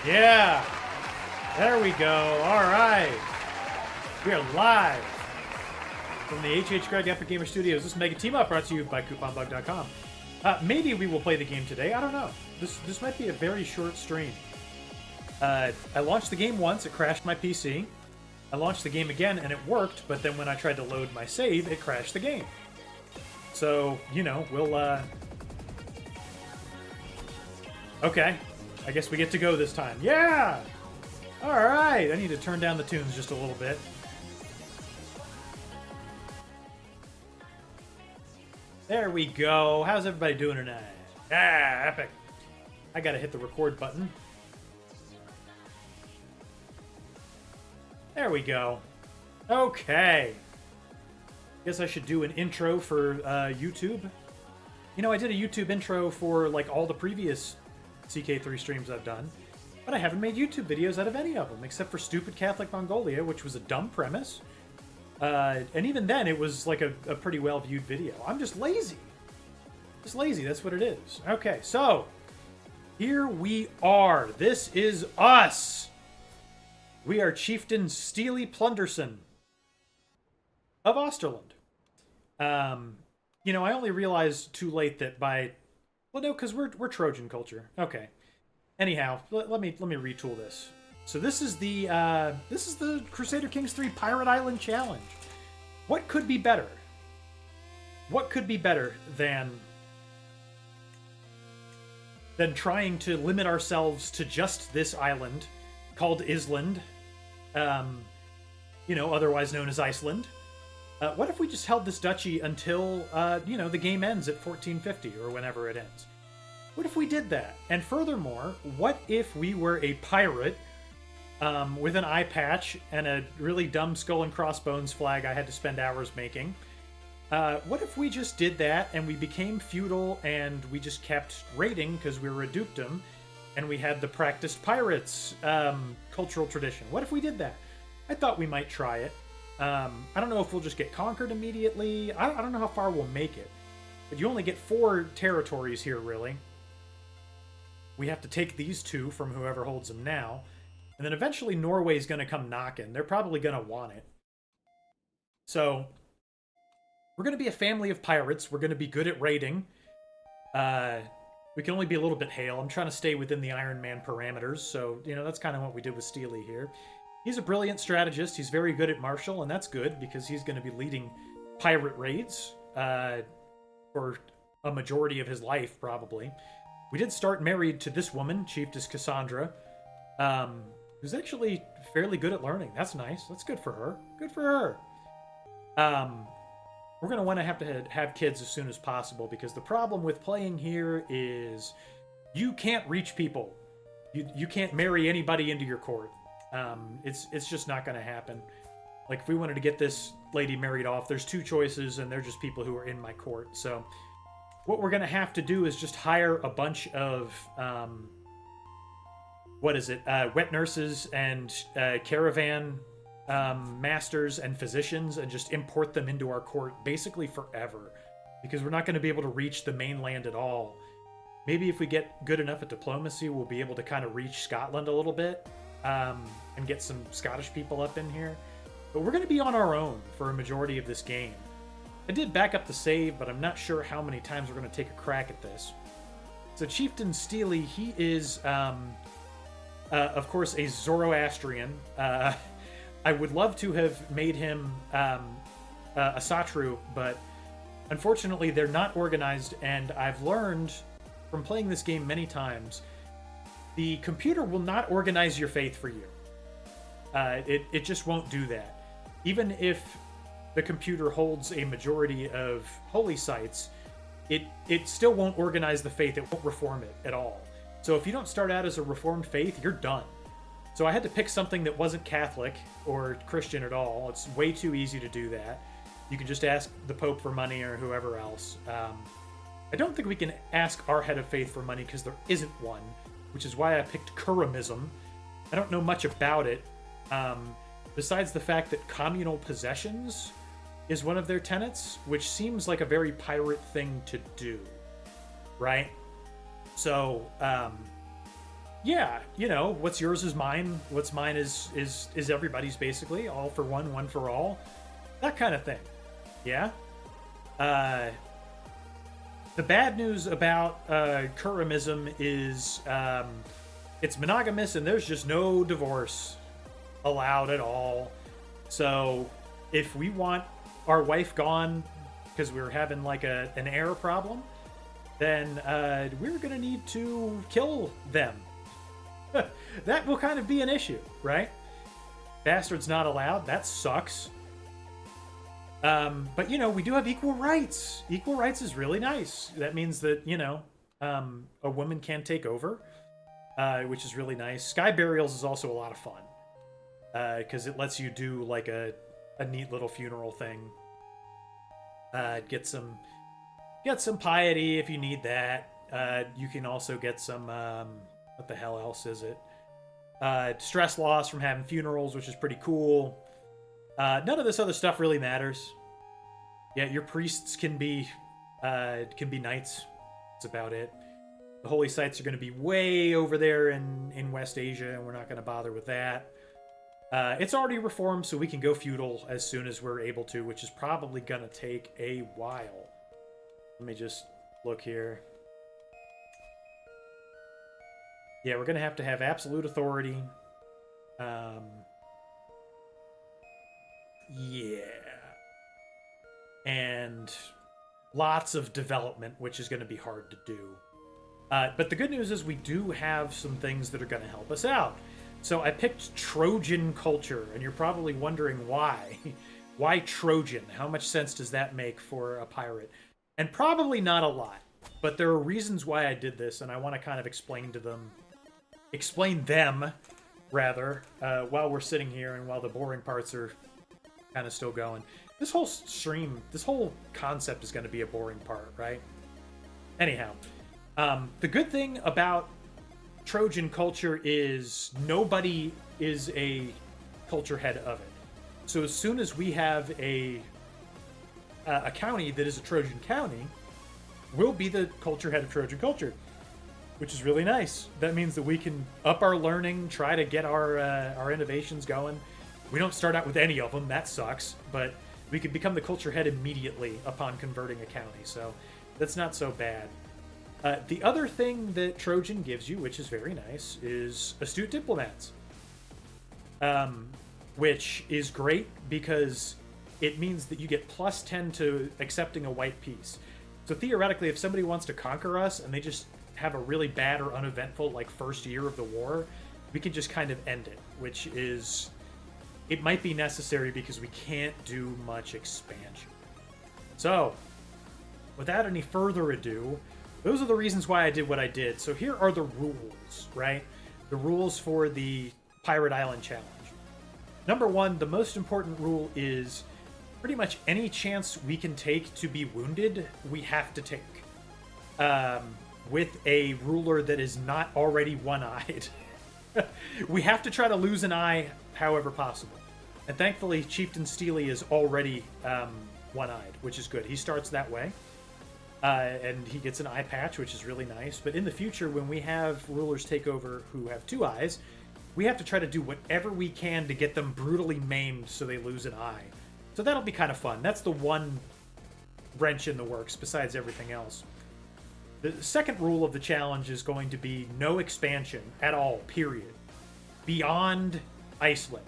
Yeah. There we go. All right. We are live from the H.H. Gregg Epic Gamer Studios. This is Mega Team Up brought to you by CouponBug.com. Maybe we will play the game today. I don't know. This might be a very short stream. I launched the game once. It crashed my PC. I launched the game again, and it worked. But then when I tried to load my save, it crashed the game. So, you know, we'll... Okay. I guess we get to go this time. Yeah! Alright! I need to turn down the tunes just a little bit. There we go. How's everybody doing tonight? Ah, epic. I gotta hit the record button. There we go. Okay. Guess I should do an intro for YouTube. You know, I did a YouTube intro for like all the previous CK3 streams I've done, but I haven't made YouTube videos out of any of them, except for Stupid Catholic Mongolia, which was a dumb premise. And even then, it was like a pretty well-viewed video. I'm just lazy. Just lazy, that's what it is. Okay, so, here we are. This is us. We are Chieftain Steely Plunderson of Osterland. You know, I only realized too late that by... Well, no, because we're Trojan culture. Okay. Anyhow, let me retool this. So this is the Crusader Kings 3 Pirate Island Challenge. What could be better? What could be better than trying to limit ourselves to just this island called Island, you know, otherwise known as Iceland? What if we just held this duchy until, you know, the game ends at 1450 or whenever it ends? What if we did that? And furthermore, what if we were a pirate with an eye patch and a really dumb skull and crossbones flag I had to spend hours making? What if we just did that and we became feudal and we just kept raiding because we were a dukedom and we had the practiced pirates cultural tradition? What if we did that? I thought we might try it. I don't know if we'll just get conquered immediately. I don't know how far we'll make it. But you only get 4 territories here, really. We have to take these 2 from whoever holds them now. And then eventually Norway's going to come knocking. They're probably going to want it. So, we're going to be a family of pirates. We're going to be good at raiding. We can only be a little bit hale. I'm trying to stay within the Iron Man parameters. So, you know, that's kind of what we did with Steely here. He's a brilliant strategist. He's very good at martial, and that's good because he's going to be leading pirate raids for a majority of his life, probably. We did start married to this woman, Chiefess Cassandra, who's actually fairly good at learning. That's nice. That's good for her. Good for her. We're going to want to have kids as soon as possible because the problem with playing here is you can't reach people. You can't marry anybody into your court. It's just not going to happen. Like, if we wanted to get this lady married off, there's 2 choices, and they're just people who are in my court. So, what we're going to have to do is just hire a bunch of, wet nurses and caravan masters and physicians, and just import them into our court basically forever. Because we're not going to be able to reach the mainland at all. Maybe if we get good enough at diplomacy, we'll be able to kind of reach Scotland a little bit. And get some Scottish people up in here. But we're going to be on our own for a majority of this game. I did back up the save, but I'm not sure how many times we're going to take a crack at this. So Chieftain Steely, he is, of course, a Zoroastrian. I would love to have made him a Satru, but unfortunately they're not organized, and I've learned from playing this game many times the computer will not organize your faith for you. It just won't do that. Even if the computer holds a majority of holy sites, it still won't organize the faith. It won't reform it at all. So if you don't start out as a reformed faith, you're done. So I had to pick something that wasn't Catholic or Christian at all. It's way too easy to do that. You can just ask the Pope for money or whoever else. I don't think we can ask our head of faith for money because there isn't one, which is why I picked Kuramism. I don't know much about it, besides the fact that communal possessions is one of their tenets, which seems like a very pirate thing to do, right? So, Yeah, you know, what's yours is mine. What's mine is everybody's, basically. All for one for all. That kind of thing. Yeah. Uh, the bad news about Kurimism is it's monogamous and there's just no divorce allowed at all. So if we want our wife gone because we're having like an air problem, then we're gonna need to kill them. That will kind of be an issue, right? Bastards not allowed. That sucks. But you know, we do have equal rights. Equal rights is really nice. That means that, you know, a woman can take over, which is really nice. Sky Burials is also a lot of fun because it lets you do like a neat little funeral thing. Get some piety if you need that. You can also get some what the hell else is it? Stress loss from having funerals, which is pretty cool. None of this other stuff really matters. Yeah, your priests can be knights. That's about it. The holy sites are going to be way over there in West Asia, and we're not going to bother with that. It's already reformed, so we can go feudal as soon as we're able to, which is probably going to take a while. Let me just look here. Yeah, we're going to have absolute authority. Yeah. And lots of development, which is going to be hard to do. But the good news is we do have some things that are going to help us out. So I picked Trojan culture, and you're probably wondering why. Why Trojan? How much sense does that make for a pirate? And probably not a lot. But there are reasons why I did this, and I want to kind of explain them, rather, while we're sitting here and while the boring parts are kind of still going. This whole stream, this whole concept is going to be a boring part, right? Anyhow, the good thing about Trojan culture is nobody is a culture head of it. So as soon as we have a county that is a Trojan county, we'll be the culture head of Trojan culture, which is really nice. That means that we can up our learning, try to get our innovations going. We don't start out with any of them. That sucks. But we could become the culture head immediately upon converting a county. So that's not so bad. The other thing that Trojan gives you, which is very nice, is astute diplomats. Which is great because it means that you get +10 to accepting a white peace. So theoretically, if somebody wants to conquer us and they just have a really bad or uneventful like first year of the war, we can just kind of end it, which is, it might be necessary because we can't do much expansion. So without any further ado, those are the reasons why I did what I did. So here are the rules, right? The rules for the Pirate Island Challenge. Number one, the most important rule is pretty much any chance we can take to be wounded, we have to take. With a ruler that is not already one-eyed. We have to try to lose an eye however possible. And thankfully, Chieftain Steely is already one-eyed, which is good. He starts that way. And he gets an eye patch, which is really nice. But in the future, when we have rulers take over who have 2 eyes, we have to try to do whatever we can to get them brutally maimed so they lose an eye. So that'll be kind of fun. That's the one wrench in the works, besides everything else. The second rule of the challenge is going to be no expansion at all, period. Beyond Iceland.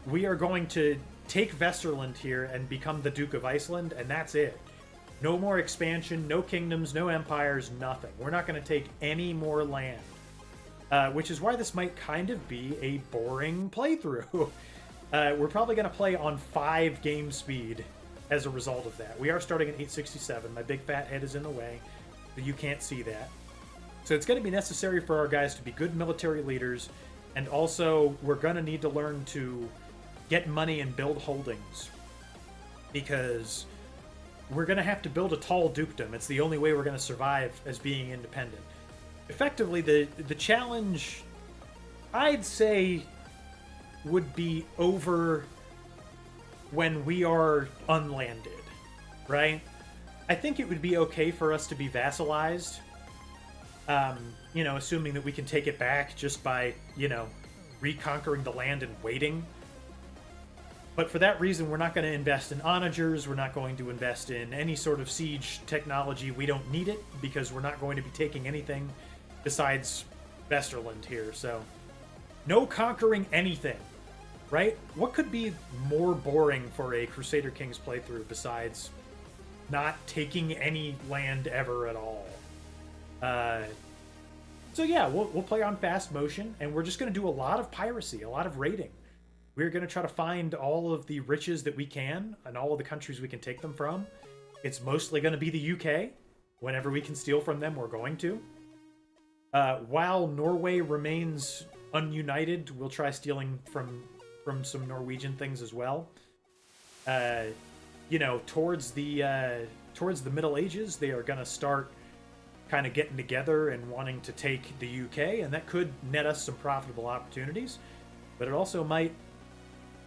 We are going to take Vesterland here and become the Duke of Iceland, and that's it. No more expansion, no kingdoms, no empires, nothing. We're not going to take any more land. Which is why this might kind of be a boring playthrough. We're probably going to play on 5 game speed as a result of that. We are starting at 867. My big fat head is in the way, so you can't see that. So it's going to be necessary for our guys to be good military leaders, and also we're going to need to learn to get money and build holdings. Because we're going to have to build a tall dukedom. It's the only way we're going to survive as being independent. Effectively, the challenge, I'd say, would be over when we are unlanded, right? I think it would be okay for us to be vassalized You know, assuming that we can take it back just by, you know, reconquering the land and waiting. But for that reason, we're not going to invest in onagers. We're not going to invest in any sort of siege technology. We don't need it because we're not going to be taking anything besides Vesterland here. So, no conquering anything, right? What could be more boring for a Crusader Kings playthrough besides not taking any land ever at all? So yeah, we'll play on fast motion, and we're just going to do a lot of piracy, a lot of raiding. We're going to try to find all of the riches that we can and all of the countries we can take them from. It's mostly going to be the UK. Whenever we can steal from them, we're going to. While Norway remains ununited, we'll try stealing from some Norwegian things as well. You know, towards the Middle Ages, they are going to start kind of getting together and wanting to take the UK, and that could net us some profitable opportunities. But it also might,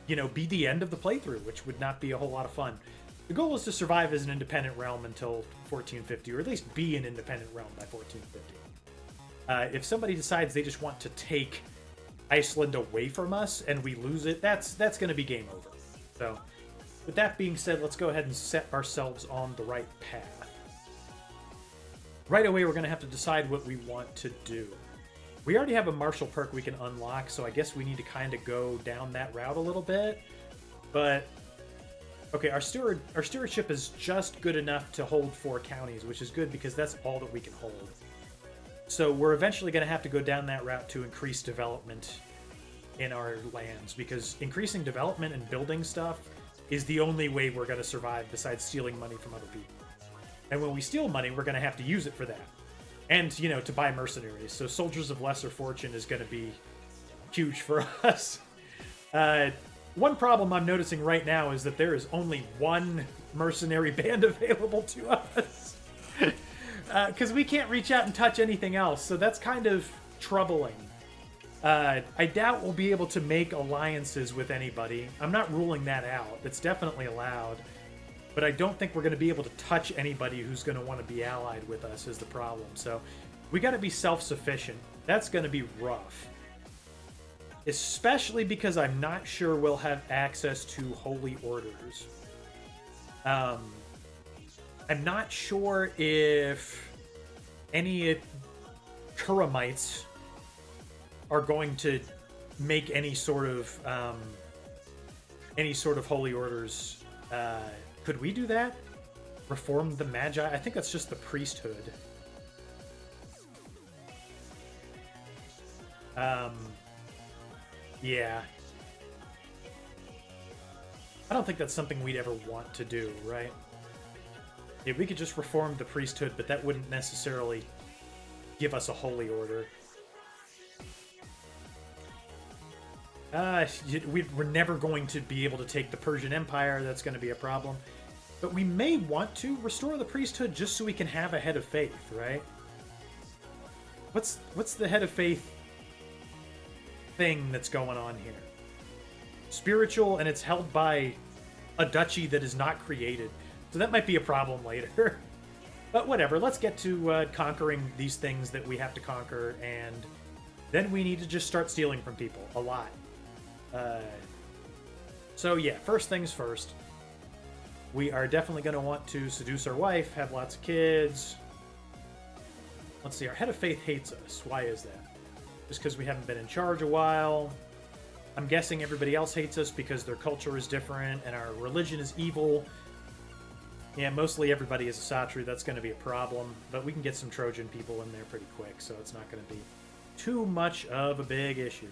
you know, be the end of the playthrough, which would not be a whole lot of fun. The goal is to survive as an independent realm until 1450, or at least be an independent realm by 1450. If somebody decides they just want to take Iceland away from us and we lose it, that's going to be game over. So, with that being said, let's go ahead and set ourselves on the right path. Right away, we're going to have to decide what we want to do. We already have a martial perk we can unlock, so I guess we need to kind of go down that route a little bit. But, okay, our stewardship is just good enough to hold 4 counties, which is good because that's all that we can hold. So we're eventually going to have to go down that route to increase development in our lands, because increasing development and building stuff is the only way we're going to survive besides stealing money from other people. And when we steal money, we're going to have to use it for that. And, you know, to buy mercenaries. So Soldiers of Lesser Fortune is going to be huge for us. One problem I'm noticing right now is that there is only one mercenary band available to us. Because we can't reach out and touch anything else. So that's kind of troubling. I doubt we'll be able to make alliances with anybody. I'm not ruling that out. It's definitely allowed. But I don't think we're going to be able to touch anybody who's going to want to be allied with us is the problem. So we got to be self-sufficient. That's going to be rough. Especially because I'm not sure we'll have access to holy orders. I'm not sure if any Kuramites are going to make any sort of holy orders. Could we do that? Reform the Magi? I think that's just the priesthood. Yeah. I don't think that's something we'd ever want to do, right? Yeah, we could just reform the priesthood, but that wouldn't necessarily give us a holy order. We're never going to be able to take the Persian Empire. That's going to be a problem. But we may want to restore the priesthood just so we can have a head of faith, right? What's the head of faith thing that's going on here? Spiritual, and it's held by a duchy that is not created. So that might be a problem later. But whatever, let's get to conquering these things that we have to conquer, and then we need to just start stealing from people. A lot. So yeah, first things first. We are definitely going to want to seduce our wife, have lots of kids. Let's see, our head of faith hates us. Why is that? Just because we haven't been in charge a while. I'm guessing everybody else hates us because their culture is different and our religion is evil. Yeah, mostly everybody is a Satru. That's going to be a problem. But we can get some Trojan people in there pretty quick, so it's not going to be too much of a big issue.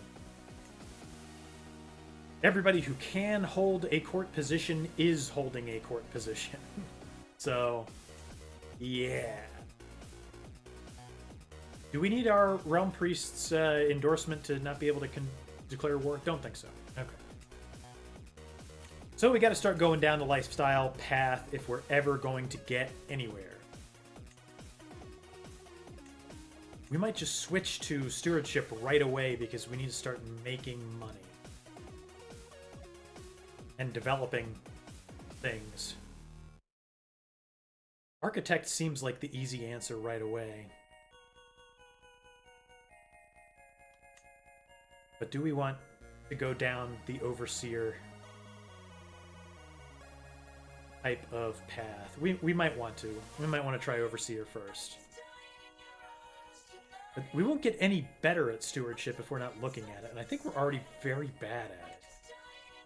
Everybody who can hold a court position is holding a court position. So, yeah. Do we need our Realm Priest's endorsement to not be able to declare war? Don't think so. Okay. So we got to start going down the lifestyle path if we're ever going to get anywhere. We might just switch to stewardship right away because we need to start making money. And developing things. Architect seems like the easy answer right away. But do we want to go down the overseer type of path? We might want to. We might want to try overseer first. But we won't get any better at stewardship if we're not looking at it, and I think we're already very bad at it.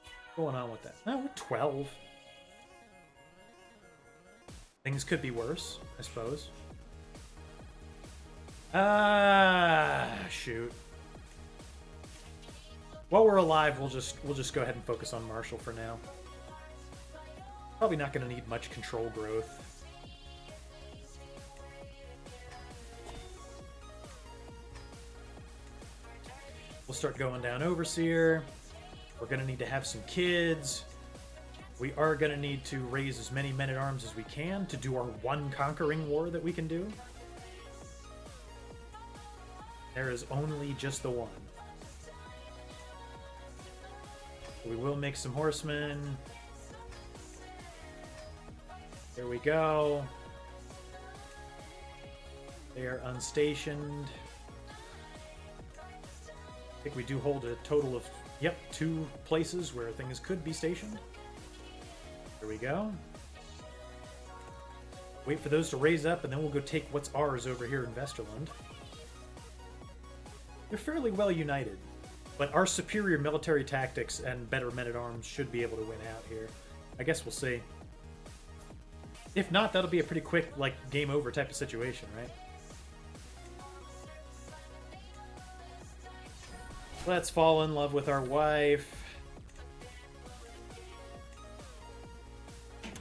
What's going on with that? No, we're 12. Things could be worse, I suppose. Shoot. While we're alive, we'll just go ahead and focus on Marshall for now. Probably not going to need much control growth. We'll start going down Overseer. We're going to need to have some kids. We are going to need to raise as many men-at-arms as we can to do our one conquering war that we can do. There is only just the one. We will make some horsemen. There we go. They are unstationed. I think we do hold a total of, yep, 2 places where things could be stationed. There we go. Wait for those to raise up, and then we'll go take what's ours over here in Vesterland. They're fairly well united, but our superior military tactics and better men-at-arms should be able to win out here. I guess we'll see. If not, that'll be a pretty quick, like, game over type of situation, right? Let's fall in love with our wife.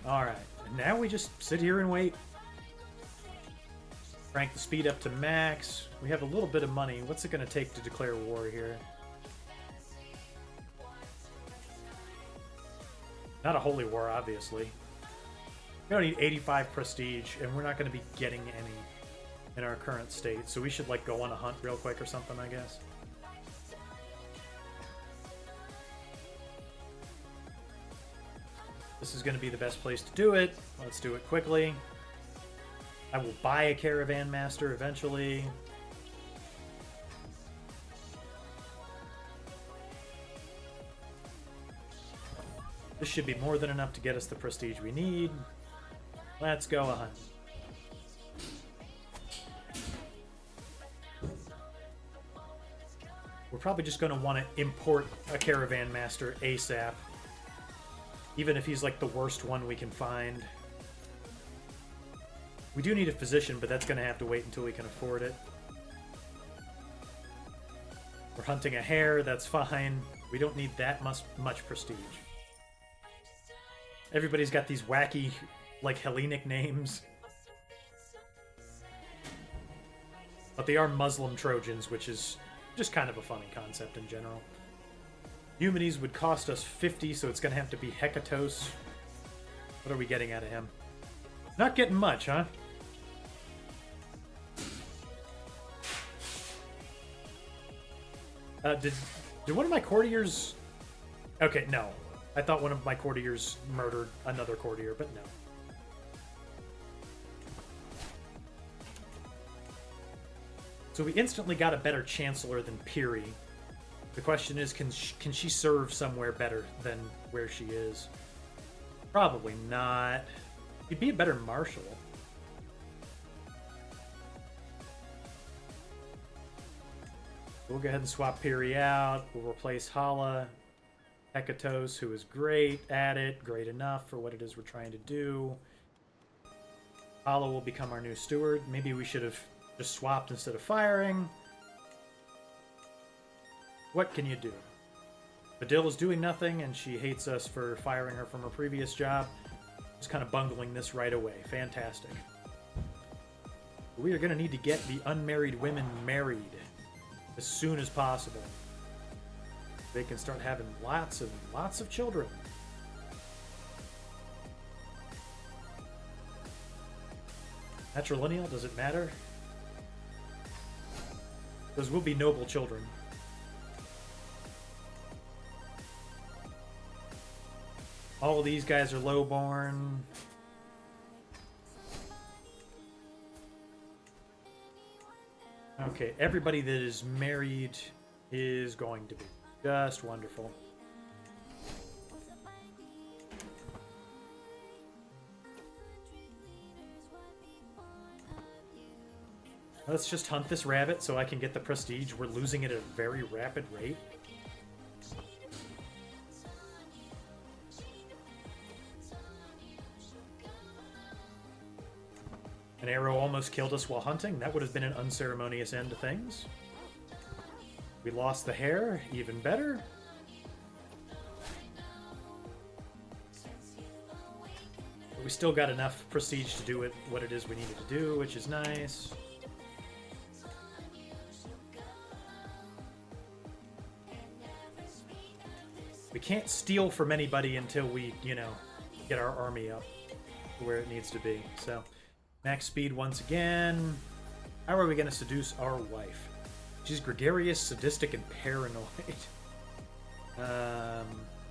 Alright, and now we just sit here and wait. Crank the speed up to max. We have a little bit of money. What's it going to take to declare war here? Not a holy war, obviously. We don't need 85 prestige, and we're not going to be getting any in our current state, so we should, like, go on a hunt real quick or something, I guess. This is going to be the best place to do it. Let's do it quickly. I will buy a caravan master eventually. This should be more than enough to get us the prestige we need. Let's go a hunt. We're probably just going to want to import a caravan master ASAP. Even if he's like the worst one we can find. We do need a physician, but that's going to have to wait until we can afford it. We're hunting a hare, that's fine. We don't need that much prestige. Everybody's got these wacky, like, Hellenic names. But they are Muslim Trojans, which is just kind of a funny concept in general. Eumenes would cost us 50, so it's going to have to be Hekatos. What are we getting out of him? Not getting much, huh? Did one of my courtiers... Okay, no. I thought one of my courtiers murdered another courtier, but no. So we instantly got a better Chancellor than Piri. The question is, can she serve somewhere better than where she is? Probably not. You'd be a better Marshal. We'll go ahead and swap Piri out. We'll replace Hala. Hekatos, who is great at it. Great enough for what it is we're trying to do. Hala will become our new steward. Maybe we should have just swapped instead of firing. What can you do? Badil is doing nothing, and she hates us for firing her from her previous job. Just kind of bungling this right away. Fantastic. We are going to need to get the unmarried women married as soon as possible. They can start having lots of children. Matrilineal, does it matter? Those will be noble children. All of these guys are lowborn. Okay, everybody that is married is going to be just wonderful. Let's just hunt this rabbit so I can get the prestige. We're losing it at a very rapid rate. An arrow almost killed us while hunting. That would have been an unceremonious end to things. We lost the hare. Even better. But we still got enough prestige to do what it is we needed to do, which is nice. We can't steal from anybody until we, you know, get our army up to where it needs to be. So, max speed once again. How are we going to seduce our wife? She's gregarious, sadistic, and paranoid.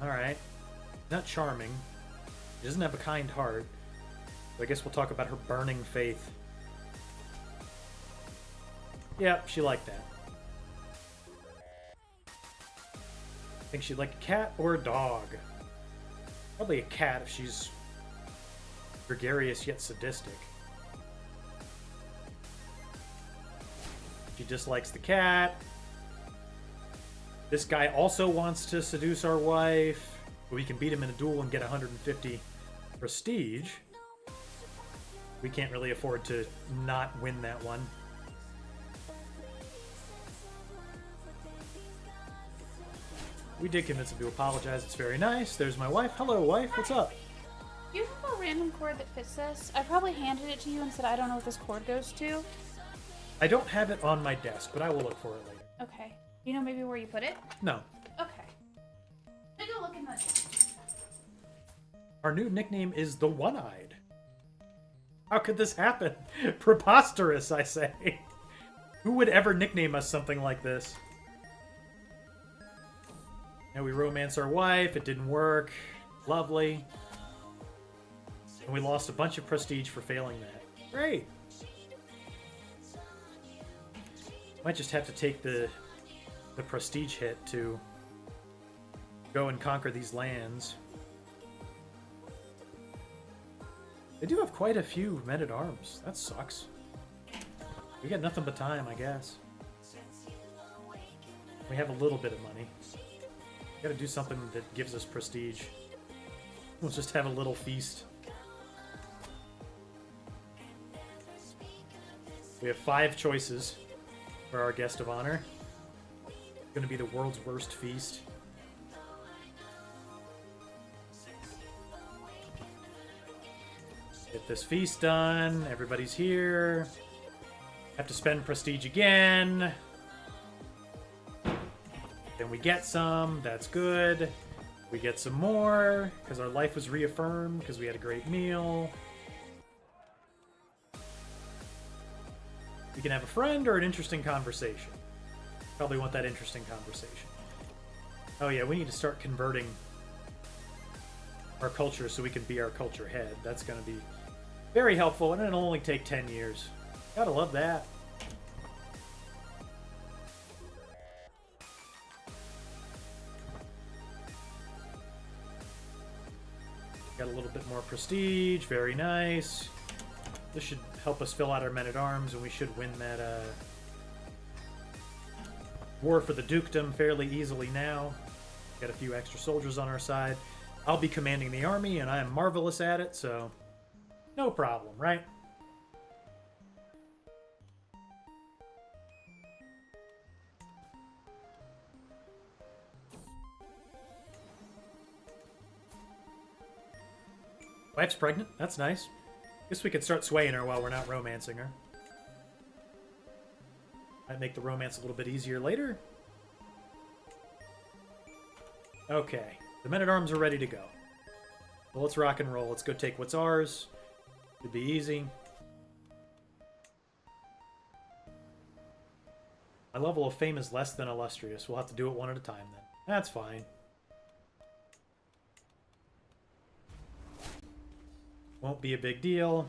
Alright. Not charming. She doesn't have a kind heart. So I guess we'll talk about her burning faith. Yep, she liked that. Think she'd like a cat or a dog? Probably a cat if she's gregarious yet sadistic. She dislikes the cat. This guy also wants to seduce our wife. But we can beat him in a duel and get 150 prestige. We can't really afford to not win that one. We did convince him to apologize. It's very nice. There's my wife. Hello, wife. What's up? Do you have a random cord that fits this? I probably handed it to you and said I don't know what this cord goes to. I don't have it on my desk, but I will look for it later. Okay. You know maybe where you put it? No. Okay. Take a look in the... Our new nickname is the One-Eyed. How could this happen? Preposterous, I say. Who would ever nickname us something like this? Now we romance our wife. It didn't work. Lovely. And we lost a bunch of prestige for failing that. Great. Might just have to take the prestige hit to go and conquer these lands. They do have quite a few men-at-arms. That sucks. We got nothing but time, I guess. We have a little bit of money. Gotta do something that gives us prestige. We'll just have a little feast. We have 5 choices for our guest of honor. It's gonna be the world's worst feast. Get this feast done. Everybody's here. Have to spend prestige again. Then we get some. That's good. We get some more because our life was reaffirmed because we had a great meal. We can have a friend or an interesting conversation. Probably want that interesting conversation. Oh yeah, we need to start converting our culture so we can be our culture head. That's going to be very helpful, and it'll only take 10 years. Gotta love that. Got a little bit more prestige. Very nice. This should help us fill out our men-at-arms, and we should win that war for the dukedom fairly easily now. Got a few extra soldiers on our side. I'll be commanding the army, and I am marvelous at it, so no problem, right? Wife's pregnant. That's nice. Guess we could start swaying her while we're not romancing her. Might make the romance a little bit easier later. Okay. The men-at-arms are ready to go. Well, let's rock and roll. Let's go take what's ours. Should be easy. My level of fame is less than illustrious. We'll have to do it one at a time then. That's fine. Won't be a big deal.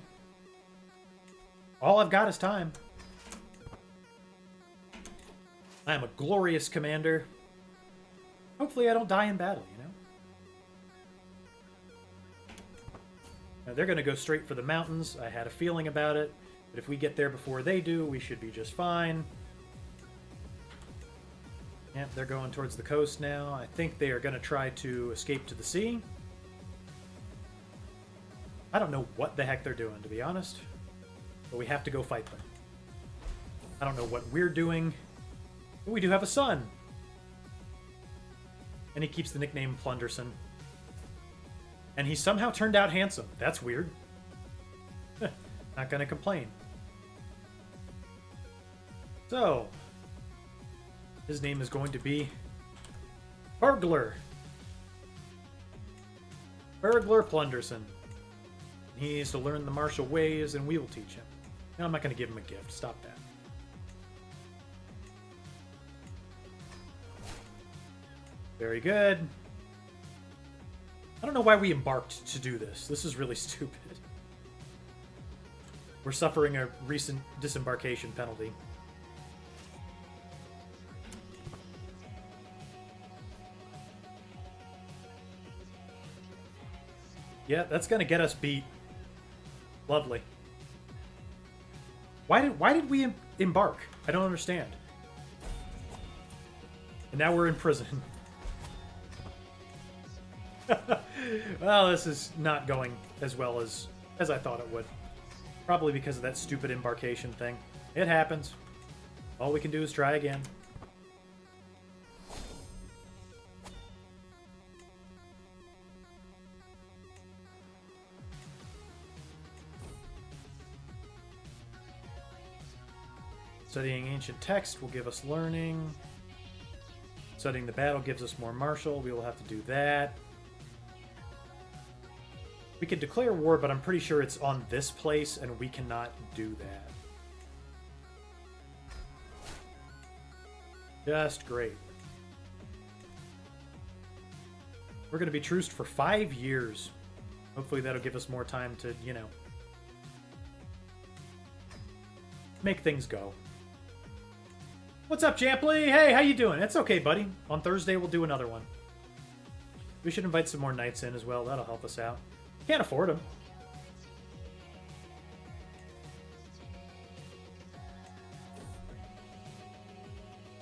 All I've got is time. I am a glorious commander. Hopefully I don't die in battle, you know? Now, they're going to go straight for the mountains. I had a feeling about it. But if we get there before they do, we should be just fine. Yep, they're going towards the coast now. I think they are going to try to escape to the sea. I don't know what the heck they're doing, to be honest. But we have to go fight them. I don't know what we're doing. But we do have a son. And he keeps the nickname Plunderson. And he somehow turned out handsome. That's weird. Not gonna complain. So, his name is going to be Burglar. Burglar Plunderson. He needs to learn the martial ways, and we will teach him. No, I'm not going to give him a gift. Stop that. Very good. I don't know why we embarked to do this. This is really stupid. We're suffering a recent disembarkation penalty. Yeah, that's gonna get us beat. Lovely. Why did we embark? I don't understand. And now we're in prison. Well, this is not going as well as I thought it would. Probably because of that stupid embarkation thing. It happens. All we can do is try again. Studying ancient text will give us learning. Studying the battle gives us more martial. We will have to do that. We could declare war, but I'm pretty sure it's on this place, and we cannot do that. Just great. We're going to be truced for 5 years. Hopefully that'll give us more time to, you know, make things go. What's up, Champley? Hey, how you doing? It's okay, buddy. On Thursday, we'll do another one. We should invite some more knights in as well. That'll help us out. Can't afford them.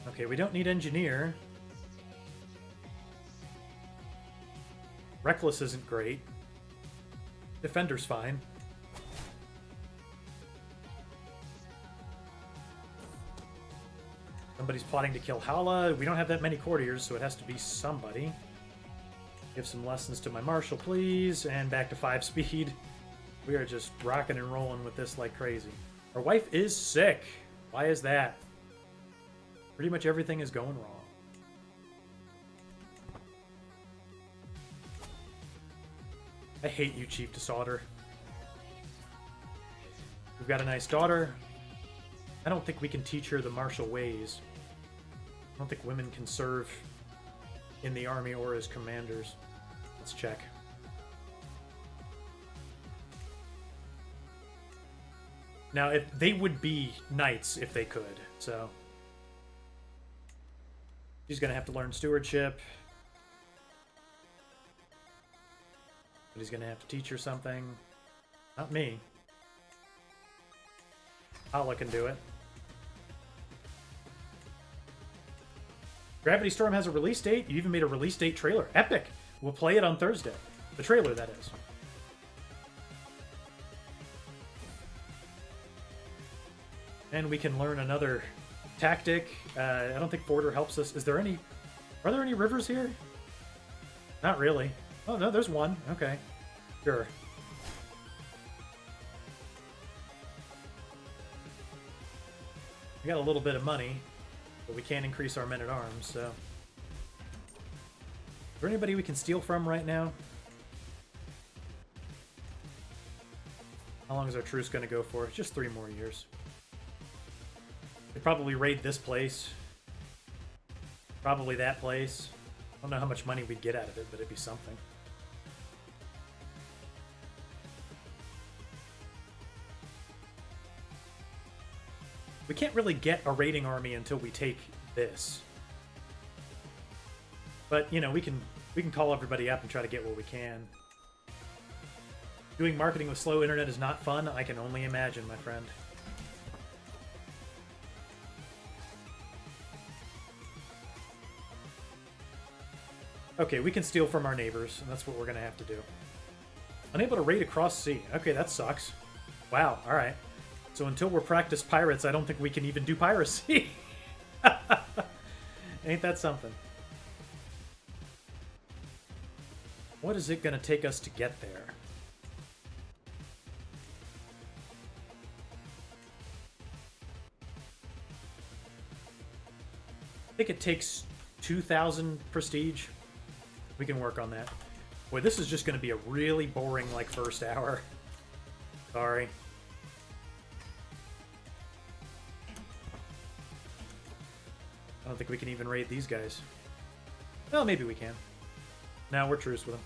Okay, we don't need engineer. Reckless isn't great. Defender's fine. Somebody's plotting to kill Hala. We don't have that many courtiers, so it has to be somebody. Give some lessons to my marshal, please. And back to 5 speed. We are just rocking and rolling with this like crazy. Our wife is sick. Why is that? Pretty much everything is going wrong. I hate you, Chief DeSauter. We've got a nice daughter. I don't think we can teach her the martial ways. I don't think women can serve in the army or as commanders. Let's check. Now, if they would be knights if they could, so she's gonna have to learn stewardship. But he's gonna have to teach her something. Not me. Hala can do it. Gravity Storm has a release date. You even made a release date trailer. Epic! We'll play it on Thursday. The trailer, that is. And we can learn another tactic. I don't think Border helps us. Are there any rivers here? Not really. Oh, no, there's one. Okay. Sure. We got a little bit of money, but we can't increase our men-at-arms, so... Is there anybody we can steal from right now? How long is our truce going to go for? Just 3 more years. They'd probably raid this place. Probably that place. I don't know how much money we'd get out of it, but it'd be something. We can't really get a raiding army until we take this. But, you know, we can call everybody up and try to get what we can. Doing marketing with slow internet is not fun. I can only imagine, my friend. Okay, we can steal from our neighbors, and that's what we're going to have to do. Unable to raid across sea. Okay, that sucks. Wow, alright. So until we're practiced pirates, I don't think we can even do piracy. Ain't that something? What is it going to take us to get there? I think it takes 2,000 prestige. We can work on that. Boy, this is just going to be a really boring, like, first hour. Sorry. I don't think we can even raid these guys. Well, maybe we can. Now we're truce with them.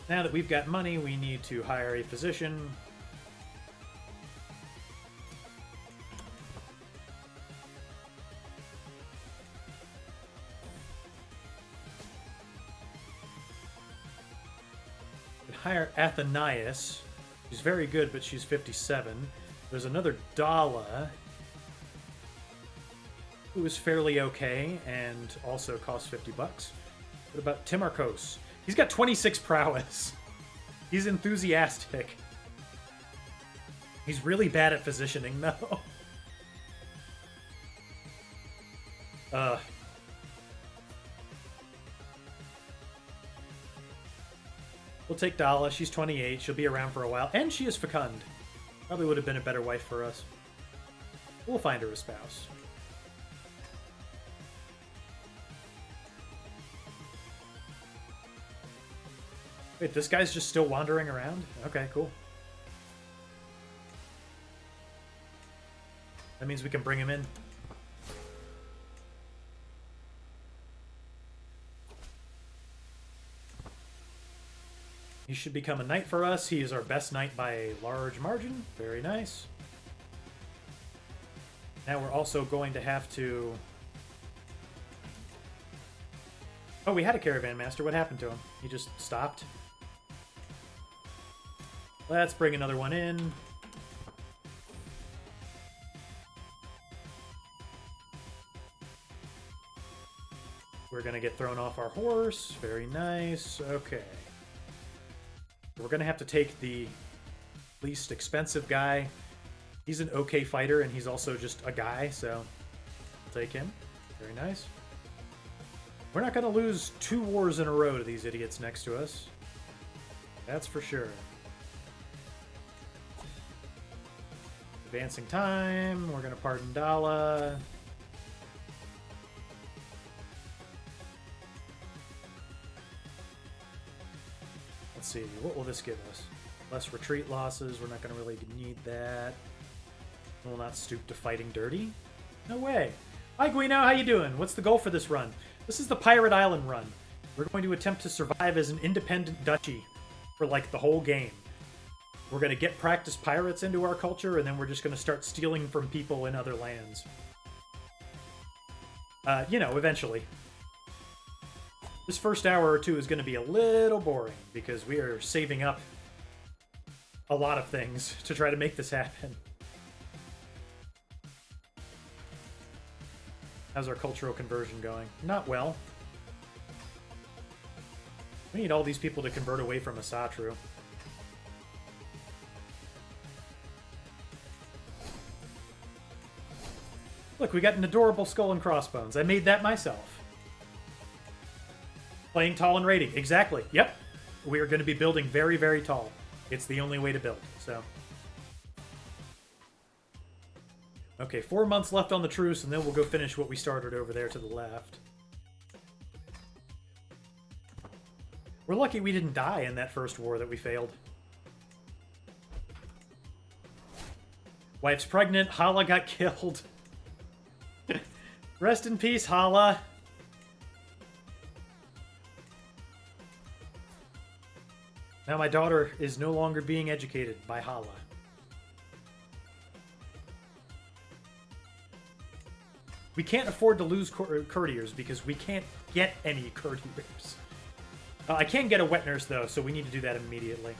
Now that we've got money, we need to hire a physician. Hire Athenias. She's very good, but she's 57. There's another Dala, who is fairly okay and also costs 50 bucks. What about Timarchos? He's got 26 prowess. He's enthusiastic. He's really bad at physicianing, though. We'll take Dala. She's 28. She'll be around for a while. And she is fecund. Probably would have been a better wife for us. We'll find her a spouse. Wait, this guy's just still wandering around? Okay, cool. That means we can bring him in. He should become a knight for us. He is our best knight by a large margin. Very nice. Now we're also going to have to... Oh, we had a caravan master. What happened to him? He just stopped. Let's bring another one in. We're going to get thrown off our horse. Very nice. Okay. We're going to have to take the least expensive guy. He's an okay fighter, and he's also just a guy, so we'll take him. Very nice. We're not going to lose 2 wars in a row to these idiots next to us. That's for sure. Advancing time. We're going to pardon Dala. Let's see, what will this give us? Less retreat losses. We're not going to really need that. We'll not stoop to fighting dirty. No way. Hi, Guino. How you doing? What's the goal for this run? This is the Pirate Island run. We're going to attempt to survive as an independent duchy for, like, the whole game. We're going to get practiced pirates into our culture, and then we're just going to start stealing from people in other lands. You know, eventually. This first hour or two is going to be a little boring, because we are saving up a lot of things to try to make this happen. How's our cultural conversion going? Not well. We need all these people to convert away from Asatru. Look, we got an adorable skull and crossbones. I made that myself. Playing tall and raiding. Exactly. Yep. We are going to be building very, very tall. It's the only way to build. So. Okay, 4 months left on the truce, and then we'll go finish what we started over there to the left. We're lucky we didn't die in that first war that we failed. Wife's pregnant. Hala got killed. Rest in peace, Hala. Now my daughter is no longer being educated by Hala. We can't afford to lose courtiers because we can't get any courtiers. I can get a wet nurse, though, so we need to do that immediately.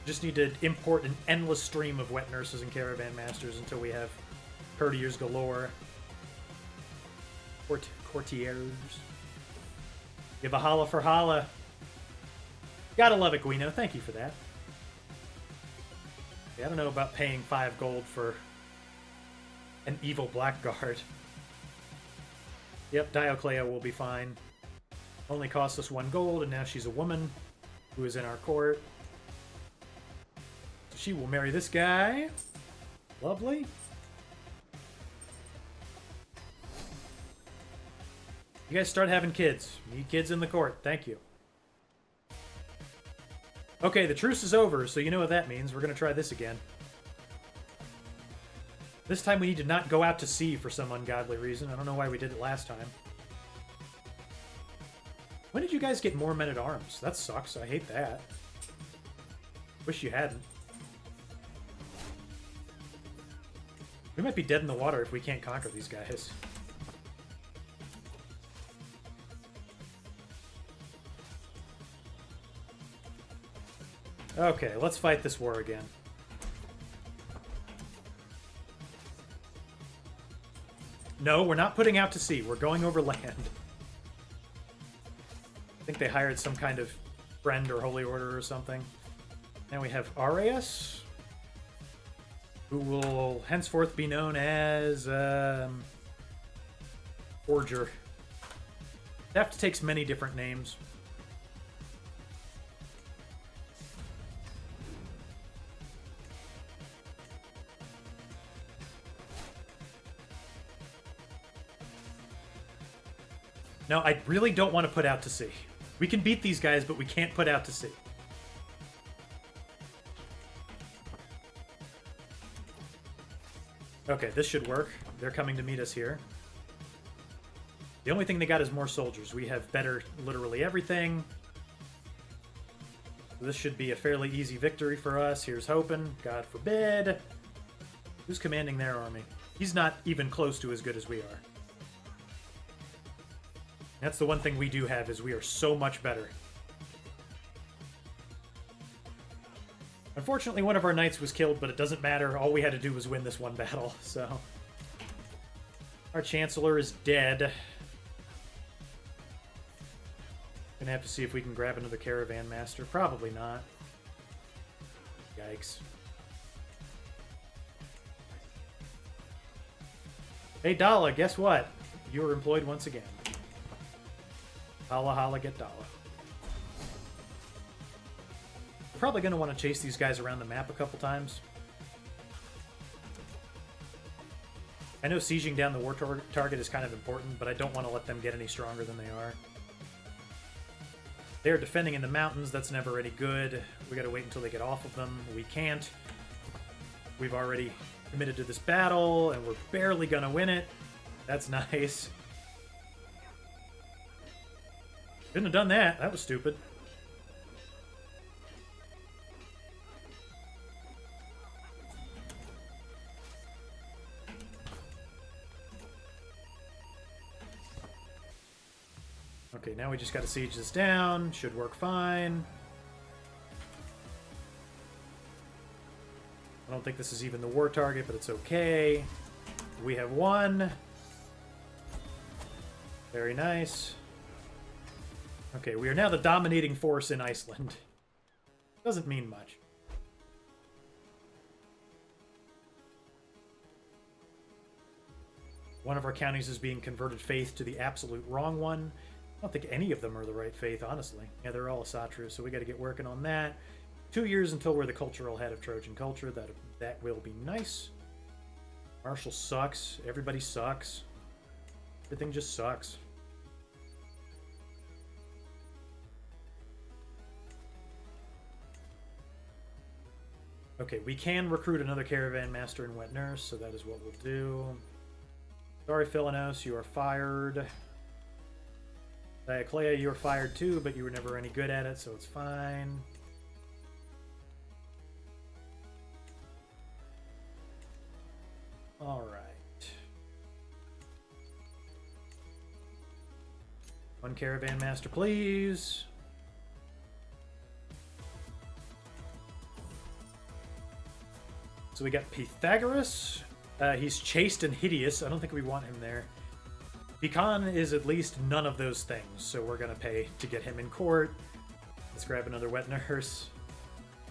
Just need to import an endless stream of wet nurses and caravan masters until we have courtiers galore. Courtiers. Give a holla for holla. Gotta love it, Guino. Thank you for that. Yeah, I don't know about paying 5 gold for an evil blackguard. Yep, Dioclea will be fine. Only cost us 1 gold, and now she's a woman who is in our court. She will marry this guy. Lovely. You guys start having kids. Need kids in the court. Thank you. Okay, the truce is over, so you know what that means. We're going to try this again. This time we need to not go out to sea for some ungodly reason. I don't know why we did it last time. When did you guys get more men-at-arms? That sucks. I hate that. Wish you hadn't. We might be dead in the water if we can't conquer these guys. Okay, let's fight this war again. No, we're not putting out to sea. We're going over land. I think they hired some kind of friend or holy order or something. Now we have Arias, who will henceforth be known as Forger. Theft takes many different names. No, I really don't want to put out to sea. We can beat these guys, but we can't put out to sea. Okay, this should work. They're coming to meet us here. The only thing they got is more soldiers. We have better literally everything. This should be a fairly easy victory for us. Here's hoping. God forbid. Who's commanding their army? He's not even close to as good as we are. That's the one thing we do have, is we are so much better. Unfortunately, one of our knights was killed, but it doesn't matter. All we had to do was win this one battle, so... Our Chancellor is dead. Gonna have to see if we can grab another Caravan Master. Probably not. Yikes. Hey, Dala, guess what? You were employed once again. Holla, holla, get Dala. We're probably going to want to chase these guys around the map a couple times. I know sieging down the war target is kind of important, but I don't want to let them get any stronger than they are. They're defending in the mountains. That's never any good. We got to wait until they get off of them. We can't. We've already committed to this battle, and we're barely going to win it. That's nice. Shouldn't have done that. That was stupid. Okay, now we just got to siege this down. Should work fine. I don't think this is even the war target, but it's okay. We have won. Very nice. Okay, we are now the dominating force in Iceland. Doesn't mean much. One of our counties is being converted faith to the absolute wrong one. I don't think any of them are the right faith, honestly. Yeah, they're all Asatru, so we got to get working on that. 2 years until we're the cultural head of Trojan culture. That will be nice. Marshall sucks. Everybody sucks. Everything just sucks. Okay, we can recruit another Caravan Master and Wet Nurse, so that is what we'll do. Sorry, Philanos, you are fired. Dioclea, you were fired too, but you were never any good at it, so it's fine. Alright. One caravan master, please. So we got Pythagoras. He's chaste and hideous. I don't think we want him there. Pecan is at least none of those things, so we're going to pay to get him in court. Let's grab another wet nurse.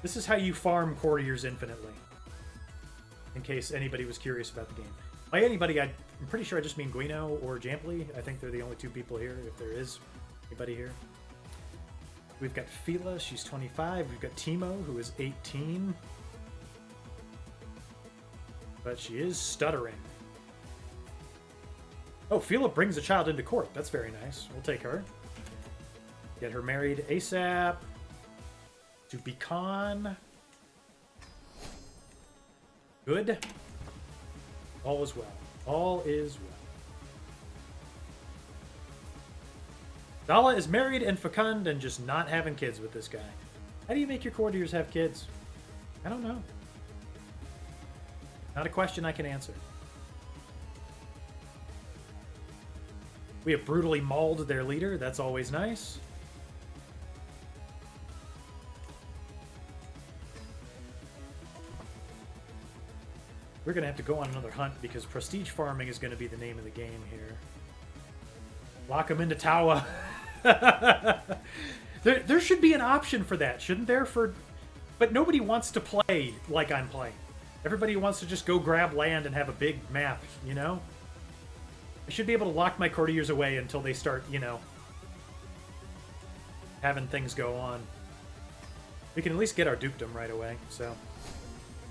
This is how you farm courtiers infinitely. In case anybody was curious about the game. By anybody, I'm pretty sure I just mean Guino or Jampley. I think they're the only two people here, if there is anybody here. We've got Fila, she's 25. We've got Timo, who is 18. But she is stuttering. Oh, Fila brings a child into court. That's very nice. We'll take her. Get her married ASAP. To Beacon. Good. All is well. All is well. Dala is married and fecund and just not having kids with this guy. How do you make your courtiers have kids? I don't know. Not a question I can answer. We have brutally mauled their leader. That's always nice. We're going to have to go on another hunt because prestige farming is going to be the name of the game here. Lock them into Tawa. there should be an option for that, shouldn't there? But nobody wants to play like I'm playing. Everybody wants to just go grab land and have a big map, you know? I should be able to lock my courtiers away until they start, you know, having things go on. We can at least get our dukedom right away, so.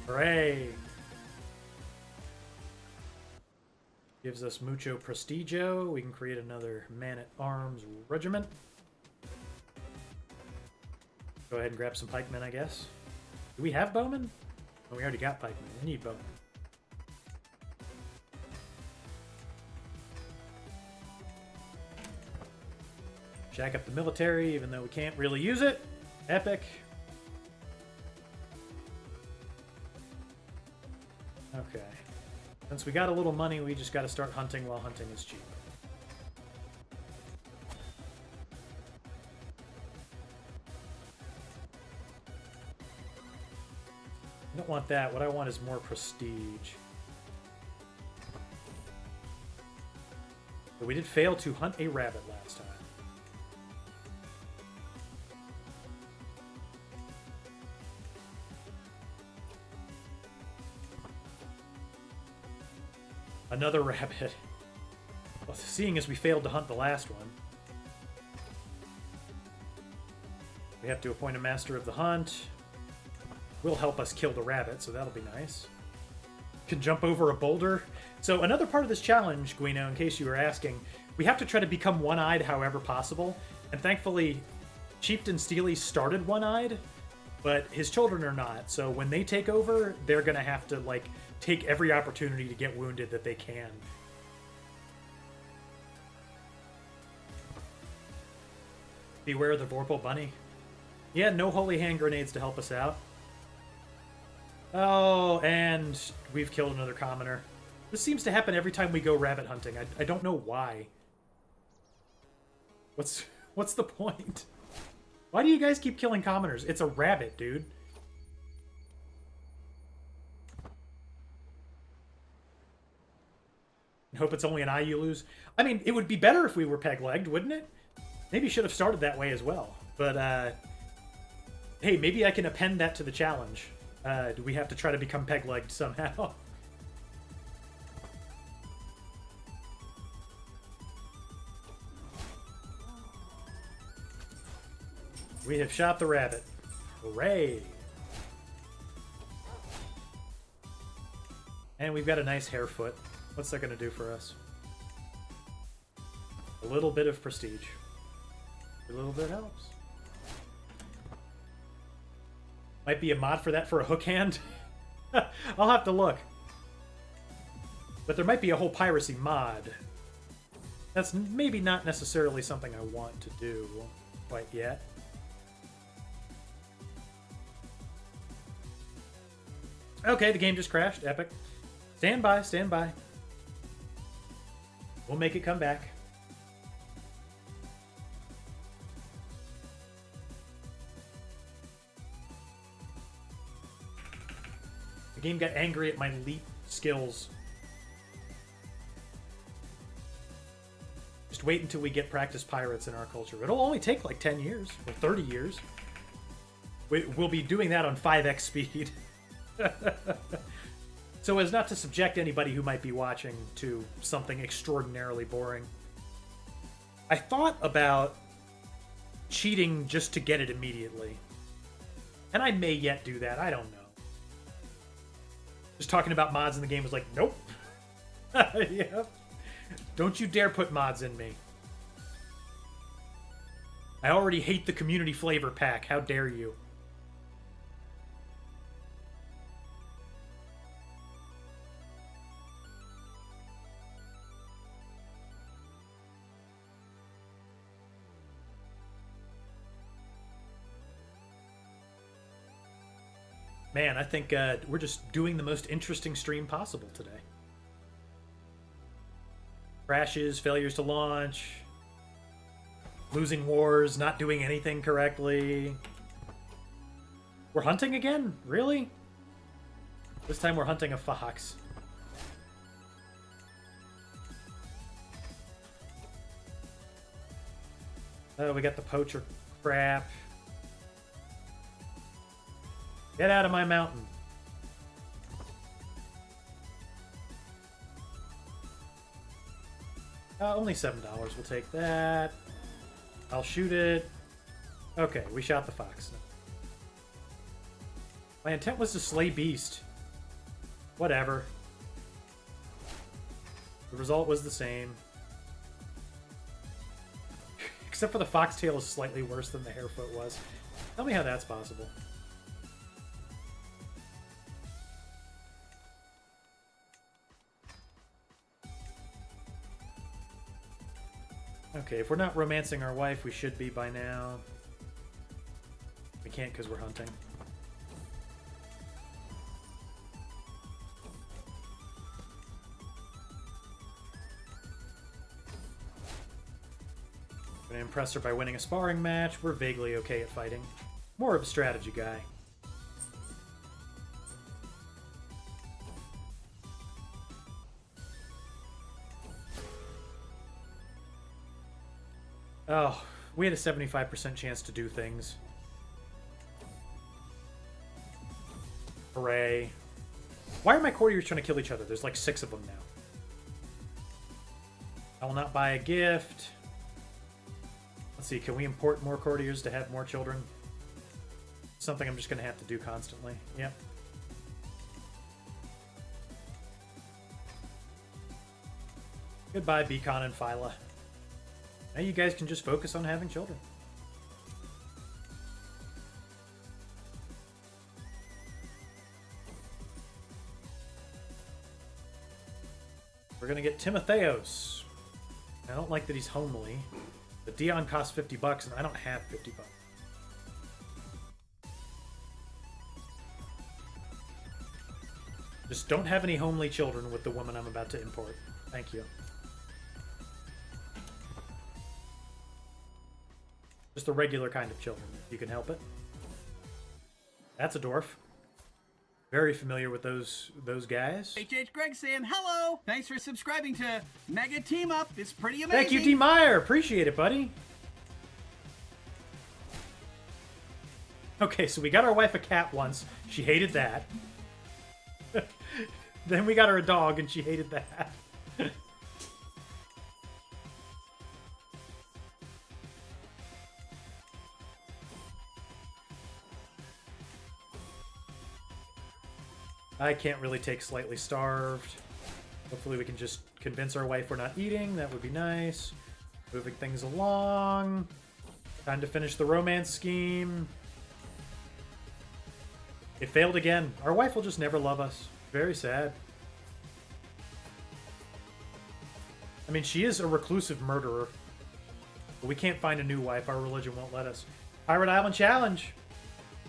Hooray! Gives us mucho prestigio. We can create another man-at-arms regiment. Go ahead and grab some pikemen, I guess. Do we have bowmen? Oh, we already got pikemen. We need bowmen. Jack up the military, even though we can't really use it. Epic. Okay. Since we got a little money, we just got to start hunting while hunting is cheap. I don't want that. What I want is more prestige. But we did fail to hunt a rabbit last time. Another rabbit. Well, seeing as we failed to hunt the last one. We have to appoint a master of the hunt. Will help us kill the rabbit, so that'll be nice. Can jump over a boulder. So another part of this challenge, Guino, in case you were asking, we have to try to become one-eyed however possible. And thankfully, Chieftain Steely started one-eyed, but his children are not. So when they take over, they're going to have to, like, take every opportunity to get wounded that they can. Beware the Vorpal Bunny. Yeah, no holy hand grenades to help us out. Oh, and we've killed another commoner. This seems to happen every time we go rabbit hunting. I don't know why. What's the point? Why do you guys keep killing commoners? It's a rabbit, dude. I hope it's only an eye you lose. I mean, it would be better if we were peg-legged, wouldn't it? Maybe should have started that way as well. But, hey, maybe I can append that to the challenge. Do we have to try to become peg-legged somehow? We have shot the rabbit. Hooray! And we've got a nice harefoot. What's that going to do for us? A little bit of prestige. A little bit helps. Might be a mod for that for a hook hand. I'll have to look. But there might be a whole piracy mod. That's maybe not necessarily something I want to do quite yet. Okay, the game just crashed. Epic. Stand by, stand by. We'll make it come back. The game got angry at my leap skills. Just wait until we get practice pirates in our culture. It'll only take like 10 years or 30 years. We'll be doing that on 5x speed. So as not to subject anybody who might be watching to something extraordinarily boring. I thought about cheating just to get it immediately. And I may yet do that. I don't know. Just talking about mods in the game was like, nope. Yeah. Don't you dare put mods in me. I already hate the community flavor pack. How dare you? Man, I think we're just doing the most interesting stream possible today. Crashes, failures to launch, losing wars, not doing anything correctly. We're hunting again? Really? This time we're hunting a fox. Oh, we got the poacher crap. Get out of my mountain. Only $7. We'll take that. I'll shoot it. Okay, we shot the fox. My intent was to slay beast. Whatever. The result was the same. Except for the foxtail is slightly worse than the harefoot was. Tell me how that's possible. Okay, if we're not romancing our wife, we should be by now. We can't because we're hunting. Gonna impress her by winning a sparring match. We're vaguely okay at fighting. More of a strategy guy. Oh, we had a 75% chance to do things. Hooray. Why are my courtiers trying to kill each other? There's like 6 of them now. I will not buy a gift. Let's see, can we import more courtiers to have more children? Something I'm just going to have to do constantly. Yep. Goodbye, Beacon and Phyla. Now you guys can just focus on having children. We're gonna get Timotheos. I don't like that he's homely. The Dion costs $50 and I don't have $50. Just don't have any homely children with the woman I'm about to import. Thank you. Just the regular kind of children, if you can help it. That's a dwarf. Very familiar with those guys. HH Greg saying hello. Thanks for subscribing to Mega Team Up. It's pretty amazing. Thank you, D. Meyer. Appreciate it, buddy. Okay, so we got our wife a cat once. She hated that. Then we got her a dog, and she hated that. I can't really take slightly starved. Hopefully we can just convince our wife we're not eating. That would be nice. Moving things along. Time to finish the romance scheme. It failed again. Our wife will just never love us. Very sad. I mean, she is a reclusive murderer. But we can't find a new wife. Our religion won't let us. Pirate Island Challenge.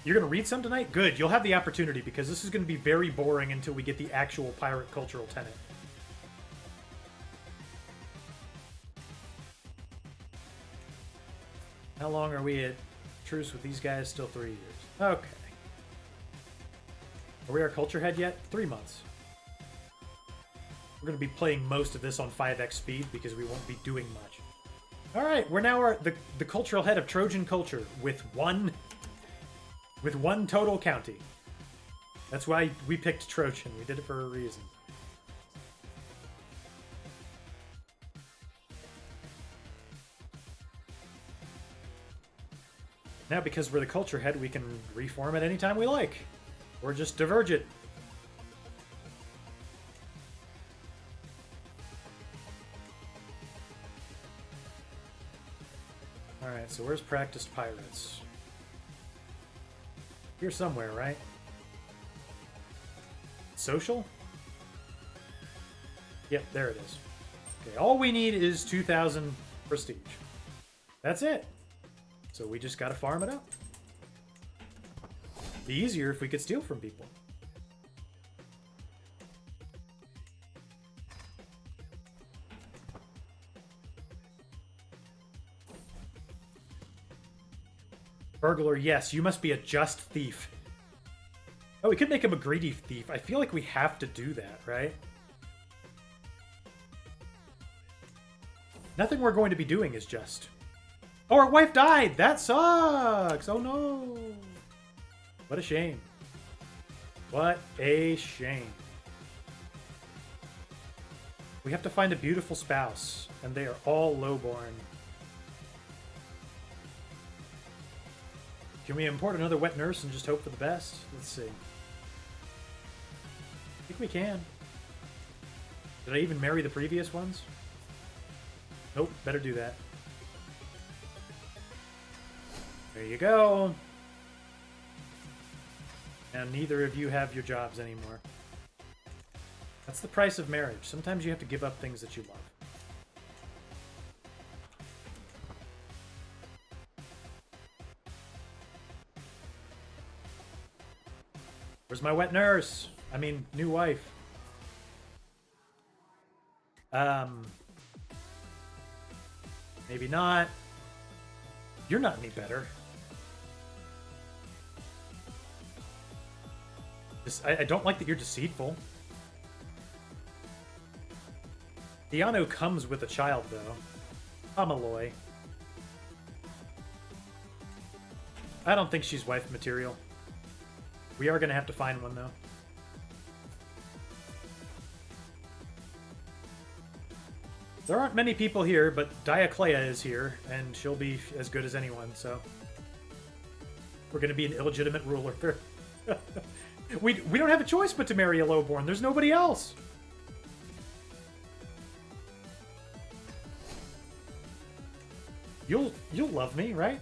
You're going to read some tonight? Good. You'll have the opportunity because this is going to be very boring until we get the actual pirate cultural tenet. How long are we at truce with these guys? Still 3 years. Okay. Are we our culture head yet? 3 months. We're going to be playing most of this on 5x speed because we won't be doing much. All right, we're now the cultural head of Trojan culture with one total county. That's why we picked Trojan. We did it for a reason. Now, because we're the culture head, we can reform it anytime we like. Or just diverge it. Alright, so where's practiced pirates? Here somewhere, right? Social? Yep, there it is. Okay, all we need is 2,000 prestige. That's it. So we just gotta farm it up. Be easier if we could steal from people. Burglar, yes, you must be a just thief. Oh, we could make him a greedy thief. I feel like we have to do that, right? Nothing we're going to be doing is just. Oh, our wife died! That sucks! Oh no! What a shame. What a shame. We have to find a beautiful spouse, and they are all lowborn. Can we import another wet nurse and just hope for the best? Let's see. I think we can. Did I even marry the previous ones? Nope, better do that. There you go. Now neither of you have your jobs anymore. That's the price of marriage. Sometimes you have to give up things that you love. Where's my wet nurse? I mean, new wife. Maybe not. You're not any better. I don't like that you're deceitful. Diano comes with a child, though. Amaloi. I don't think she's wife material. We are going to have to find one, though. There aren't many people here, but Dioclea is here, and she'll be as good as anyone, so... We're going to be an illegitimate ruler. We don't have a choice but to marry a lowborn. There's nobody else. You'll love me, right?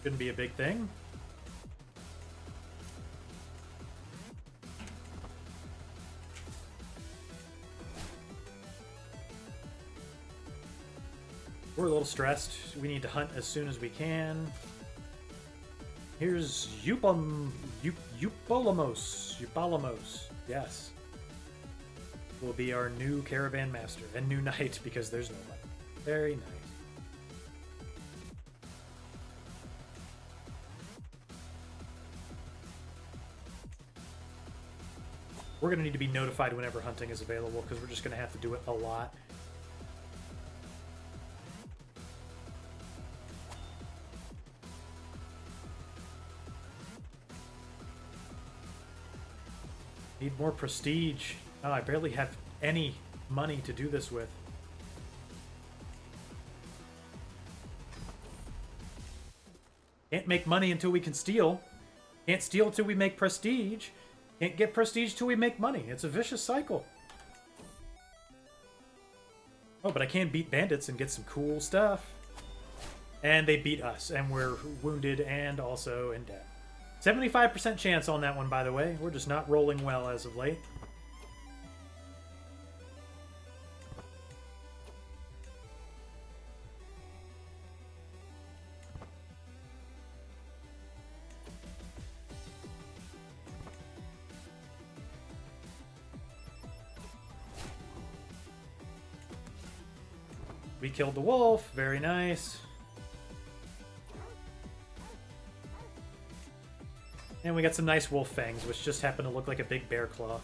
Shouldn't be a big thing. We're a little stressed. We need to hunt as soon as we can. Here's Eupolamos. Yes. Will be our new caravan master and new knight because there's nobody. Very nice. We're going to need to be notified whenever hunting is available because we're just going to have to do it a lot. Need more prestige. Oh, I barely have any money to do this with. Can't make money until we can steal. Can't steal till we make prestige. Can't get prestige till we make money. It's a vicious cycle. Oh, but I can beat bandits and get some cool stuff. And they beat us, and we're wounded and also in debt. 75% chance on that one, by the way. We're just not rolling well as of late. We killed the wolf. Very nice. And we got some nice wolf fangs, which just happen to look like a big bear claw.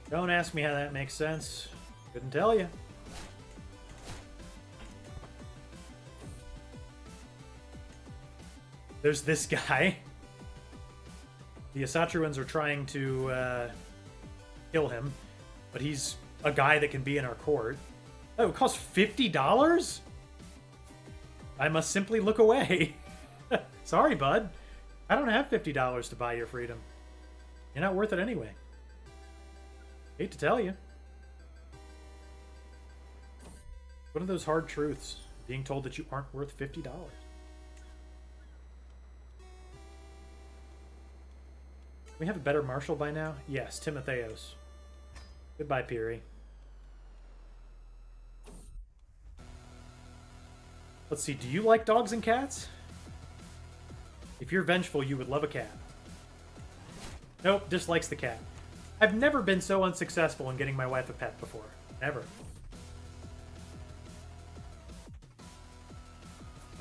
Don't ask me how that makes sense. Couldn't tell you. There's this guy. The Asatruans are trying to kill him, but he's a guy that can be in our court. Oh, it costs $50? I must simply look away. Sorry, bud. I don't have $50 to buy your freedom. You're not worth it anyway. Hate to tell you. One of those hard truths, being told that you aren't worth $50. We have a better marshal by now? Yes, Timotheos. Goodbye, Piri. Let's see, do you like dogs and cats? If you're vengeful, you would love a cat. Nope, dislikes the cat. I've never been so unsuccessful in getting my wife a pet before. Never.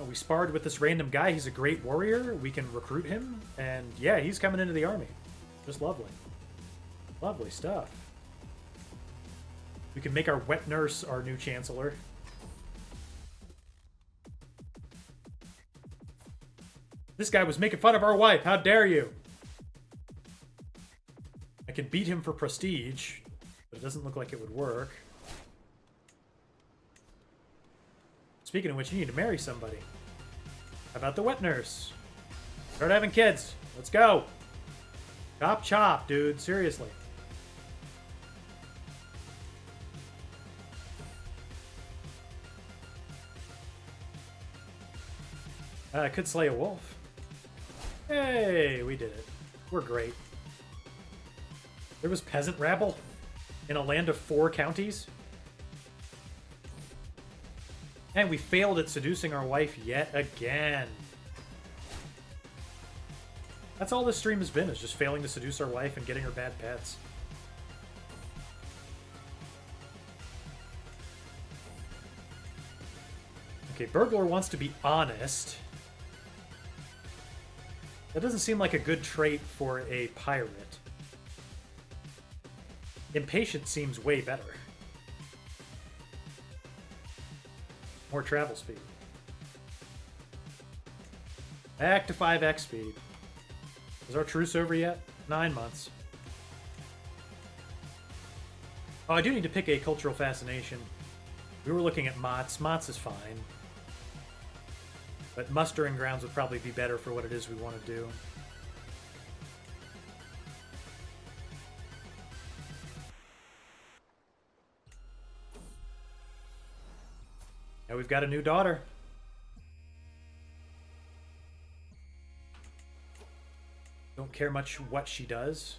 Oh, we sparred with this random guy. He's a great warrior. We can recruit him. And yeah, he's coming into the army. Just lovely. Lovely stuff. We can make our wet nurse our new chancellor. This guy was making fun of our wife. How dare you? I could beat him for prestige, but it doesn't look like it would work. Speaking of which, you need to marry somebody. How about the wet nurse? Start having kids. Let's go. Chop chop, dude. Seriously. I could slay a wolf. Hey, we did it. We're great. There was peasant rabble in a land of 4 counties. And we failed at seducing our wife yet again. That's all this stream has been, is just failing to seduce our wife and getting her bad pets. Okay, Burglar wants to be honest. That doesn't seem like a good trait for a pirate. Impatient seems way better. More travel speed. Back to 5x speed. Is our truce over yet? 9 months. Oh, I do need to pick a cultural fascination. We were looking at Mott's. Mott's is fine. But mustering grounds would probably be better for what it is we want to do. Now we've got a new daughter. Don't care much what she does.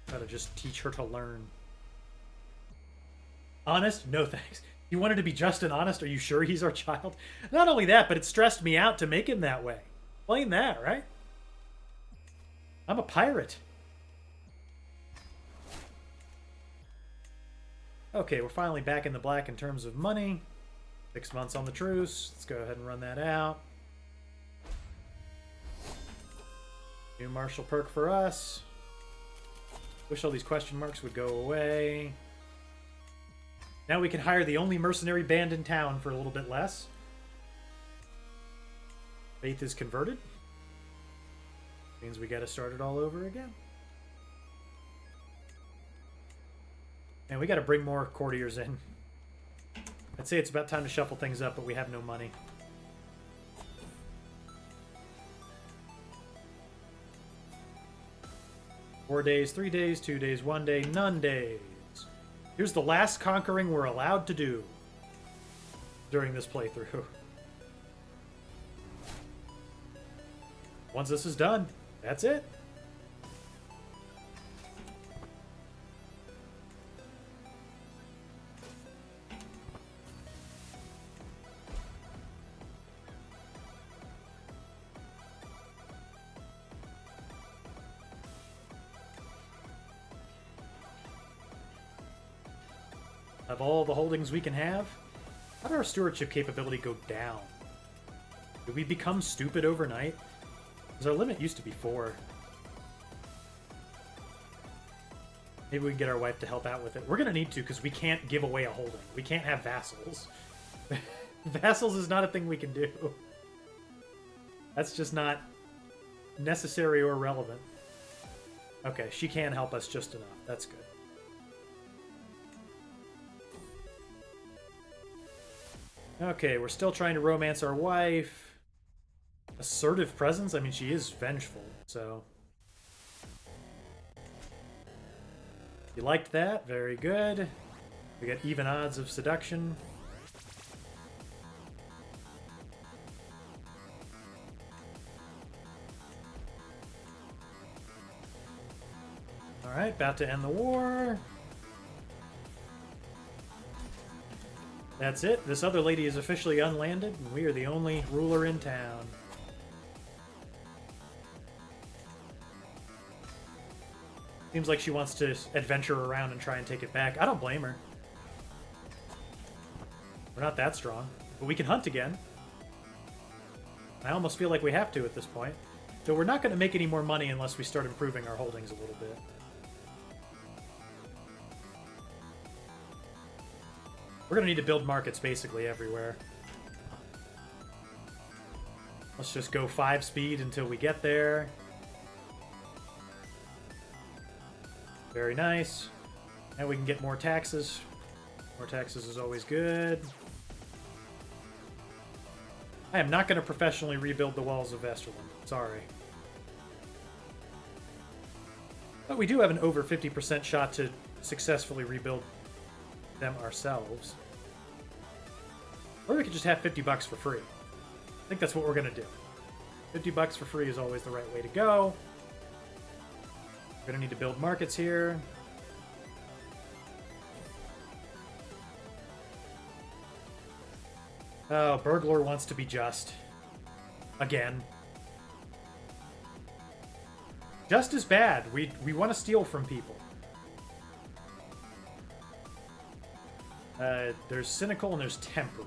Try to just teach her to learn. Honest? No thanks. You wanted to be just and honest? Are you sure he's our child? Not only that, but it stressed me out to make him that way. Blame that, right? I'm a pirate. Okay, we're finally back in the black in terms of money. 6 months on the truce. Let's go ahead and run that out. New martial perk for us. Wish all these question marks would go away. Now we can hire the only mercenary band in town for a little bit less. Faith is converted. Means we gotta start it all over again. And we gotta bring more courtiers in. I'd say it's about time to shuffle things up, but we have no money. Four days, 3 days, 2 days, 1 day, none days. Here's the last conquering we're allowed to do during this playthrough. Once this is done, that's it. Of all the holdings we can have, How did our stewardship capability go down? Did we become stupid overnight? Because our limit used to be 4. Maybe we can get our wife to help out with it. We're going to need to, because we can't give away a holding. We can't have vassals. Vassals is not a thing we can do. That's just not necessary or relevant. Okay, she can help us just enough. That's good. Okay, we're still trying to romance our wife. Assertive presence? I mean, she is vengeful, so... You liked that? Very good. We got even odds of seduction. Alright, about to end the war. That's it. This other lady is officially unlanded, and we are the only ruler in town. Seems like she wants to adventure around and try and take it back. I don't blame her. We're not that strong. But we can hunt again. I almost feel like we have to at this point. Though we're not going to make any more money unless we start improving our holdings a little bit. We're going to need to build markets basically everywhere. Let's just go 5 speed until we get there. Very nice. And we can get more taxes. More taxes is always good. I am not going to professionally rebuild the walls of Vesterland. Sorry. But we do have an over 50% shot to successfully rebuild them ourselves. Or we could just have 50 bucks for free. I think that's what we're going to do. 50 bucks for free is always the right way to go. We're going to need to build markets here. Oh, Burglar wants to be just. Again. Just is bad. We want to steal from people. There's cynical and there's temperate.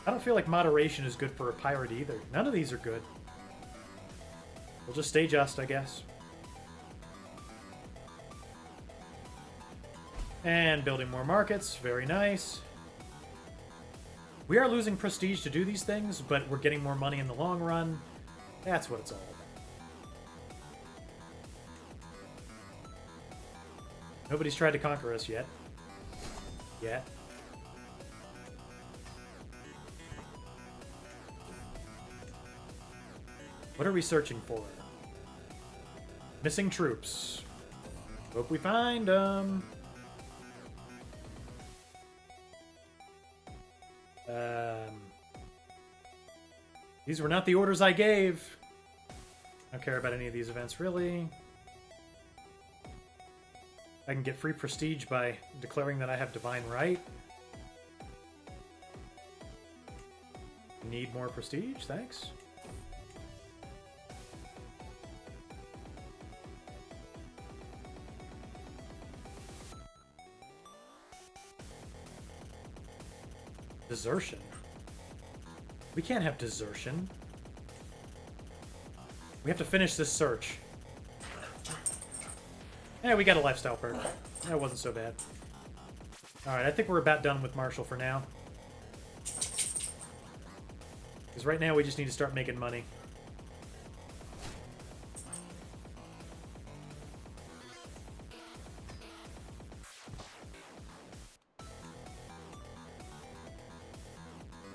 I don't feel like moderation is good for a pirate either. None of these are good. We'll just stay just, I guess. And building more markets. Very nice. We are losing prestige to do these things, but we're getting more money in the long run. That's what it's all about. Nobody's tried to conquer us yet. Yet. What are we searching for? Missing troops. Hope we find them. These were not the orders I gave. I don't care about any of these events, really. I can get free prestige by declaring that I have divine right. Need more prestige? Thanks. Desertion. We can't have desertion. We have to finish this search. Yeah, we got a lifestyle perk. That wasn't so bad. Alright, I think we're about done with Marshall for now. Because right now we just need to start making money.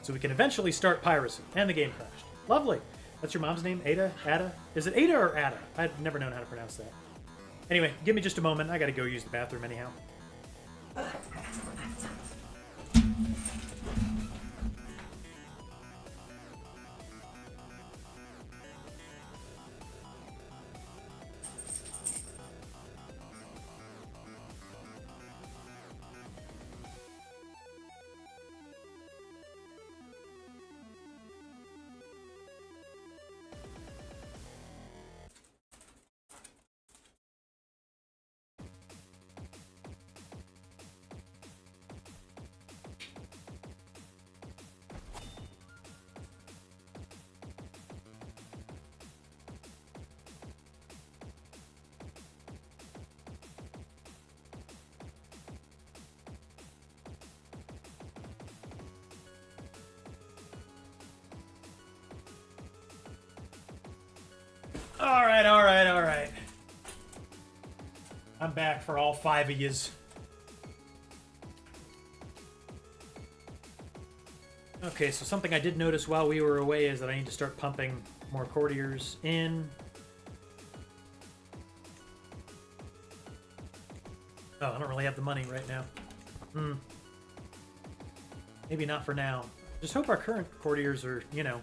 So we can eventually start piracy. And the game crashed. Lovely. That's your mom's name? Ada? Ada? Is it Ada or Ada? I've never known how to pronounce that. Anyway, give me just a moment. I gotta go use the bathroom anyhow. Alright, alright, alright. I'm back for all 5 of yous. Okay, so something I did notice while we were away is that I need to start pumping more courtiers in. Oh, I don't really have the money right now. Maybe not for now. Just hope our current courtiers are, you know,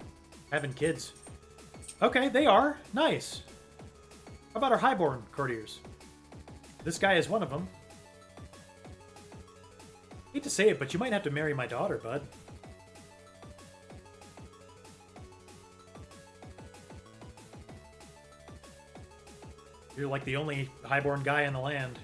having kids. Okay, they are. Nice. How about our highborn courtiers? This guy is one of them. Hate to say it, but you might have to marry my daughter, bud. You're like the only highborn guy in the land.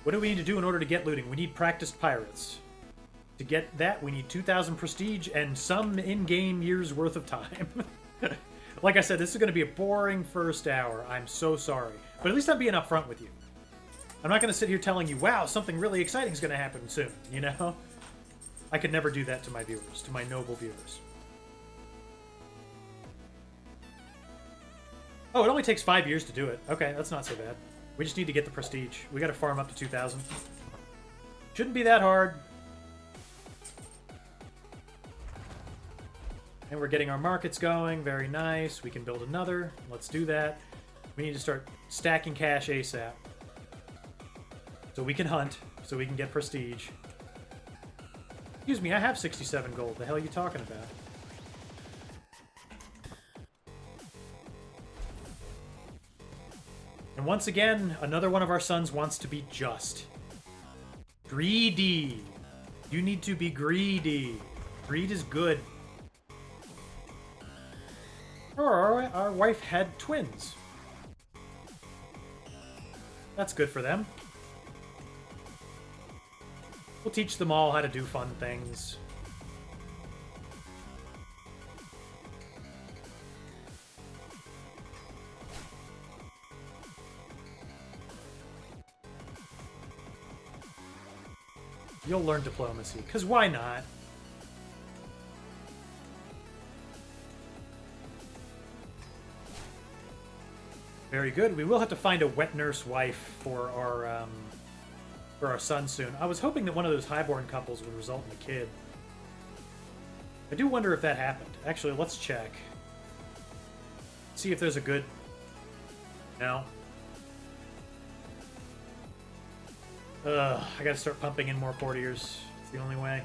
What do we need to do in order to get looting? We need practiced pirates. To get that, we need 2,000 prestige and some in-game years worth of time. Like I said, this is going to be a boring first hour. I'm so sorry. But at least I'm being upfront with you. I'm not going to sit here telling you, wow, something really exciting is going to happen soon, you know? I could never do that to my viewers, to my noble viewers. Oh, it only takes 5 years to do it. Okay, that's not so bad. We just need to get the prestige. We got to farm up to 2,000. Shouldn't be that hard. And we're getting our markets going. Very nice. We can build another. Let's do that. We need to start stacking cash ASAP. So we can hunt. So we can get prestige. Excuse me, I have 67 gold. The hell are you talking about? And once again, another one of our sons wants to be just. Greedy. You need to be greedy. Greed is good. Our wife had twins. That's good for them. We'll teach them all how to do fun things. You'll learn diplomacy, because why not? Very good. We will have to find a wet nurse wife for our son soon. I was hoping that one of those highborn couples would result in a kid. I do wonder if that happened. Actually, let's check. See if there's a good... No. I gotta start pumping in more courtiers. It's the only way.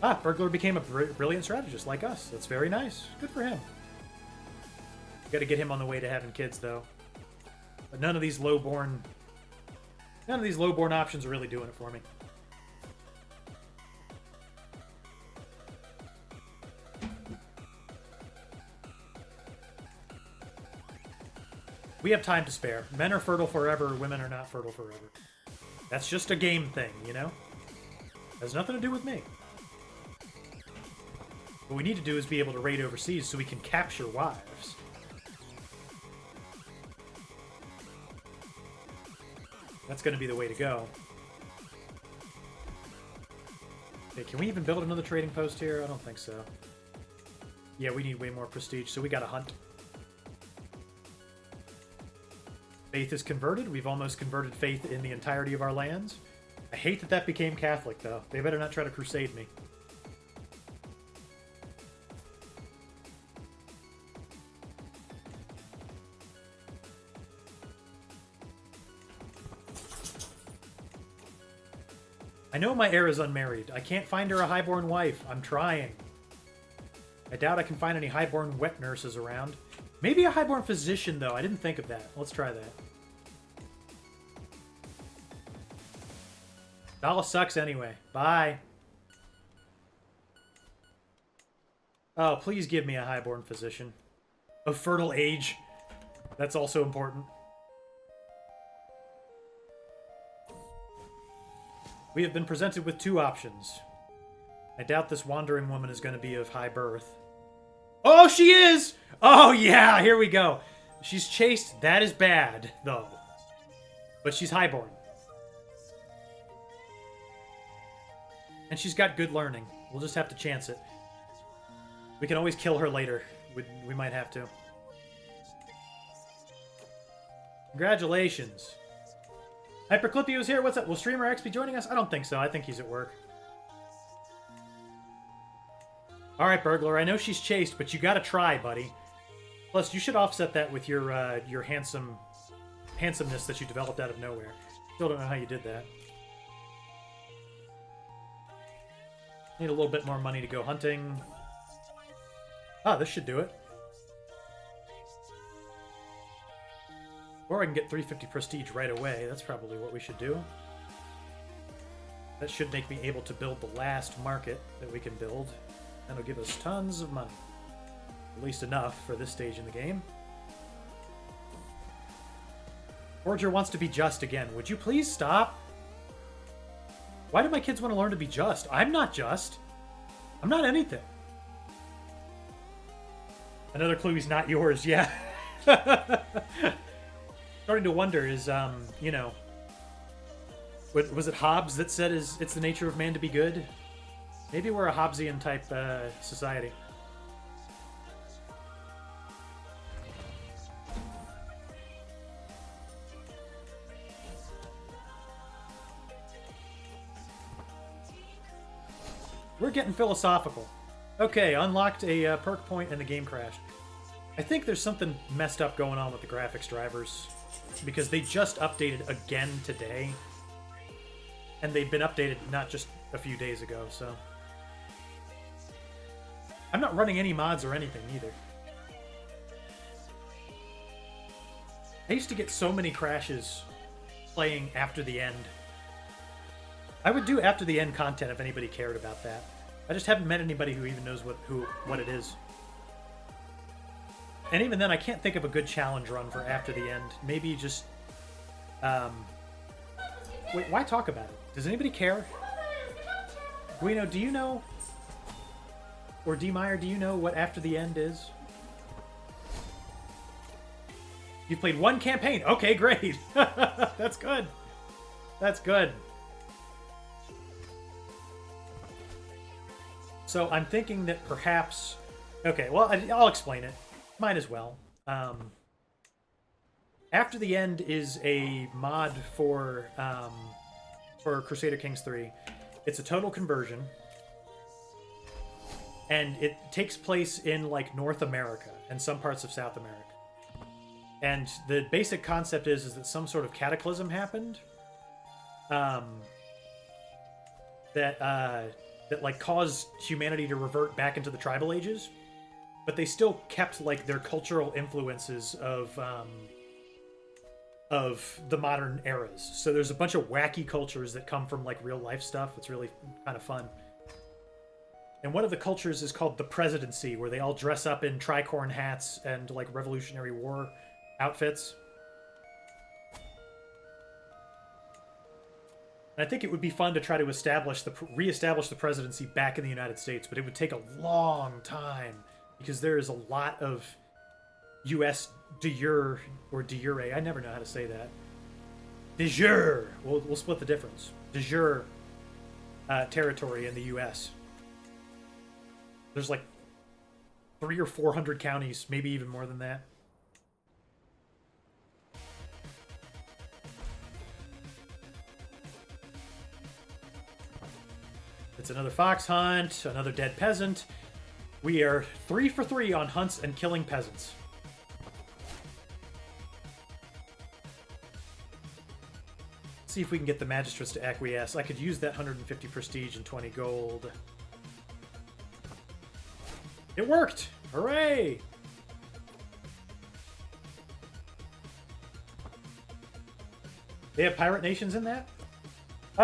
Ah, Burglar became a brilliant strategist like us. That's very nice. Good for him. Gotta get him on the way to having kids, though. But none of these lowborn options are really doing it for me. We have time to spare. Men are fertile forever, women are not fertile forever. That's just a game thing, you know? Has nothing to do with me. What we need to do is be able to raid overseas so we can capture wives. That's going to be the way to go. Okay, can we even build another trading post here? I don't think so. Yeah, we need way more prestige, so we got to hunt. Faith is converted. We've almost converted faith in the entirety of our lands. I hate that that became Catholic, though. They better not try to crusade me. I know my heir is unmarried. I can't find her a highborn wife. I'm trying. I doubt I can find any highborn wet nurses around. Maybe a highborn physician, though. I didn't think of that. Let's try that. Dollar sucks anyway. Bye. Oh, please give me a highborn physician. Of fertile age. That's also important. We have been presented with two options. I doubt this wandering woman is going to be of high birth. Oh, she is! Oh, yeah, here we go. She's chaste. That is bad, though. But she's highborn. And she's got good learning. We'll just have to chance it. We can always kill her later. We might have to. Congratulations. Hyperclipio's here. What's up? Will Streamer X be joining us? I don't think so. I think he's at work. Alright, Burglar. I know she's chaste, but you gotta try, buddy. Plus, you should offset that with your handsomeness that you developed out of nowhere. Still don't know how you did that. Need a little bit more money to go hunting. Ah, this should do it. Or I can get 350 prestige right away. That's probably what we should do. That should make me able to build the last market that we can build. That'll give us tons of money. At least enough for this stage in the game. Forger wants to be just again. Would you please stop? Why do my kids want to learn to be just? I'm not just. I'm not anything. Another clue he's not yours, yeah. Starting to wonder is, you know... Was it Hobbes that said it's the nature of man to be good? Maybe we're a Hobbesian type society. We're getting philosophical. Okay, unlocked a perk point and the game crashed. I think there's something messed up going on with the graphics drivers because they just updated again today. And they've been updated not just a few days ago, so... I'm not running any mods or anything either. I used to get so many crashes playing After the End. I would do After the End content if anybody cared about that. I just haven't met anybody who even knows what it is. And even then, I can't think of a good challenge run for After the End. Maybe just... Wait, why talk about it? Does anybody care? Guino, do you know... Or D. Meyer, do you know what After the End is? You've played one campaign. Okay, great. That's good. That's good. So I'm thinking that perhaps... Okay, well, I'll explain it. Might as well. After the End is a mod for Crusader Kings 3. It's a total conversion. And it takes place in, like, North America and some parts of South America. And the basic concept is that some sort of cataclysm happened. That like caused humanity to revert back into the tribal ages, but they still kept like their cultural influences of the modern eras. So there's a bunch of wacky cultures that come from like real life stuff. It's really kind of fun. And one of the cultures is called the Presidency, where they all dress up in tricorn hats and like Revolutionary War outfits. And I think it would be fun to try to reestablish the presidency back in the United States, but it would take a long time because there is a lot of U.S. de jure or de jure. I never know how to say that. De jure. We'll split the difference. De jure territory in the U.S. There's like 300 or 400 counties, maybe even more than that. It's another fox hunt, another dead peasant. We are 3 for 3 on hunts and killing peasants. Let's see if we can get the magistrates to acquiesce. I could use that 150 prestige and 20 gold. It worked! Hooray! They have pirate nations in that?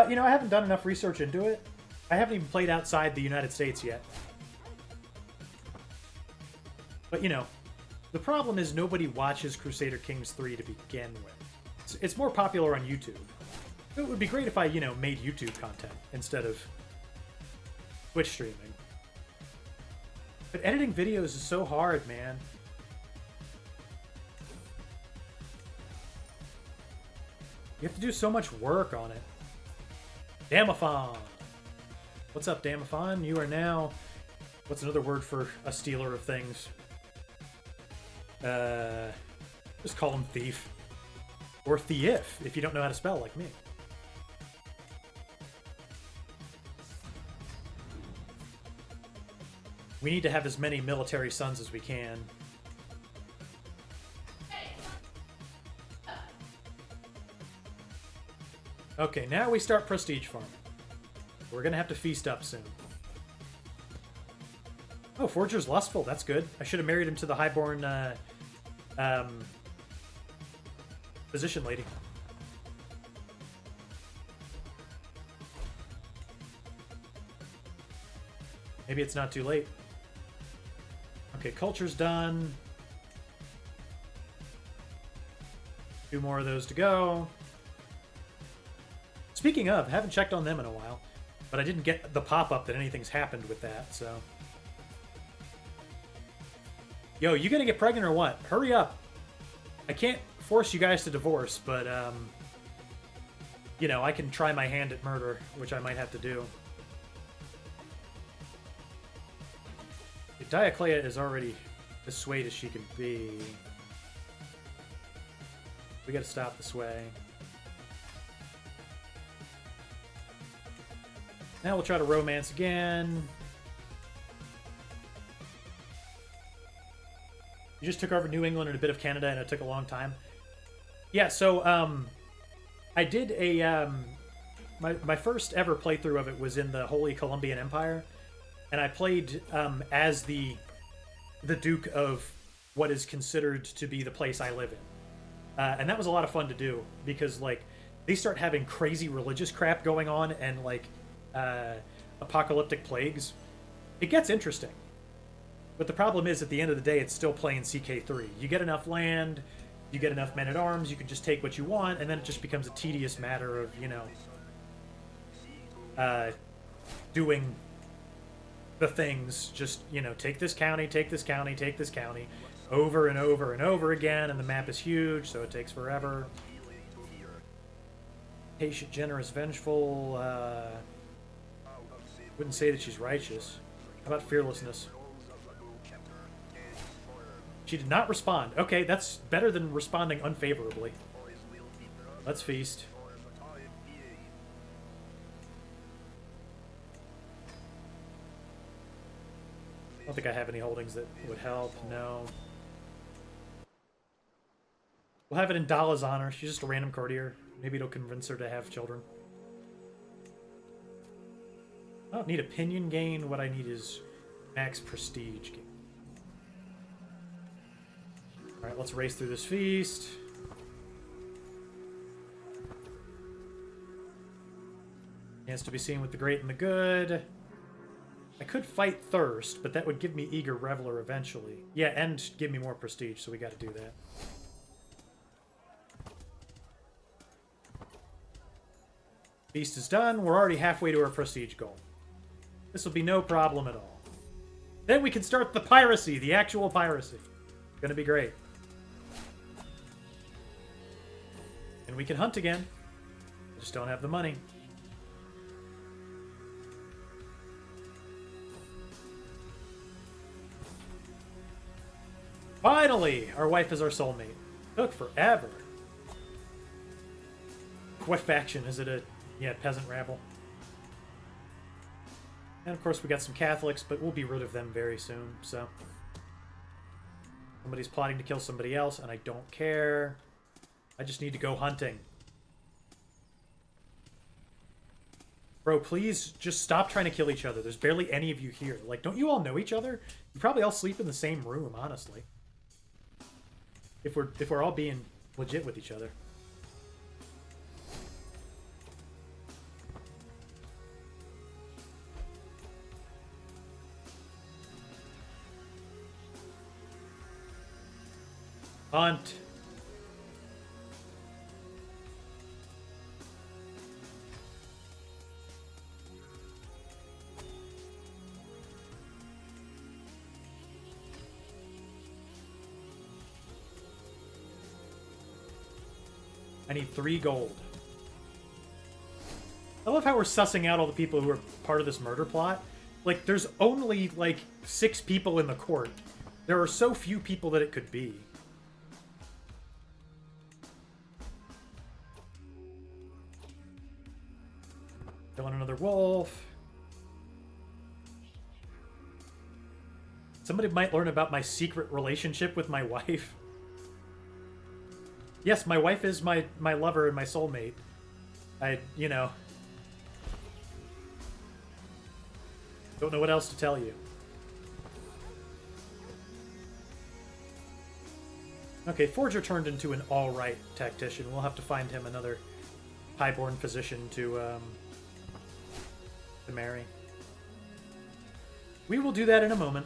You know, I haven't done enough research into it. I haven't even played outside the United States yet. But, you know, the problem is nobody watches Crusader Kings 3 to begin with. It's more popular on YouTube. It would be great if I, you know, made YouTube content instead of Twitch streaming. But editing videos is so hard, man. You have to do so much work on it. Damathon! What's up, Damathon? You are now... What's another word for a stealer of things? Just call him Thief. Or Thief, if you don't know how to spell like me. We need to have as many military sons as we can. Okay, now we start prestige farming. We're gonna have to feast up soon. Oh, Forger's lustful. That's good. I should have married him to the highborn physician lady. Maybe it's not too late. Okay, culture's done. 2 more of those to go. Speaking of, haven't checked on them in a while, but I didn't get the pop-up that anything's happened with that, so. Yo, you gonna get pregnant or what? Hurry up. I can't force you guys to divorce, but, you know, I can try my hand at murder, which I might have to do. Dioclea is already as swayed as she can be. We gotta stop the sway. Now we'll try to romance again. You just took over New England and a bit of Canada, and it took a long time. Yeah, so I did a my first ever playthrough of it was in the Holy Columbian Empire, and I played as the Duke of what is considered to be the place I live in, and that was a lot of fun to do because like they start having crazy religious crap going on and like apocalyptic plagues. It gets interesting. But the problem is, at the end of the day, it's still playing CK3. You get enough land, you get enough men-at-arms, you can just take what you want, and then it just becomes a tedious matter of, you know, doing the things, just, you know, take this county, take this county, take this county, over and over and over again, and the map is huge, so it takes forever. Patient, generous, vengeful, wouldn't say that she's righteous. How about fearlessness? She did not respond. Okay, that's better than responding unfavorably. Let's feast. I don't think I have any holdings that would help. No. We'll have it in Dala's honor. She's just a random courtier. Maybe it'll convince her to have children. I don't need opinion gain. What I need is max prestige gain. Alright, let's race through this feast. Chance to be seen with the great and the good. I could fight Thirst, but that would give me Eager Reveler eventually. Yeah, and give me more prestige, so we gotta do that. Feast is done. We're already halfway to our prestige goal. This will be no problem at all. Then we can start the piracy, the actual piracy. It's gonna be great. And we can hunt again. I just don't have the money. Finally! Our wife is our soulmate. Took forever. What faction? Is it a... yeah, peasant rabble? And of course we got some Catholics, but we'll be rid of them very soon, so... Somebody's plotting to kill somebody else, and I don't care. I just need to go hunting. Bro, please just stop trying to kill each other. There's barely any of you here. Like, don't you all know each other? You probably all sleep in the same room, honestly. If we're all being legit with each other. Hunt. I need 3 gold. I love how we're sussing out all the people who are part of this murder plot. Like, there's only, like, 6 people in the court. There are so few people that it could be. Killing another wolf. Somebody might learn about my secret relationship with my wife. Yes, my wife is my lover and my soulmate. You know... Don't know what else to tell you. Okay, Forger turned into an alright tactician. We'll have to find him another highborn physician to marry. We will do that in a moment.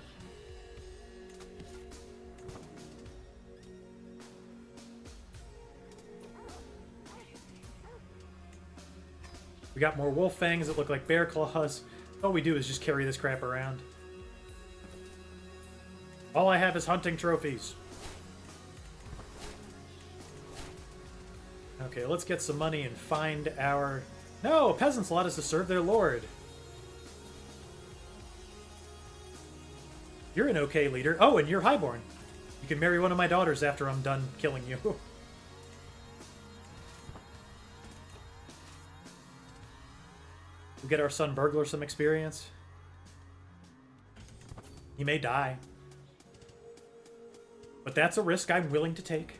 We got more wolf fangs that look like bear claws. All we do is just carry this crap around. All I have is hunting trophies. Okay, let's get some money and find our... No! Peasants allowed us to serve their lord. You're an okay leader. Oh, and you're highborn. You can marry one of my daughters after I'm done killing you. We'll get our son Burglar some experience. He may die. But that's a risk I'm willing to take.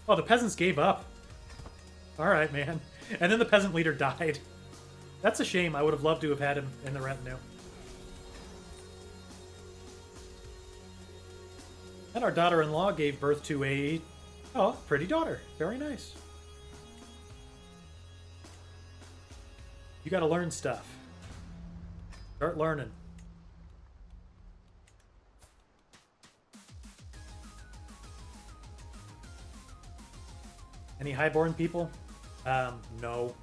Oh, the peasants gave up. Alright, man. And then the peasant leader died. That's a shame. I would have loved to have had him in the retinue. And our daughter-in-law gave birth to a... Oh, pretty daughter. Very nice. You gotta learn stuff. Start learning. Any highborn people? No.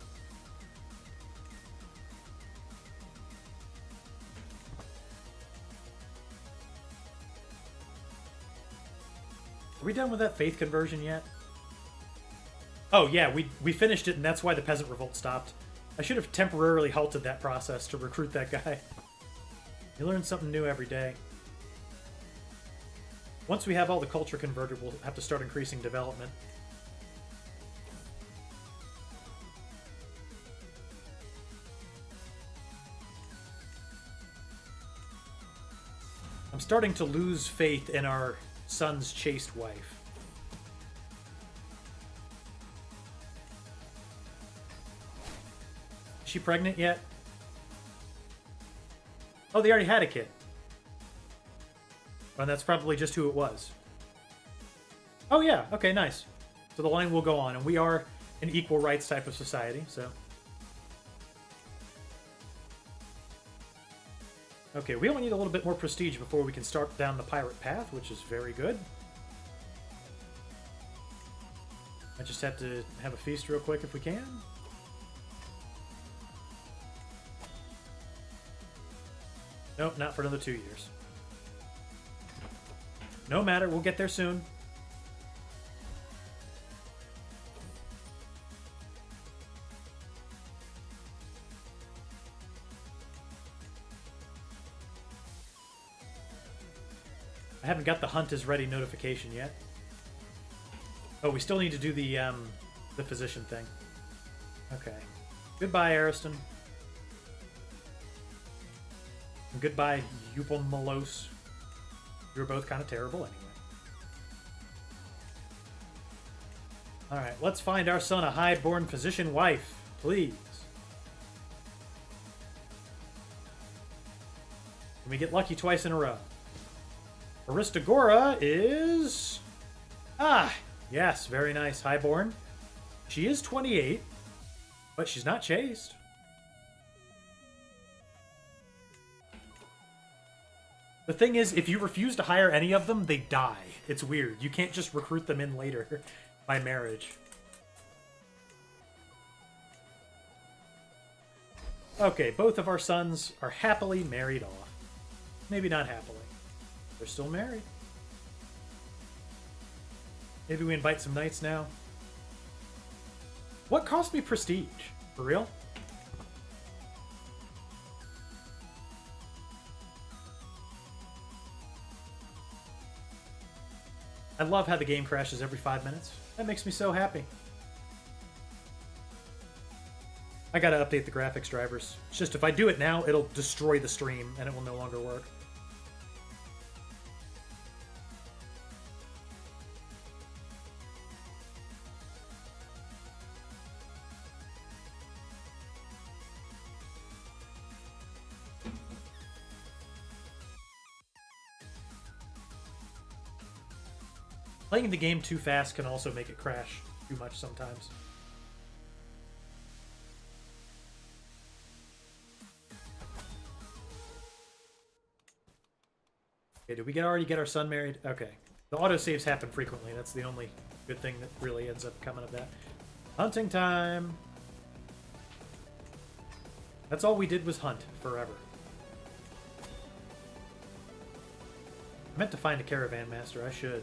Are we done with that faith conversion yet? Oh, yeah, we finished it, and that's why the peasant revolt stopped. I should have temporarily halted that process to recruit that guy. You learn something new every day. Once we have all the culture converted, we'll have to start increasing development. I'm starting to lose faith in our son's chaste wife. Is she pregnant yet? Oh, they already had a kid. Well, that's probably just who it was. Oh yeah, okay, nice. So the line will go on, and we are an equal rights type of society, so... Okay, we only need a little bit more prestige before we can start down the pirate path, which is very good. I just have to have a feast real quick if we can. Nope, not for another 2 years. No matter, we'll get there soon. I haven't got the hunt is ready notification yet. Oh, we still need to do the physician thing. Okay. Goodbye, Ariston. And goodbye, Yupel Malos. You were both kind of terrible anyway. Alright, let's find our son a high-born physician wife, please. Can we get lucky twice in a row? Aristogora is... Ah, yes, very nice. Highborn. She is 28, but she's not chaste. The thing is, if you refuse to hire any of them, they die. It's weird. You can't just recruit them in later by marriage. Okay, both of our sons are happily married off. Maybe not happily. They're still married. Maybe we invite some knights now. What cost me prestige? For real? I love how the game crashes every 5 minutes. That makes me so happy. I gotta update the graphics drivers. It's just if I do it now, it'll destroy the stream and it will no longer work. Playing the game too fast can also make it crash too much sometimes. Okay, did we already get our son married? Okay. The autosaves happen frequently. That's the only good thing that really ends up coming of that. Hunting time! That's all we did was hunt forever. I meant to find a caravan master. I should.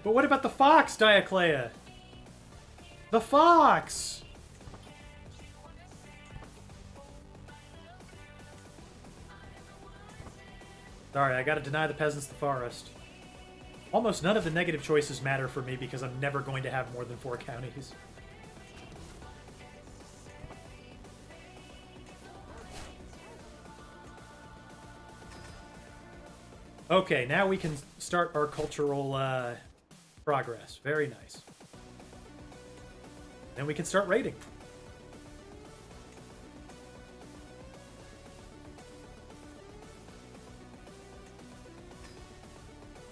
But what about the fox, Dioclea? The fox! Sorry, I gotta deny the peasants the forest. Almost none of the negative choices matter for me because I'm never going to have more than 4 counties. Okay, now we can start our cultural progress. Very nice. Then we can start raiding.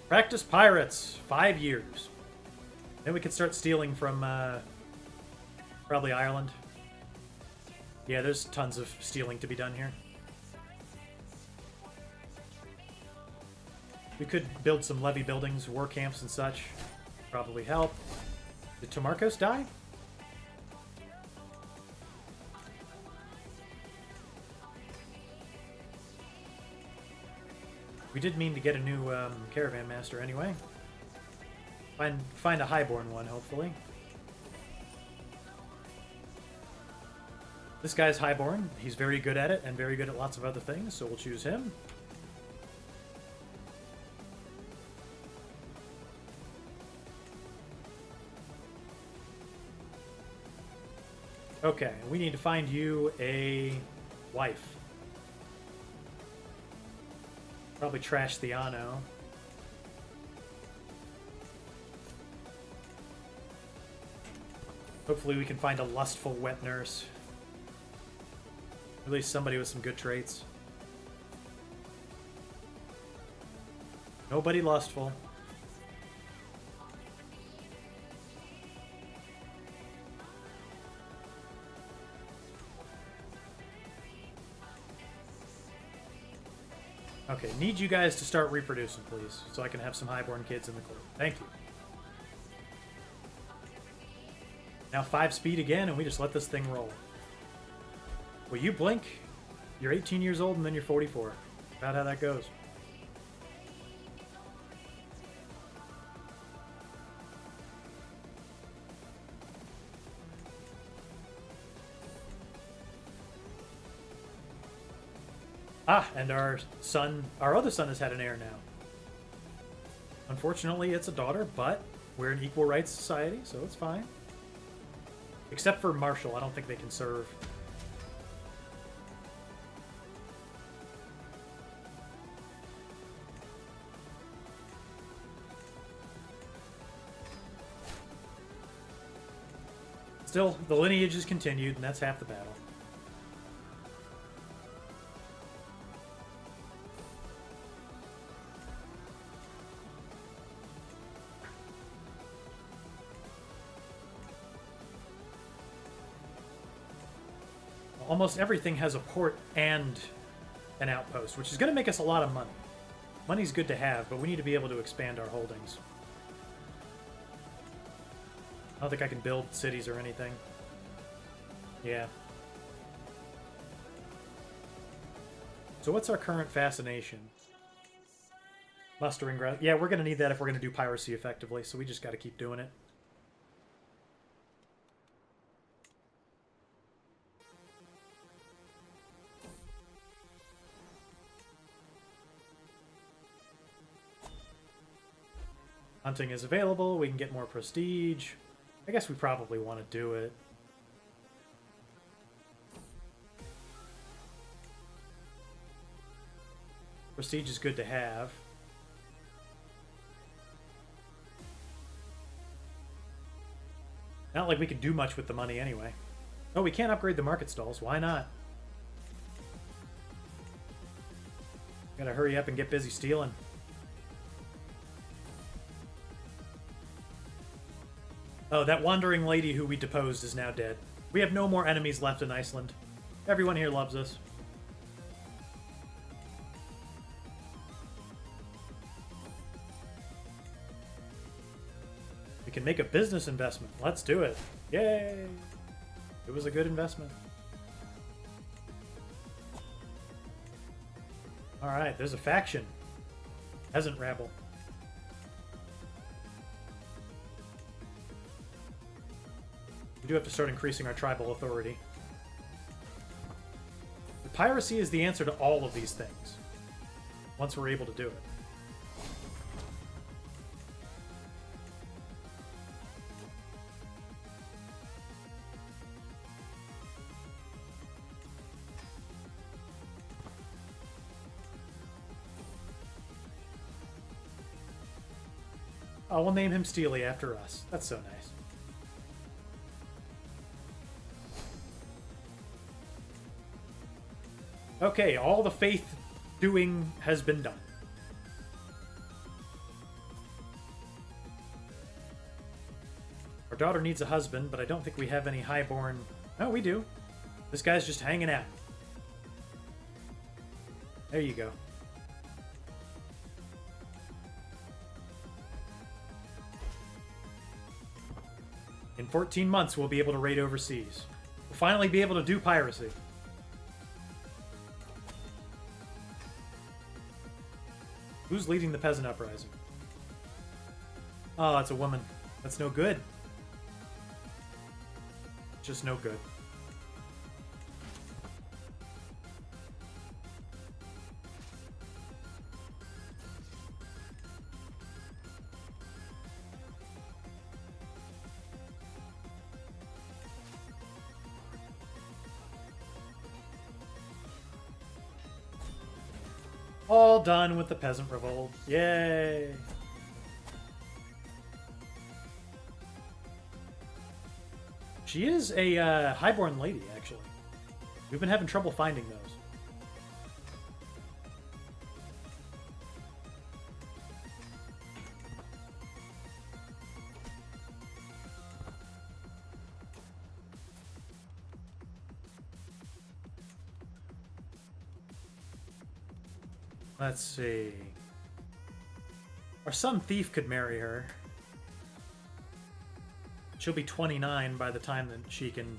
Practice pirates. 5 years. Then we can start stealing from probably Ireland. Yeah, there's tons of stealing to be done here. We could build some levy buildings, war camps and such. Probably help. Did Tomarkos die? We did mean to get a new caravan master anyway. Find a highborn one, hopefully. This guy's highborn. He's very good at it and very good at lots of other things, so we'll choose him. Okay, we need to find you a wife. Probably trash Theano. Hopefully we can find a lustful wet nurse. At least somebody with some good traits. Nobody lustful. Okay, need you guys to start reproducing, please, so I can have some highborn kids in the court. Thank you. Now 5 speed again, and we just let this thing roll. Well, you blink, you're 18 years old, and then you're 44. About how that goes. Ah, and our other son has had an heir now. Unfortunately, it's a daughter, but we're an equal rights society, so it's fine. Except for Marshall, I don't think they can serve. Still, the lineage is continued, and that's half the battle. almost everything has a port and an outpost, which is going to make us a lot of money. Money's good to have, but we need to be able to expand our holdings. I don't think I can build cities or anything. Yeah. So what's our current fascination? Mustering ground. Yeah, we're going to need that if we're going to do piracy effectively, so we just got to keep doing it. Hunting is available. We can get more prestige. I guess we probably want to do it. Prestige is good to have. Not like we can do much with the money anyway. Oh, we can't upgrade the market stalls. Why not? Gotta hurry up and get busy stealing. Oh, that wandering lady who we deposed is now dead. We have no more enemies left in Iceland. Everyone here loves us. We can make a business investment. Let's do it. Yay! It was a good investment. Alright, there's a faction. Peasant rabble. We do have to start increasing our tribal authority. The piracy is the answer to all of these things. Once we're able to do it. Oh, we'll name him Steely after us. That's so nice. Okay, all the faith doing has been done. Our daughter needs a husband, but I don't think we have any highborn... Oh, we do. This guy's just hanging out. There you go. In 14 months, we'll be able to raid overseas. We'll finally be able to do piracy. Who's leading the peasant uprising? Oh, it's a woman. That's no good. Just no good. All done with the peasant revolt. Yay! She is a highborn lady, actually. We've been having trouble finding those. Let's see. Or some thief could marry her. She'll be 29 by the time that she can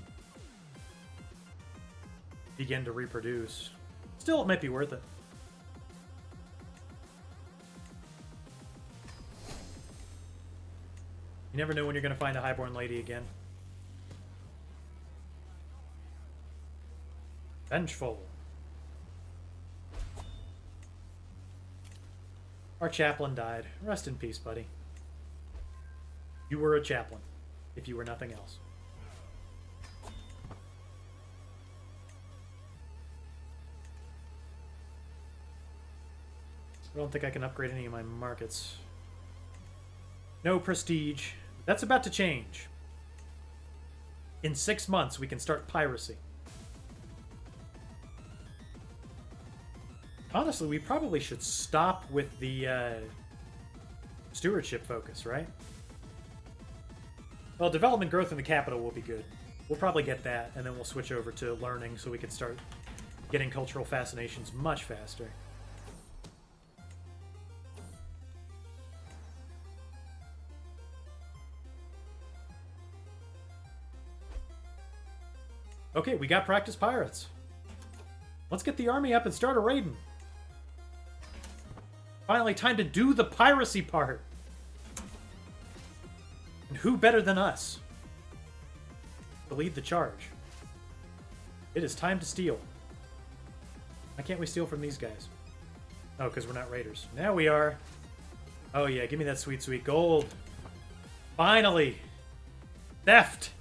begin to reproduce. Still, it might be worth it. You never know when you're going to find a highborn lady again. Vengeful. Our chaplain died. Rest in peace, buddy. You were a chaplain, if you were nothing else. I don't think I can upgrade any of my markets. No prestige. That's about to change. In 6 months, we can start piracy. Honestly, we probably should stop with the stewardship focus, right? Well, development growth in the capital will be good. We'll probably get that, and then we'll switch over to learning so we can start getting cultural fascinations much faster. Okay, we got practice pirates. Let's get the army up and start a raiding. Finally, time to do the piracy part. And who better than us to lead the charge? It is time to steal. Why can't we steal from these guys? Oh, because we're not raiders. Now we are. Oh yeah, give me that sweet, sweet gold. Finally! Theft!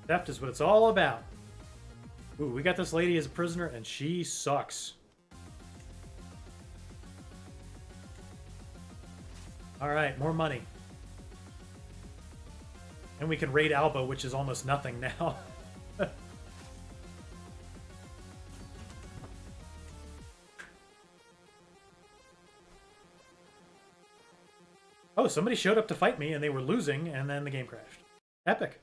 Theft is what it's all about. Ooh, we got this lady as a prisoner, and she sucks. Alright, more money. And we can raid Alba, which is almost nothing now. Oh, somebody showed up to fight me, and they were losing, and then the game crashed. Epic.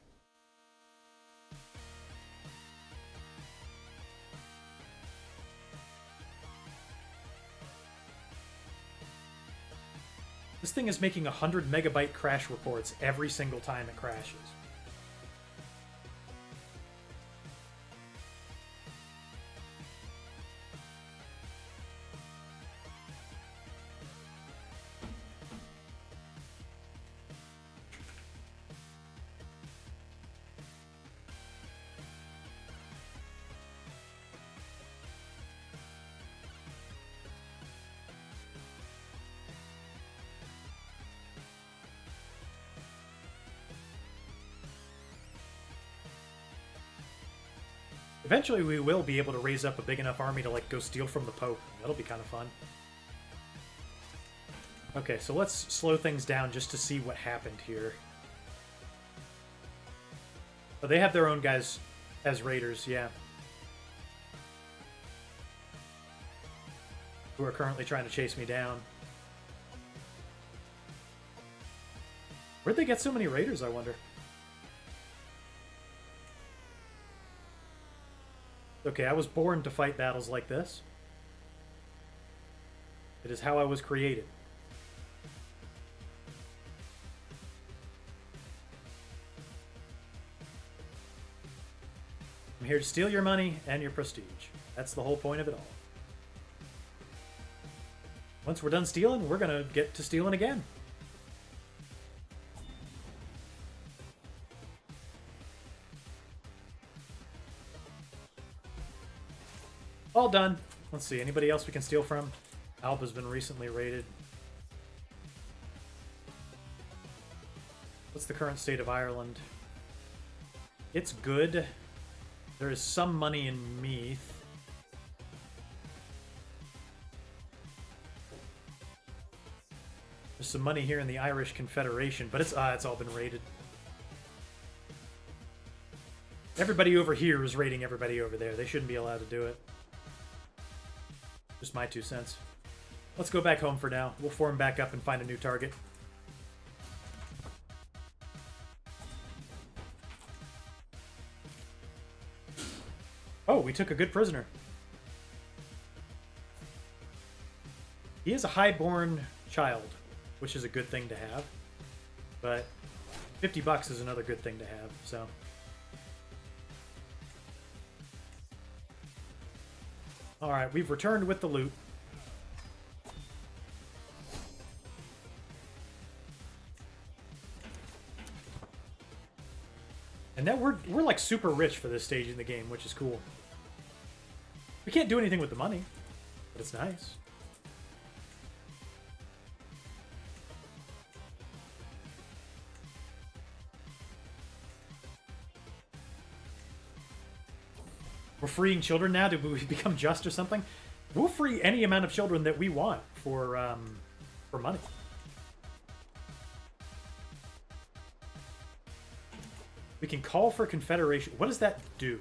This thing is making 100 megabyte crash reports every single time it crashes. Eventually we will be able to raise up a big enough army to, like, go steal from the Pope. That'll be kind of fun. Okay, so let's slow things down just to see what happened here. Oh, they have their own guys as raiders, yeah. Who are currently trying to chase me down. Where'd they get so many raiders, I wonder? Okay, I was born to fight battles like this. It is how I was created. I'm here to steal your money and your prestige. That's the whole point of it all. Once we're done stealing, we're gonna get to stealing again. All done. Let's see, anybody else we can steal from? Alba's been recently raided. What's the current state of Ireland? It's good. There is some money in Meath. There's some money here in the Irish Confederation, but it's all been raided. Everybody over here is raiding everybody over there. They shouldn't be allowed to do it. Just my 2 cents. Let's go back home for now. We'll form back up and find a new target. Oh, we took a good prisoner. He is a highborn child, which is a good thing to have. But 50 bucks is another good thing to have, so... Alright, we've returned with the loot. And now we're like super rich for this stage in the game, which is cool. We can't do anything with the money, but it's nice. We're freeing children now? Did we become just or something? We'll free any amount of children that we want for money. We can call for confederation. What does that do?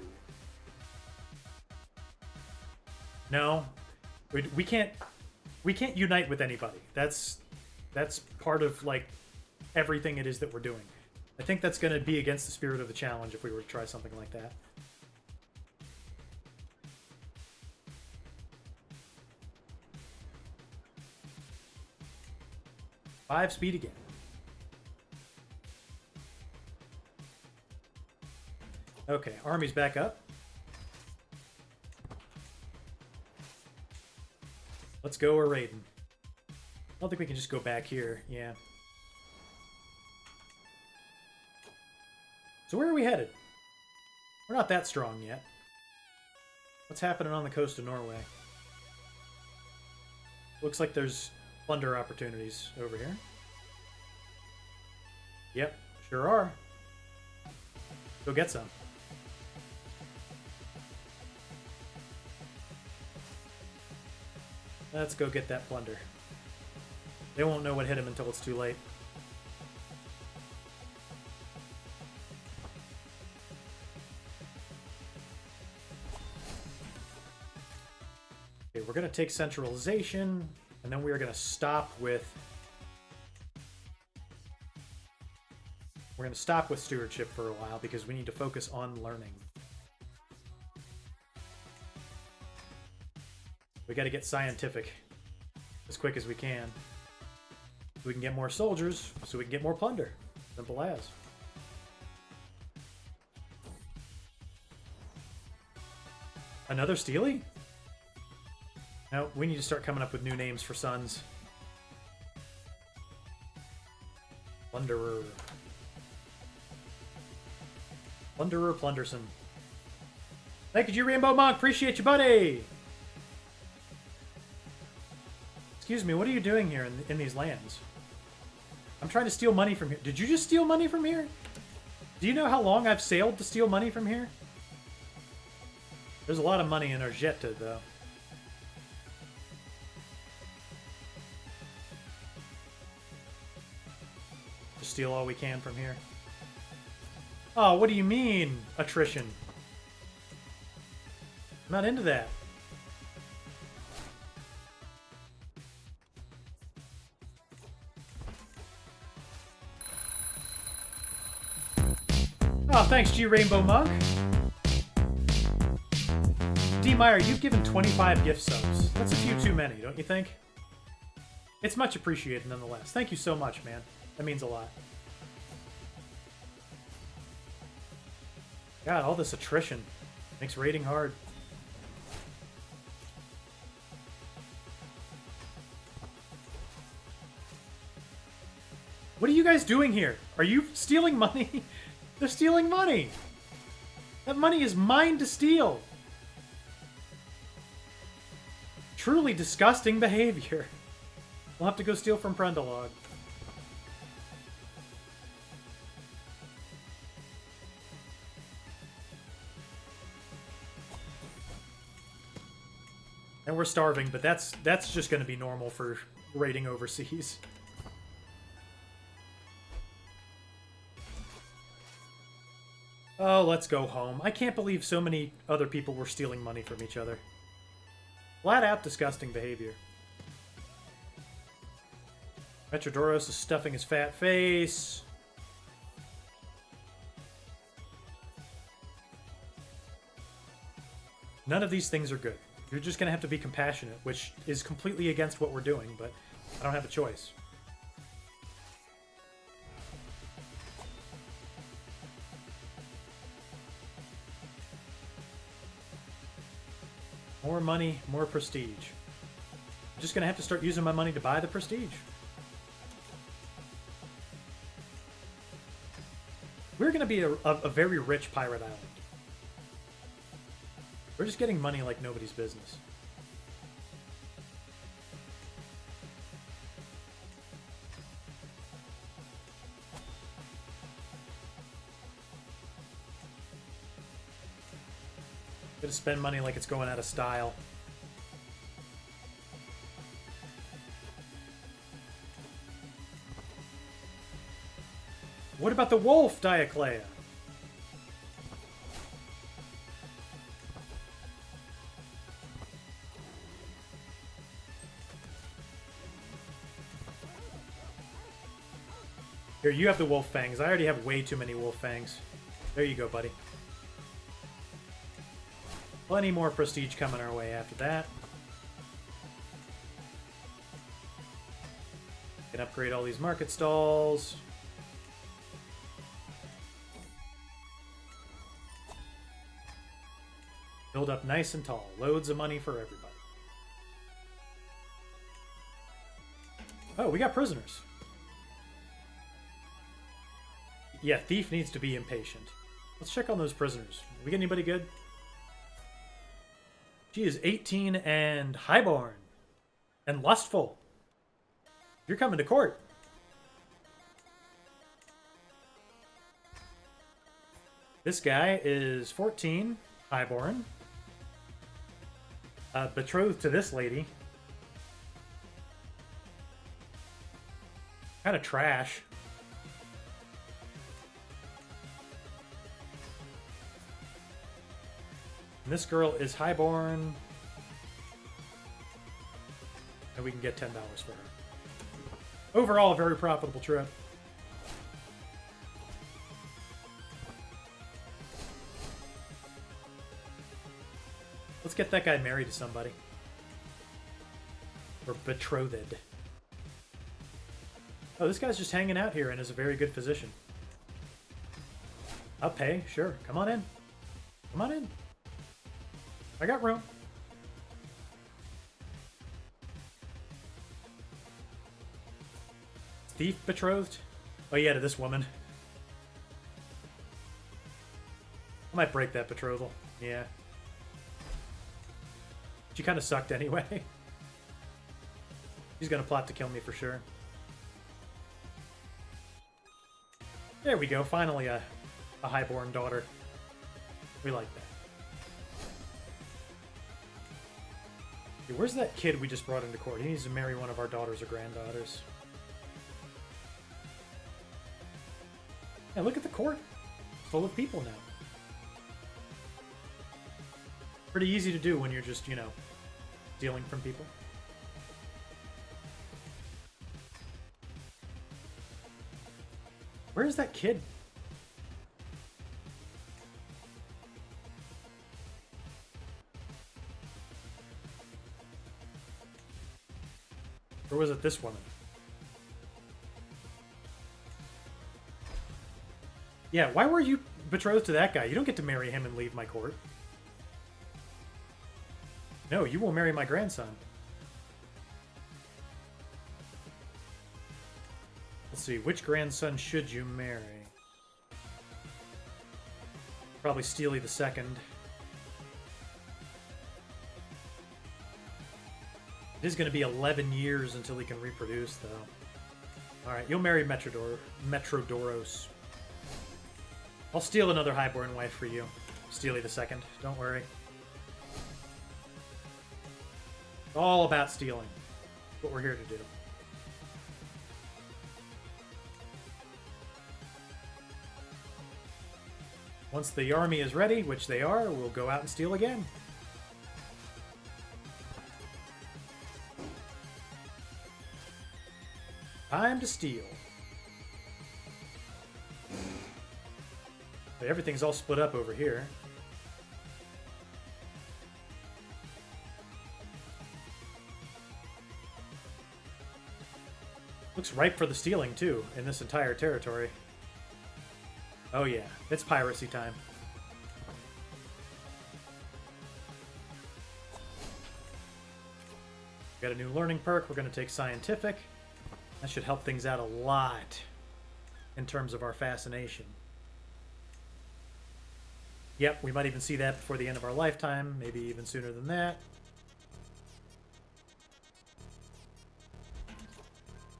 No, we can't unite with anybody. That's part of like everything it is that we're doing. I think that's going to be against the spirit of the challenge if we were to try something like that. Five speed again. Okay, army's back up. Let's go, we're raiding. I don't think we can just go back here. Yeah. So where are we headed? We're not that strong yet. What's happening on the coast of Norway? Looks like there's plunder opportunities over here. Yep, sure are. Go get some. Let's go get that plunder. They won't know what hit him until it's too late. Okay, we're going to take centralization, and then we are going to stop with... We're going to stop with stewardship for a while because we need to focus on learning. We got to get scientific as quick as we can. So we can get more soldiers, so we can get more plunder. Simple as. Another Steely? No, we need to start coming up with new names for sons. Plunderer. Plunderer Plunderson. Thank you, Rainbow Monk. Appreciate you, buddy. Excuse me, what are you doing here in these lands? I'm trying to steal money from here. Did you just steal money from here? Do you know how long I've sailed to steal money from here? There's a lot of money in Argetta, though. Just steal all we can from here. Oh, what do you mean, attrition? I'm not into that. Oh, thanks, G Rainbow Monk. D Meyer, you've given 25 gift subs. That's a few too many, don't you think? It's much appreciated nonetheless. Thank you so much, man. That means a lot. God, all this attrition makes raiding hard. What are you guys doing here? Are you stealing money? They're stealing money! That money is mine to steal! Truly disgusting behavior. We'll have to go steal from Prendelog. And we're starving, but that's just going to be normal for raiding overseas. Oh, let's go home. I can't believe so many other people were stealing money from each other. Flat out disgusting behavior. Metrodoros is stuffing his fat face. None of these things are good. You're just going to have to be compassionate, which is completely against what we're doing, but I don't have a choice. More money, more prestige. I'm just going to have to start using my money to buy the prestige. We're going to be a very rich pirate island. We're just getting money like nobody's business. Gonna spend money like it's going out of style. What about the wolf, Dioclea? Here, you have the wolf fangs. I already have way too many wolf fangs. There you go, buddy. Plenty more prestige coming our way after that. Can upgrade all these market stalls. Build up nice and tall. Loads of money for everybody. Oh, we got prisoners. Yeah, Thief needs to be impatient. Let's check on those prisoners. We get anybody good? She is 18 and highborn. And lustful. You're coming to court. This guy is 14, highborn. Betrothed to this lady. Kind of trash. And this girl is highborn. And we can get $10 for her. Overall, a very profitable trip. Let's get that guy married to somebody. Or betrothed. Oh, this guy's just hanging out here and is a very good physician. I'll pay, sure. Come on in. Come on in. I got room. Thief betrothed? Oh yeah, to this woman. I might break that betrothal. Yeah. She kind of sucked anyway. She's gonna plot to kill me for sure. There we go, finally a highborn daughter. We like that. Okay, where's that kid we just brought into court? He needs to marry one of our daughters or granddaughters. Yeah, look at the court. It's full of people now. Pretty easy to do when you're just, you know, stealing from people. Where's that kid? Or was it this woman? Yeah, why were you betrothed to that guy? You don't get to marry him and leave my court. No, you will marry my grandson. Let's see, which grandson should you marry? Probably Steely the Second. It is going to be 11 years until he can reproduce, though. Alright, you'll marry Metrodoros. I'll steal another highborn wife for you, Steely the Second. Don't worry. It's all about stealing. That's what we're here to do. Once the army is ready, which they are, we'll go out and steal again. Time to steal. But everything's all split up over here. Looks ripe for the stealing, too, in this entire territory. Oh yeah, it's piracy time. Got a new learning perk. We're going to take scientific. That should help things out a lot in terms of our fascination. Yep, we might even see that before the end of our lifetime, maybe even sooner than that.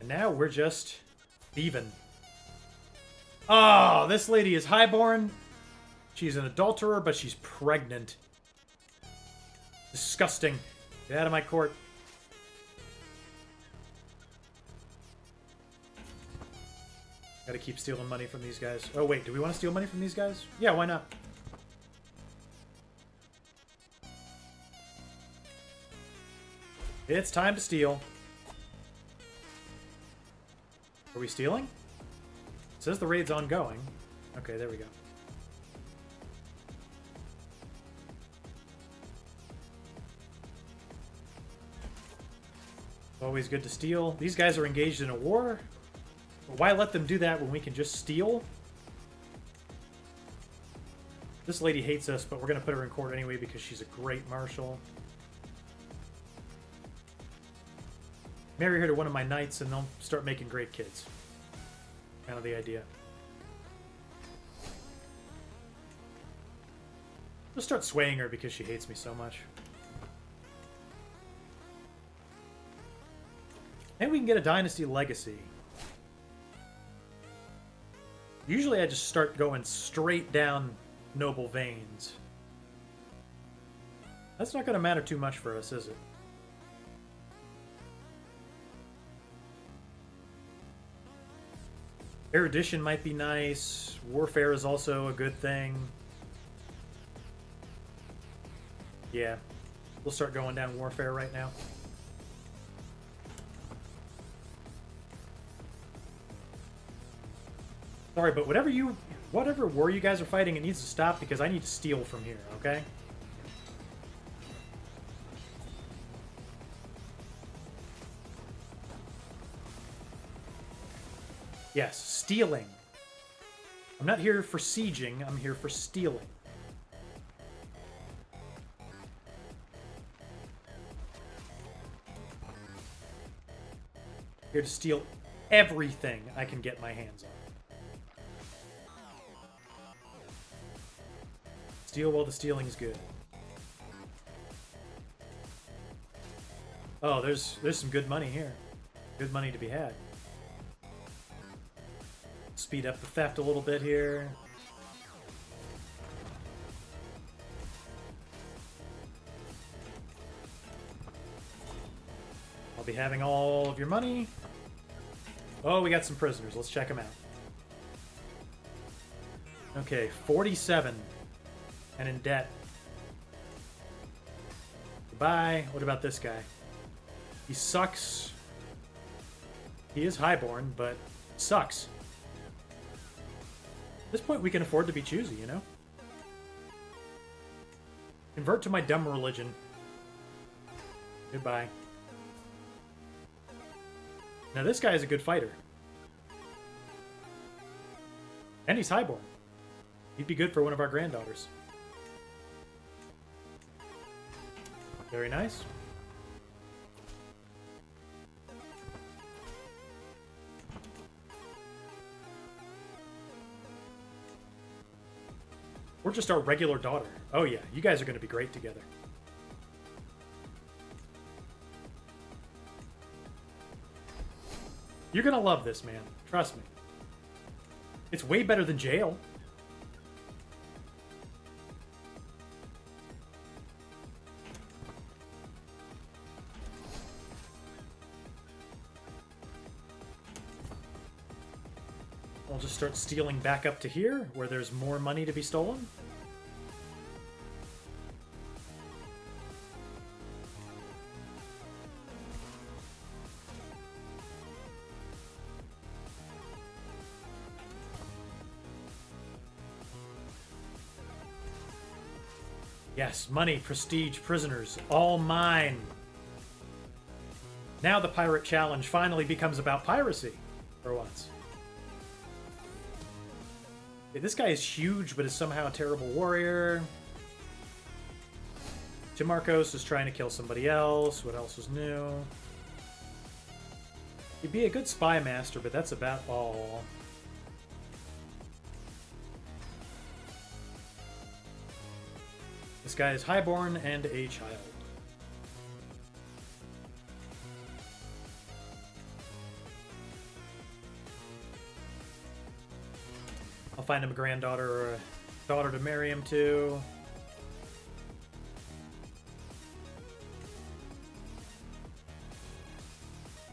And now we're just thieving. Oh, this lady is highborn. She's an adulterer, but she's pregnant. Disgusting. Get out of my court. Gotta keep stealing money from these guys. Oh, wait, do we want to steal money from these guys? Yeah, why not? It's time to steal. Are we stealing? says the raid's ongoing. Okay, there we go. Always good to steal. These guys are engaged in a war. But why let them do that when we can just steal? This lady hates us, but we're going to put her in court anyway because she's a great marshal. Marry her to one of my knights and they'll start making great kids. Kind of the idea. I'll start swaying her because she hates me so much. And we can get a dynasty legacy. Usually I just start going straight down noble veins. That's not going to matter too much for us, is it? Erudition might be nice. Warfare is also a good thing. Yeah. We'll start going down warfare right now. Sorry, but whatever war you guys are fighting, it needs to stop because I need to steal from here, okay? Yes, stealing. I'm not here for sieging, I'm here for stealing. Here to steal everything I can get my hands on. Steal while the stealing is good. Oh, there's some good money here. Good money to be had. Speed up the theft a little bit here. I'll be having all of your money. Oh, we got some prisoners. Let's check them out. Okay, 47. And in debt. Goodbye. What about this guy? He sucks. He is highborn, but sucks. At this point, we can afford to be choosy, you know? Convert to my dumb religion. Goodbye. Now, this guy is a good fighter. And he's highborn. He'd be good for one of our granddaughters. Very nice. Or just our regular daughter. Oh yeah, you guys are going to be great together. You're going to love this, man. Trust me. It's way better than jail. I'll just start stealing back up to here, where there's more money to be stolen. Yes, money, prestige, prisoners, all mine. Now the pirate challenge finally becomes about piracy, for once. Okay, this guy is huge, but is somehow a terrible warrior. Timarcos is trying to kill somebody else. What else was new? He'd be a good spy master, but that's about all. This guy is highborn and a child. I'll find him a granddaughter or a daughter to marry him to.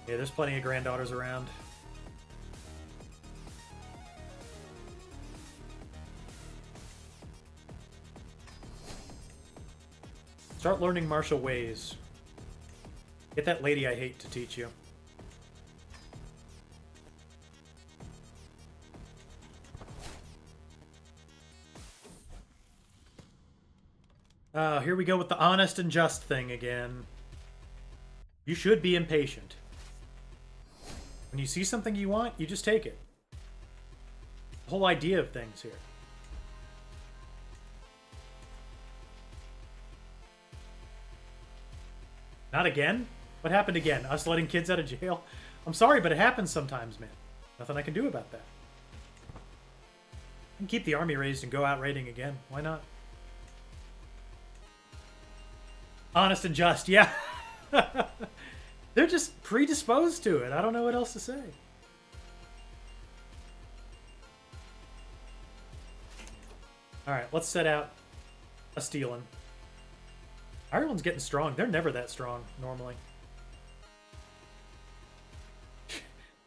Yeah, there's plenty of granddaughters around. Start learning martial ways. Get that lady I hate to teach you. Here we go with the honest and just thing again. You should be impatient. When you see something you want, you just take it. The whole idea of things here. Not again? What happened again? Us letting kids out of jail? I'm sorry, but it happens sometimes, man. Nothing I can do about that. I can keep the army raised and go out raiding again. Why not? Honest and just, yeah. They're just predisposed to it. I don't know what else to say. Alright, let's set out a stealing. Ireland's getting strong. They're never that strong, normally.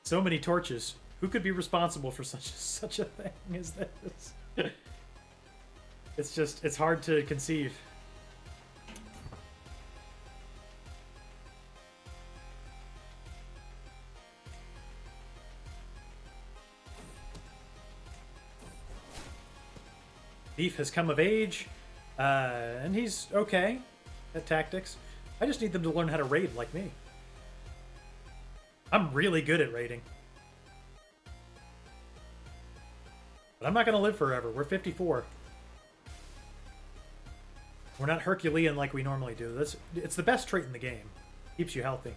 So many torches. Who could be responsible for such a thing as this? It's hard to conceive. Thief has come of age, and he's okay at tactics. I just need them to learn how to raid like me. I'm really good at raiding. But I'm not going to live forever. We're 54. We're not Herculean like we normally do. It's the best trait in the game. Keeps you healthy.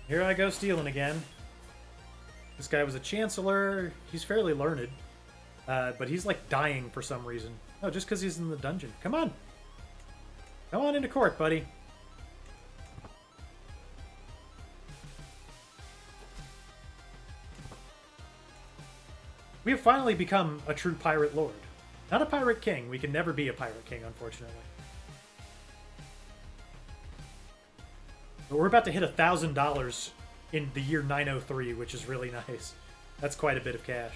Here I go stealing again. This guy was a chancellor. He's fairly learned. But he's like dying for some reason. Oh, just because he's in the dungeon. Come on. Come on into court, buddy. We have finally become a true pirate lord. Not a pirate king. We can never be a pirate king, unfortunately. But we're about to hit $1,000 in the year 903, which is really nice. That's quite a bit of cash.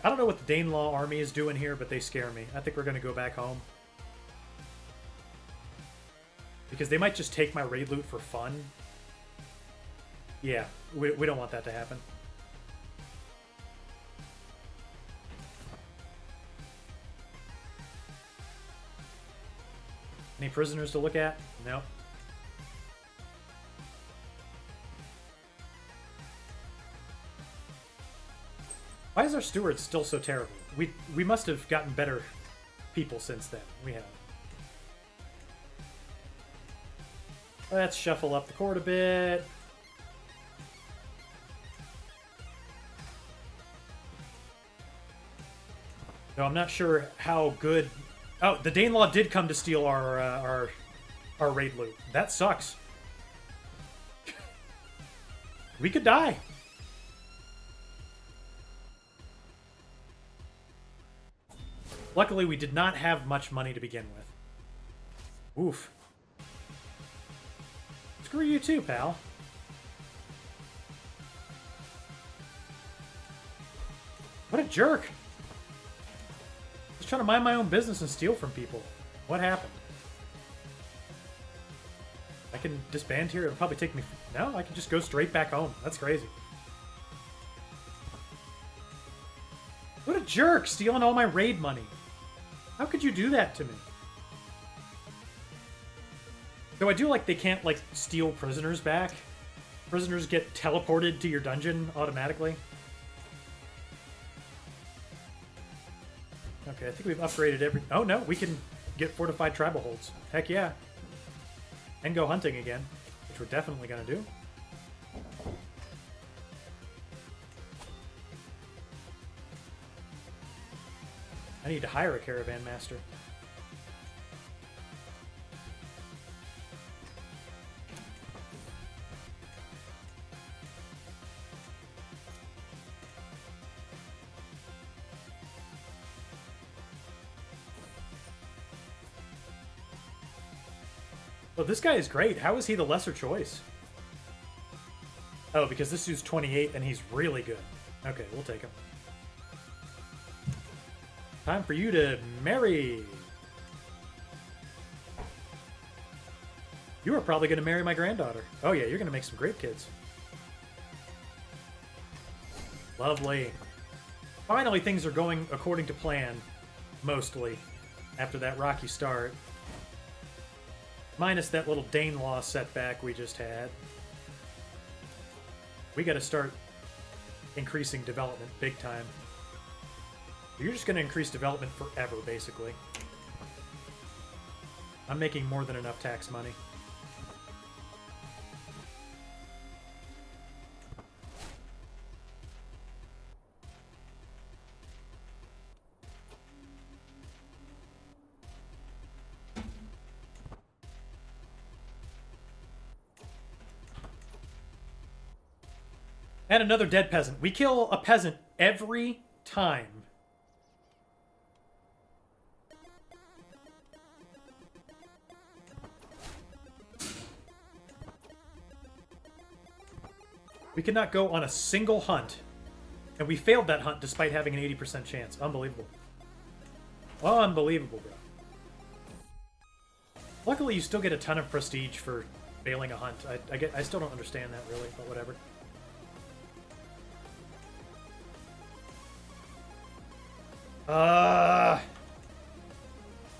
I don't know what the Danelaw army is doing here, but they scare me. I think we're going to go back home. Because they might just take my raid loot for fun. Yeah, we don't want that to happen. Any prisoners to look at? No. Why is our steward still so terrible? We must have gotten better people since then. We have. Let's shuffle up the court a bit. No, I'm not sure how good... Oh, the Danelaw did come to steal our raid loot. That sucks. We could die. Luckily, we did not have much money to begin with. Oof. Screw you too, pal. What a jerk. Just trying to mind my own business and steal from people. What happened? I can disband here. It'll probably take me... No, I can just go straight back home. That's crazy. What a jerk, stealing all my raid money. How could you do that to me? Though I do like they can't, like, steal prisoners back. Prisoners get teleported to your dungeon automatically. Okay, I think we've upgraded every... Oh, no, we can get fortified tribal holds. Heck yeah. And go hunting again, which we're definitely going to do. I need to hire a caravan master. Oh, this guy is great. How is he the lesser choice? Oh, because this dude's 28 and he's really good. Okay, we'll take him. Time for you to marry. You are probably going to marry my granddaughter. Oh yeah, you're going to make some great kids. Lovely. Finally, things are going according to plan. Mostly. After that rocky start. Minus that little Danelaw setback we just had. We gotta start increasing development big time. You're just gonna increase development forever, basically. I'm making more than enough tax money. And another dead peasant. We kill a peasant every time. We could not go on a single hunt. And we failed that hunt despite having an 80% chance. Unbelievable. Unbelievable, bro. Luckily, you still get a ton of prestige for failing a hunt. I still don't understand that, really, but whatever. I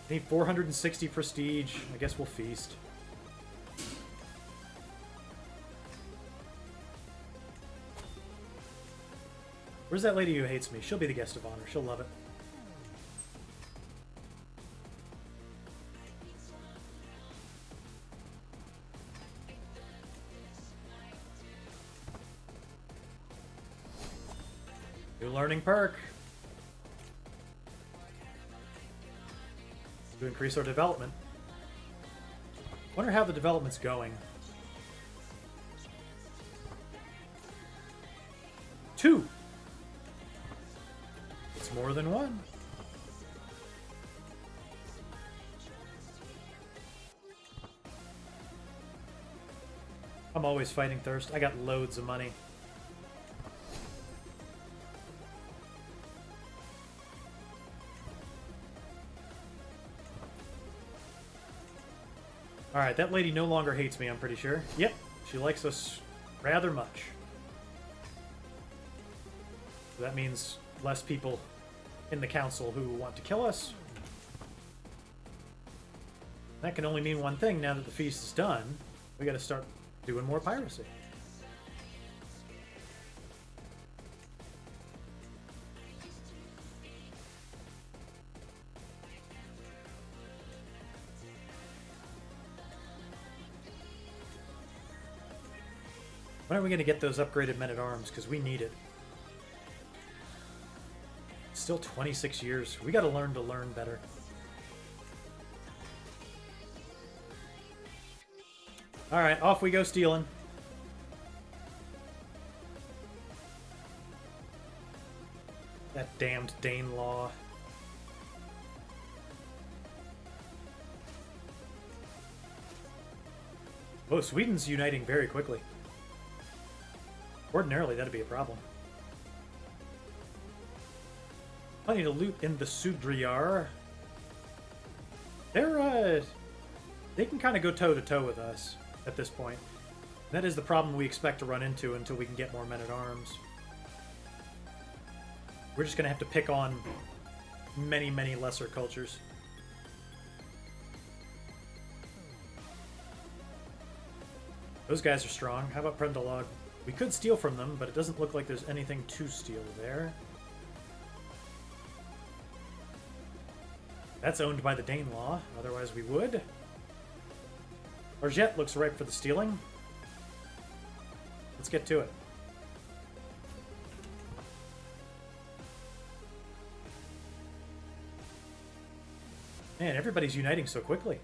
need 460 prestige. I guess we'll feast. Where's that lady who hates me? She'll be the guest of honor. She'll love it. New learning perk. To increase our development. Wonder how the development's going. 2. It's more than 1. I'm always fighting thirst. I got loads of money. Alright, that lady no longer hates me, I'm pretty sure. Yep, she likes us rather much. So that means less people in the council who want to kill us. That can only mean one thing now that the feast is done. We gotta start doing more piracy. When are we going to get those upgraded men-at-arms? Because we need it. Still 26 years. We got to learn better. Alright, off we go stealing. That damned Danelaw. Oh, Sweden's uniting very quickly. Ordinarily, that'd be a problem. Plenty to loot in the Sudriyar. They can kind of go toe-to-toe with us at this point. That is the problem we expect to run into until we can get more men-at-arms. We're just going to have to pick on many, many lesser cultures. Those guys are strong. How about Prendalog? We could steal from them, but it doesn't look like there's anything to steal there. That's owned by the Danelaw, otherwise we would. Arjet looks ripe for the stealing. Let's get to it. Man, everybody's uniting so quickly.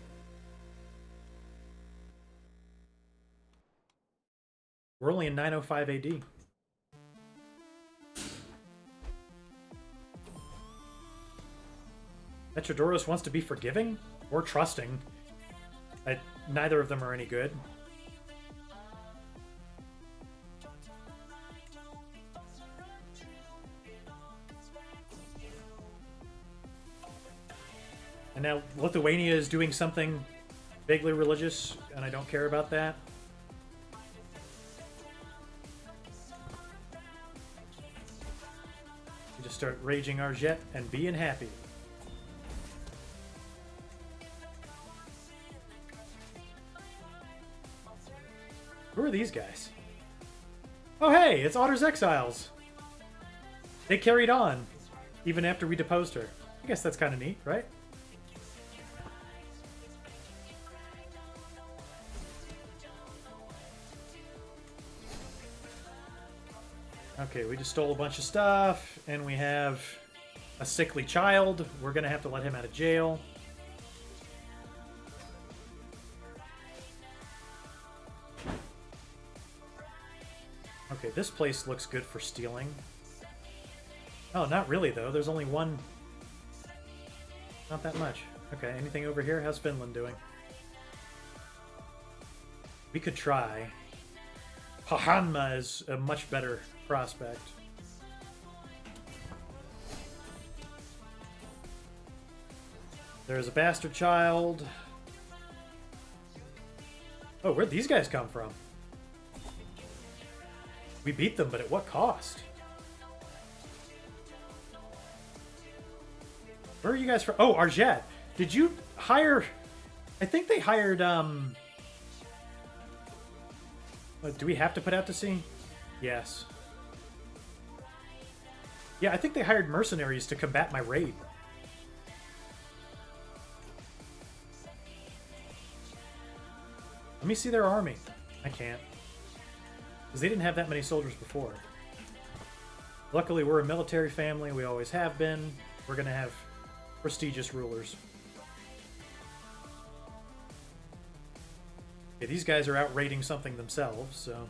We're only in 905 AD. Metrodoros wants to be forgiving or trusting. Neither of them are any good. And now Lithuania is doing something vaguely religious, and I don't care about that. just start raging our jet and being happy. Who are these guys? Oh hey, it's Otter's Exiles. They carried on, even after we deposed her. I guess that's kind of neat, right? Okay, we just stole a bunch of stuff, and we have a sickly child. We're gonna have to let him out of jail. Okay, this place looks good for stealing. Oh, not really, though. There's only one. Not that much. Okay, anything over here? How's Finland doing? We could try. Pahanma is a much better prospect. There's a bastard child. Oh, where'd these guys come from? We beat them, but at what cost? Where are you guys from? Oh, Arjet. Did you hire... I think they hired, do we have to put out to sea? Yes. Yeah, I think they hired mercenaries to combat my raid. Let me see their army. I can't. Because they didn't have that many soldiers before. Luckily, we're a military family. We always have been. We're going to have prestigious rulers. Okay, these guys are out raiding something themselves, so...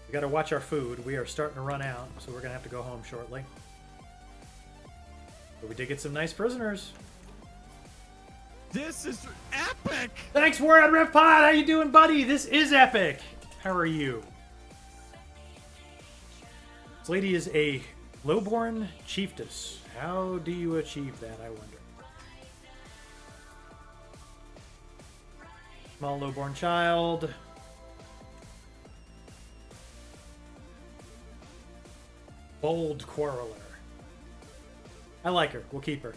We gotta watch our food. We are starting to run out, so we're gonna have to go home shortly. But we did get some nice prisoners. This is epic! Thanks, War on Rift Pod! How you doing, buddy? This is epic! How are you? This lady is a lowborn chiefess. How do you achieve that, I wonder? Small lowborn child. Bold quarreler. I like her. We'll keep her.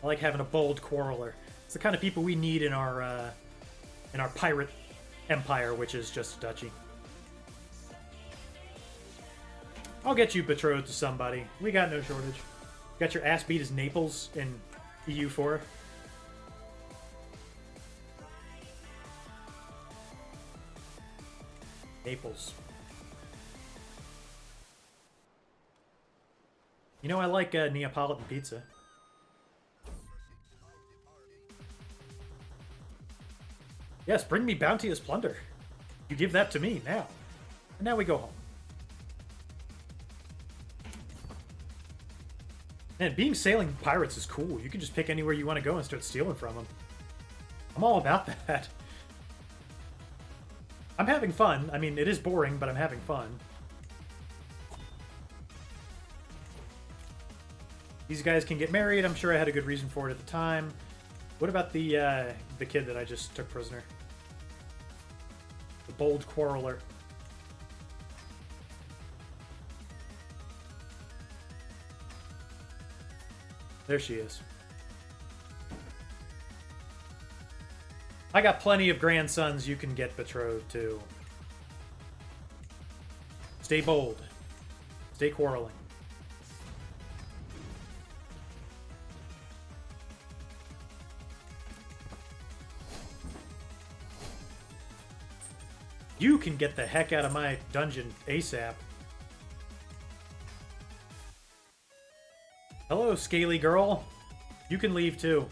I like having a bold quarreler. It's the kind of people we need in our pirate empire, which is just a duchy. I'll get you betrothed to somebody. We got no shortage. Got your ass beat as Naples in EU4. Naples. You know, I like Neapolitan pizza. Yes, bring me bounteous plunder. You give that to me now. And now we go home. Man, being sailing pirates is cool. You can just pick anywhere you want to go and start stealing from them. I'm all about that. I'm having fun. I mean, it is boring, but I'm having fun. These guys can get married. I'm sure I had a good reason for it at the time. What about the kid that I just took prisoner? The bold quarreler. There she is. I got plenty of grandsons you can get betrothed to. Stay bold. Stay quarreling. You can get the heck out of my dungeon ASAP. Hello, scaly girl. You can leave too.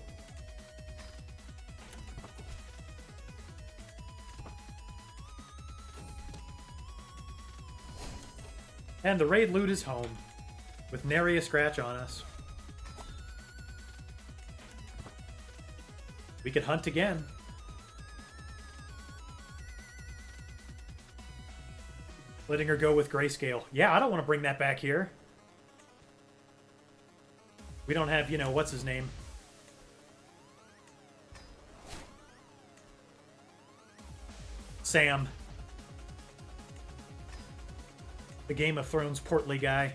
And the raid loot is home, with nary a scratch on us. We could hunt again. Letting her go with grayscale. Yeah, I don't want to bring that back here. We don't have, you know, what's his name? Sam. The Game of Thrones portly guy.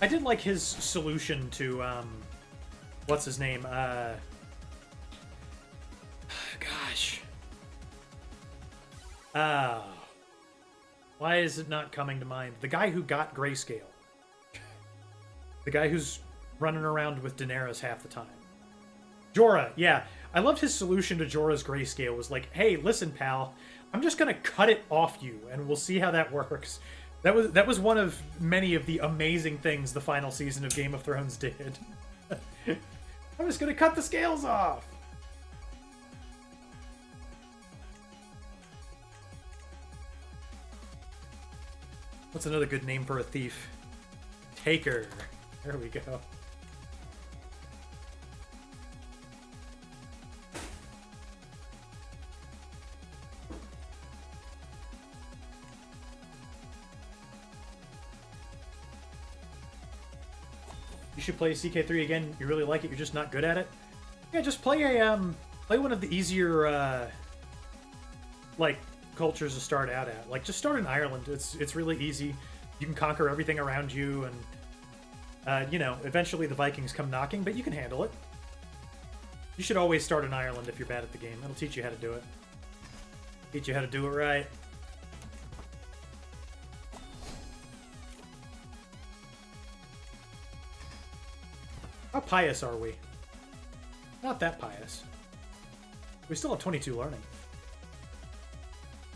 I did like his solution to, what's his name? Gosh. Why is it not coming to mind? The guy who got Grayscale. The guy who's running around with Daenerys half the time. Jorah, yeah. I loved his solution to Jorah's Grayscale was like, hey, listen, pal, I'm just gonna cut it off you, and we'll see how that works. That was one of many of the amazing things the final season of Game of Thrones did. I'm just gonna cut the scales off! What's another good name for a thief? Taker. There we go. You should play CK3 again. You really like it, you're just not good at it? Yeah, just play play one of the easier like cultures to start out at. Like, just start in Ireland. It's really easy. You can conquer everything around you, and you know, eventually the Vikings come knocking, but you can handle it. You should always start in Ireland if you're bad at the game. It'll teach you how to do it. Teach you how to do it right. How pious are we? Not that pious. We still have 22 learning.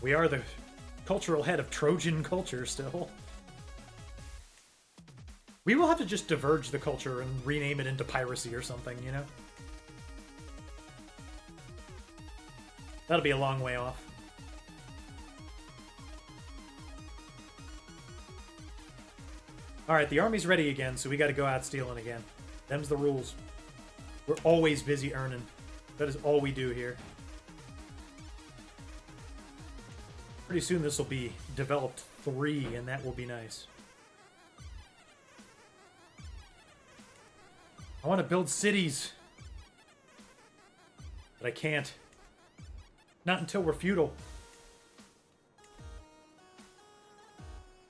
We are the cultural head of Trojan culture still. We will have to just diverge the culture and rename it into piracy or something, you know? That'll be a long way off. Alright, the army's ready again, so we gotta go out stealing again. Them's the rules. We're always busy earning. That is all we do here. Pretty soon this will be developed 3, and that will be nice. I want to build cities. But I can't. Not until we're feudal.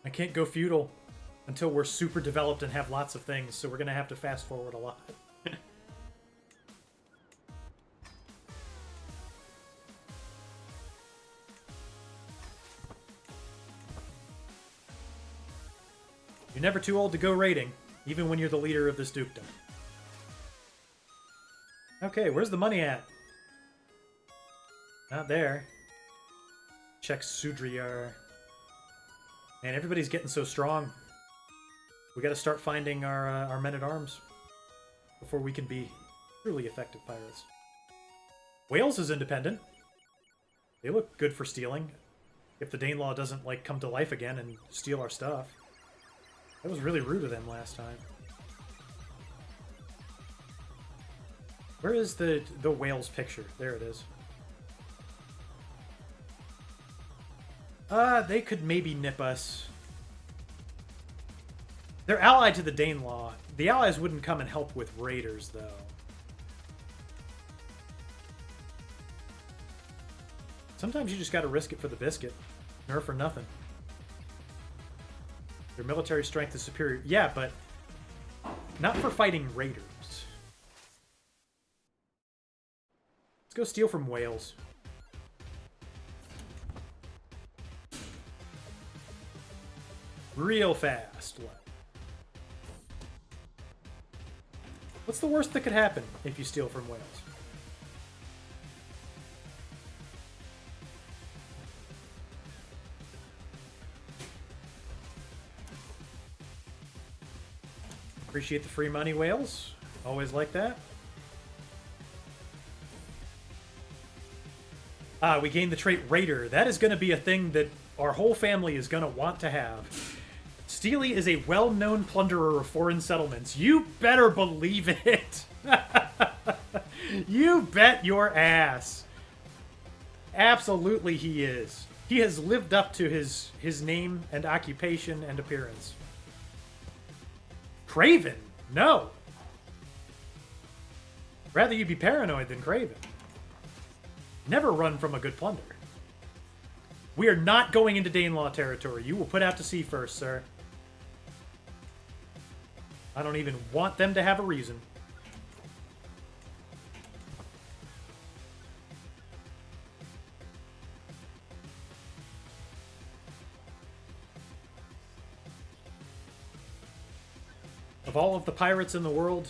I can't go feudal until we're super developed and have lots of things, so we're going to have to fast forward a lot. You're never too old to go raiding, even when you're the leader of this dukedom. Okay, where's the money at? Not there. Check Sudriyar. Man, everybody's getting so strong. We gotta start finding our men-at-arms before we can be truly effective pirates. Wales is independent. They look good for stealing. If the Danelaw doesn't, like, come to life again and steal our stuff. That was really rude of them last time. Where is the Wales picture? There it is. They could maybe nip us. They're allied to the Danelaw. The allies wouldn't come and help with raiders, though. Sometimes you just gotta risk it for the biscuit. Nerf or nothing. Their military strength is superior. Yeah, but not for fighting raiders. Let's go steal from Wales. Real fast. What's the worst that could happen if you steal from Wales? Appreciate the free money, Wales. Always like that. We gained the trait Raider. That is going to be a thing that our whole family is going to want to have. Steely is a well-known plunderer of foreign settlements. You better believe it. You bet your ass. Absolutely he is. He has lived up to his name and occupation and appearance. Craven? No! Rather you be paranoid than craven. Never run from a good plunder. We are not going into Danelaw territory. You will put out to sea first, sir. I don't even want them to have a reason. Of all of the pirates in the world,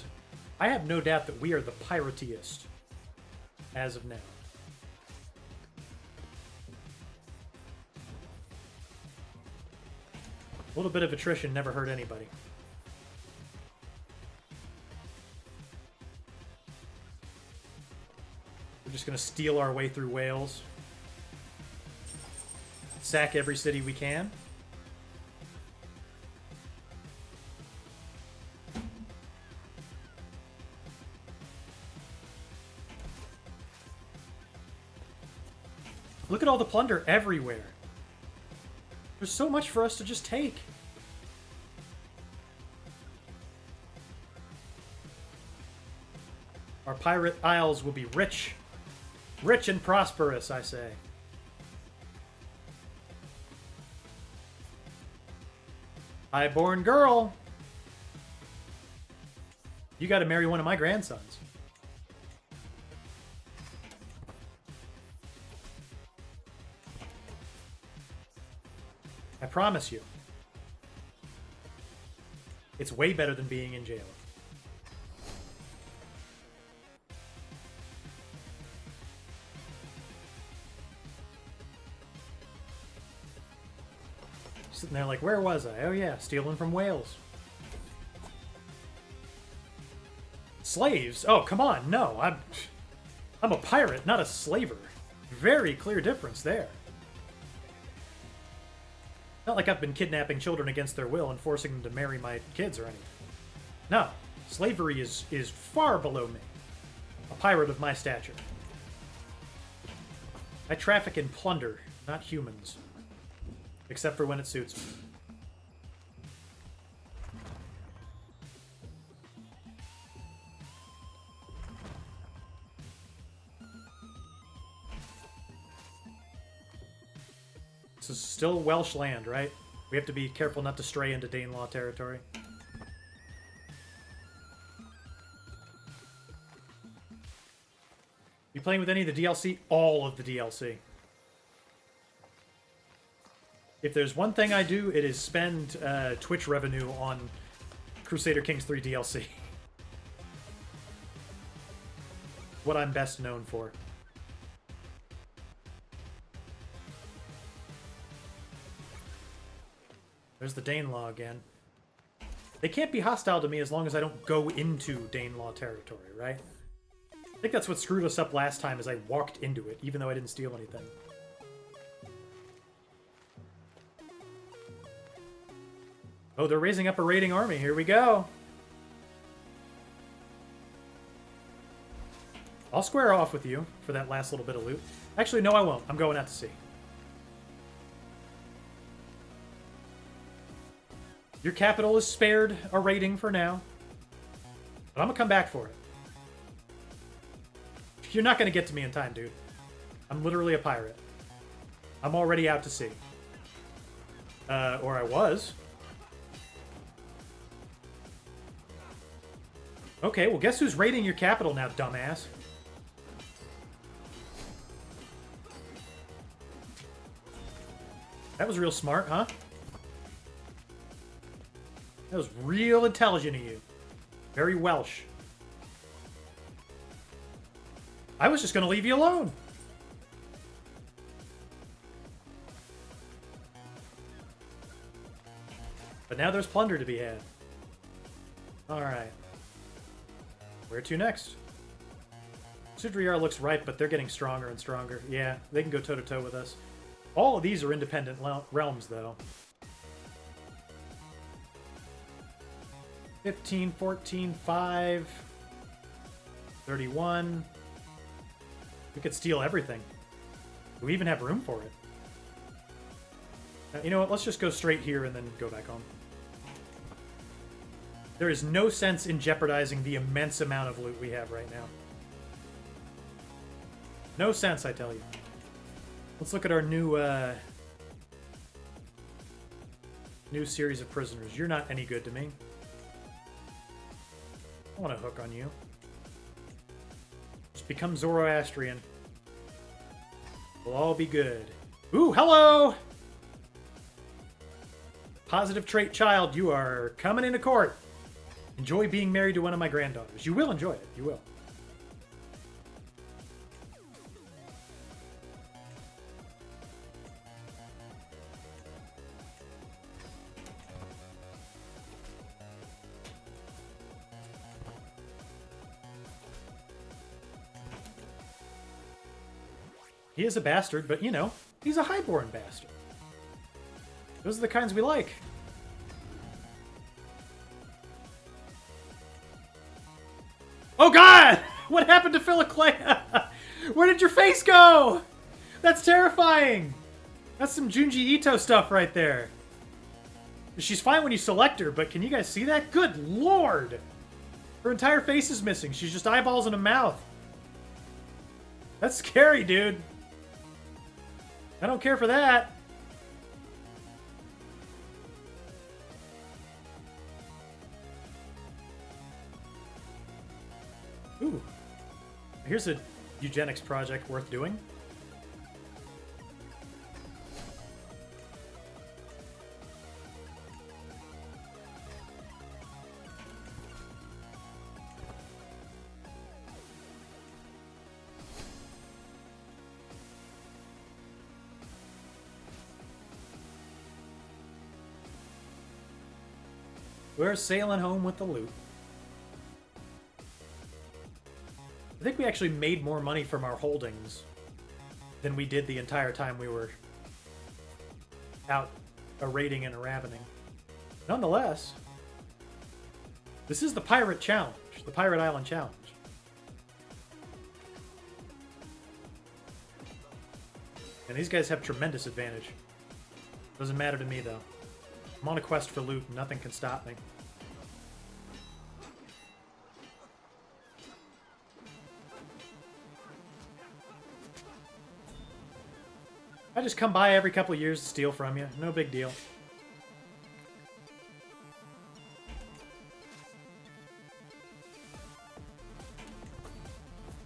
I have no doubt that we are the piratiest as of now. A little bit of attrition never hurt anybody. We're just going to steal our way through Wales. Sack every city we can. Look at all the plunder everywhere. There's so much for us to just take. Our pirate isles will be rich. Rich and prosperous, I say. Highborn girl. You gotta marry one of my grandsons. I promise you. It's way better than being in jail. Sitting there like, where was I? Oh yeah, stealing from Wales. Slaves? Oh, come on, no. I'm a pirate, not a slaver. Very clear difference there. Not like I've been kidnapping children against their will and forcing them to marry my kids or anything. No, slavery is far below me. A pirate of my stature. I traffic in plunder, not humans. Except for when it suits me. This is still Welsh land, right? We have to be careful not to stray into Danelaw territory. You playing with any of the DLC? All of the DLC. If there's one thing I do, it is spend Twitch revenue on Crusader Kings 3 DLC. What I'm best known for. There's the Danelaw again. They can't be hostile to me as long as I don't go into Danelaw territory, right? I think that's what screwed us up last time, is I walked into it, even though I didn't steal anything. Oh, they're raising up a raiding army. Here we go. I'll square off with you for that last little bit of loot. Actually, no, I won't. I'm going out to sea. Your capital is spared a raiding for now. But I'm going to come back for it. You're not going to get to me in time, dude. I'm literally a pirate. I'm already out to sea. Or I was. Okay, well, guess who's raiding your capital now, dumbass? That was real smart, huh? That was real intelligent of you. Very Welsh. I was just going to leave you alone. But now there's plunder to be had. Alright. Where to next? Sudriyar looks ripe, but they're getting stronger and stronger. Yeah, they can go toe-to-toe with us. All of these are independent realms, though. 15, 14, 5, 31. We could steal everything. Do we even have room for it? You know what? Let's just go straight here and then go back home. There is no sense in jeopardizing the immense amount of loot we have right now. No sense, I tell you. Let's look at our new series of prisoners. You're not any good to me. I want to hook on you. Just become Zoroastrian. We'll all be good. Ooh, hello! Positive trait child, you are coming into court. Enjoy being married to one of my granddaughters. You will enjoy it. You will. He is a bastard, but, you know, he's a highborn bastard. Those are the kinds we like. Oh, God! What happened to Philoclea? Where did your face go? That's terrifying. That's some Junji Ito stuff right there. She's fine when you select her, but can you guys see that? Good Lord! Her entire face is missing. She's just eyeballs and a mouth. That's scary, dude. I don't care for that. Ooh. Here's a eugenics project worth doing. We're sailing home with the loot. I think we actually made more money from our holdings than we did the entire time we were out raiding and ravening. Nonetheless, this is the Pirate Challenge, the Pirate Island Challenge. And these guys have tremendous advantage. Doesn't matter to me, though. I'm on a quest for loot, and nothing can stop me. I just come by every couple of years to steal from you. No big deal.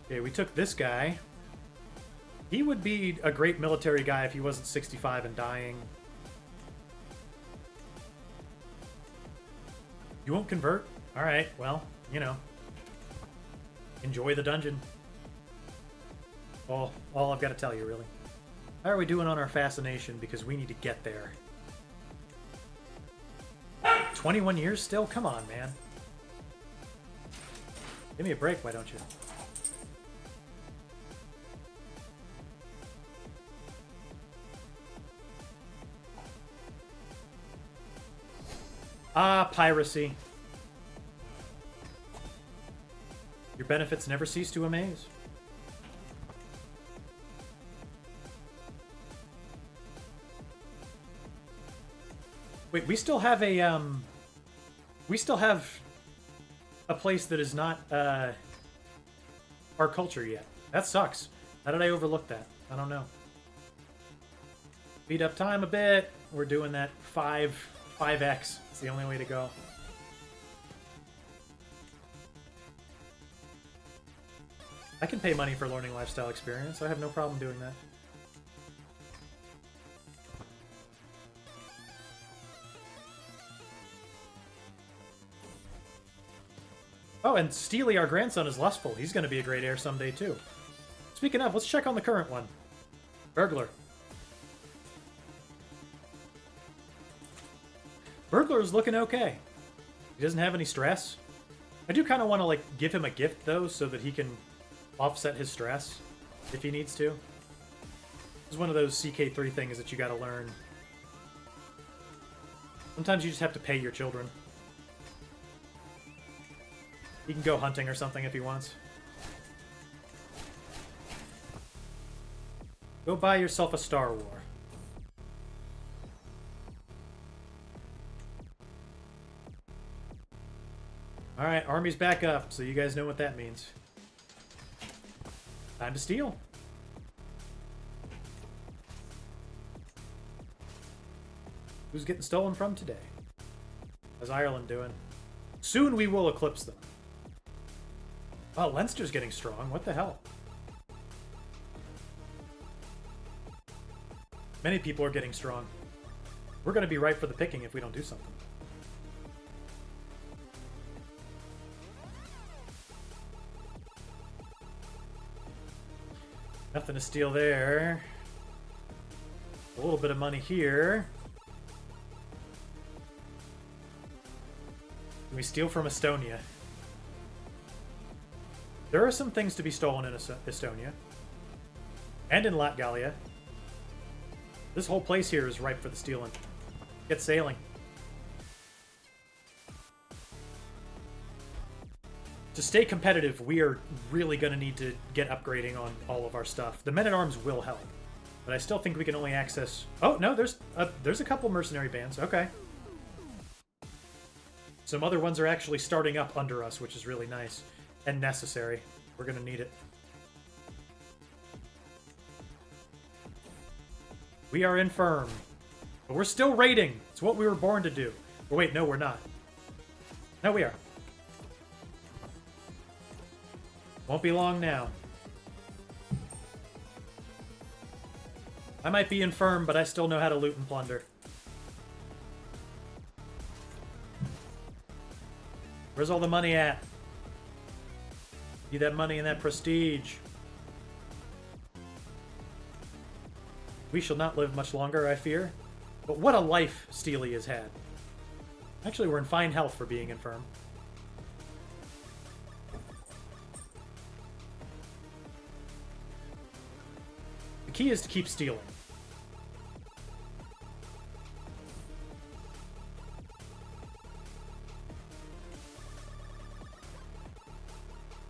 Okay, we took this guy. He would be a great military guy if he wasn't 65 and dying. You won't convert? Alright, well, you know. Enjoy the dungeon. All I've got to tell you, really. How are we doing on our fascination? Because we need to get there. 21 years still? Come on, man. Give me a break, why don't you? Ah, piracy. Your benefits never cease to amaze. Wait, we still have a place that is not our culture yet. That sucks. How did I overlook that? I don't know. Speed up time a bit. We're doing that 5x. It's the only way to go. I can pay money for learning lifestyle experience. I have no problem doing that. Oh, and Steely, our grandson, is lustful. He's going to be a great heir someday, too. Speaking of, let's check on the current one. Burglar. Burglar is looking okay. He doesn't have any stress. I do kind of want to, like, give him a gift, though, so that he can offset his stress if he needs to. This is one of those CK3 things that you got to learn. Sometimes you just have to pay your children. He can go hunting or something if he wants. Go buy yourself a Star War. Alright, army's back up, so you guys know what that means. Time to steal. Who's getting stolen from today? How's Ireland doing? Soon we will eclipse them. Oh, Leinster's getting strong. What the hell? Many people are getting strong. We're going to be ripe for the picking if we don't do something. Nothing to steal there. A little bit of money here. Can we steal from Estonia? There are some things to be stolen in Estonia. And in Latgalia. This whole place here is ripe for the stealing. Get sailing. To stay competitive, we are really going to need to get upgrading on all of our stuff. The men-at-arms will help. But I still think we can only access... Oh, no, there's a couple mercenary bands. Okay. Some other ones are actually starting up under us, which is really nice. And necessary. We're going to need it. We are infirm. But we're still raiding. It's what we were born to do. But wait, no, we're not. No, we are. Won't be long now. I might be infirm, but I still know how to loot and plunder. Where's all the money at? Need that money and that prestige. We shall not live much longer, I fear. But what a life Steely has had. Actually, we're in fine health for being infirm. The key is to keep stealing.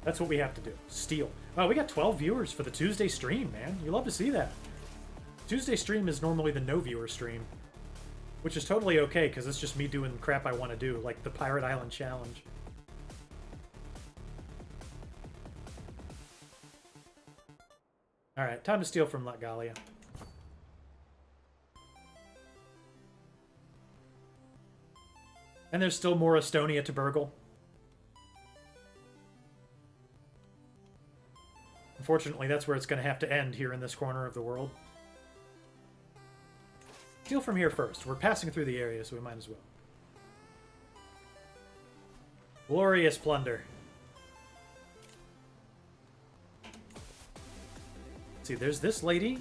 That's what we have to do. Steal. Oh, we got 12 viewers for the Tuesday stream, man. You love to see that. Tuesday stream is normally the no viewer stream. Which is totally okay, because it's just me doing crap I want to do, like the Pirate Island Challenge. Alright, time to steal from Latgalia. And there's still more Estonia to burgle. Unfortunately, that's where it's going to have to end here in this corner of the world. Steal from here first. We're passing through the area, so we might as well. Glorious plunder. Let's see, there's this lady.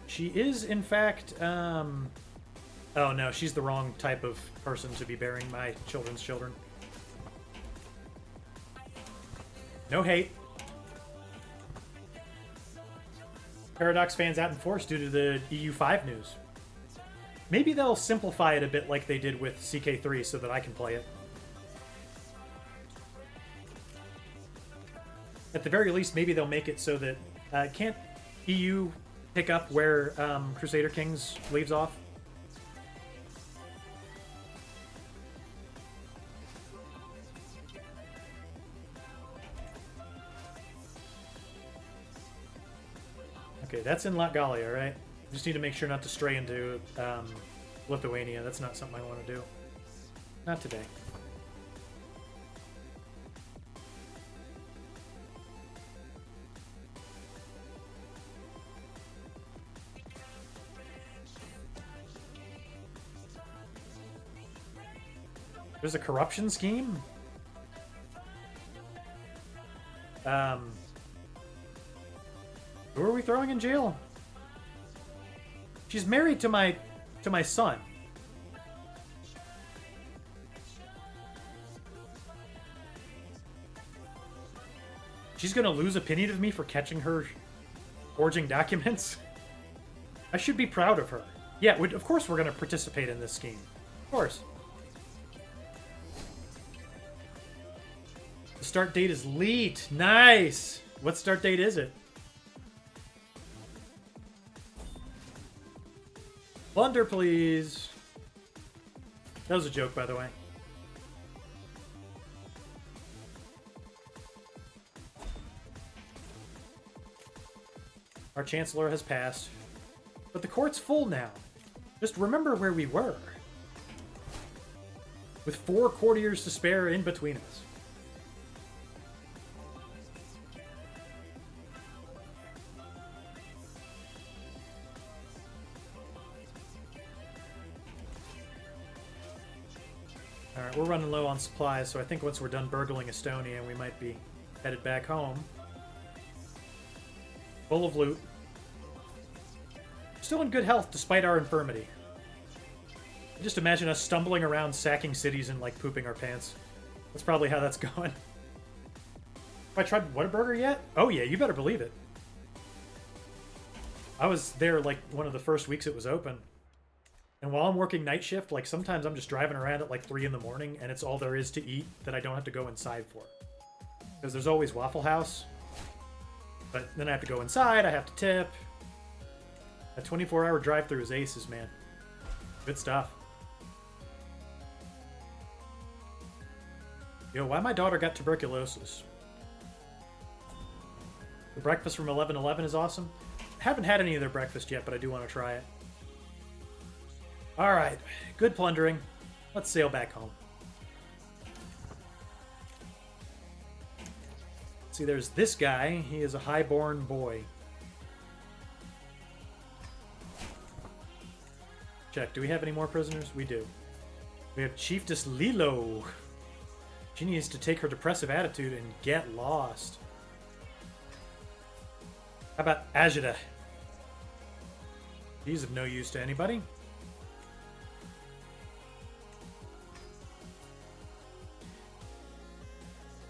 She is, in fact, oh no, she's the wrong type of person to be bearing my children's children. No hate. Paradox fans out in force due to the EU5 news. Maybe they'll simplify it a bit like they did with CK3 so that I can play it. At the very least, maybe they'll make it so that... can't EU pick up where Crusader Kings leaves off? Okay, that's in Latgalia, right? Just need to make sure not to stray into Lithuania. That's not something I want to do. Not today. There's a corruption scheme? Who are we throwing in jail? She's married to my son. She's gonna lose opinion of me for catching her forging documents? I should be proud of her. Yeah, of course we're gonna participate in this scheme. Of course. The start date is leet. Nice! What start date is it? Plunder, please. That was a joke, by the way. Our Chancellor has passed. But the court's full now. Just remember where we were. With 4 courtiers to spare in between us. Alright, we're running low on supplies, so I think once we're done burgling Estonia, we might be headed back home. Full of loot. Still in good health despite our infirmity. Just imagine us stumbling around sacking cities and like pooping our pants. That's probably how that's going. Have I tried Whataburger yet? Oh yeah, you better believe it. I was there like one of the first weeks it was open. And while I'm working night shift, like sometimes I'm just driving around at like 3 in the morning and it's all there is to eat that I don't have to go inside for. Because there's always Waffle House. But then I have to go inside, I have to tip. A 24-hour drive-thru is aces, man. Good stuff. Yo, why my daughter got tuberculosis? The breakfast from 1111 is awesome. Haven't had any of their breakfast yet, but I do want to try it. Alright, good plundering. Let's sail back home. See, there's this guy. He is a highborn boy. Check. Do we have any more prisoners? We do. We have Chiefess Lilo. She needs to take her depressive attitude and get lost. How about Ajita? He's of no use to anybody.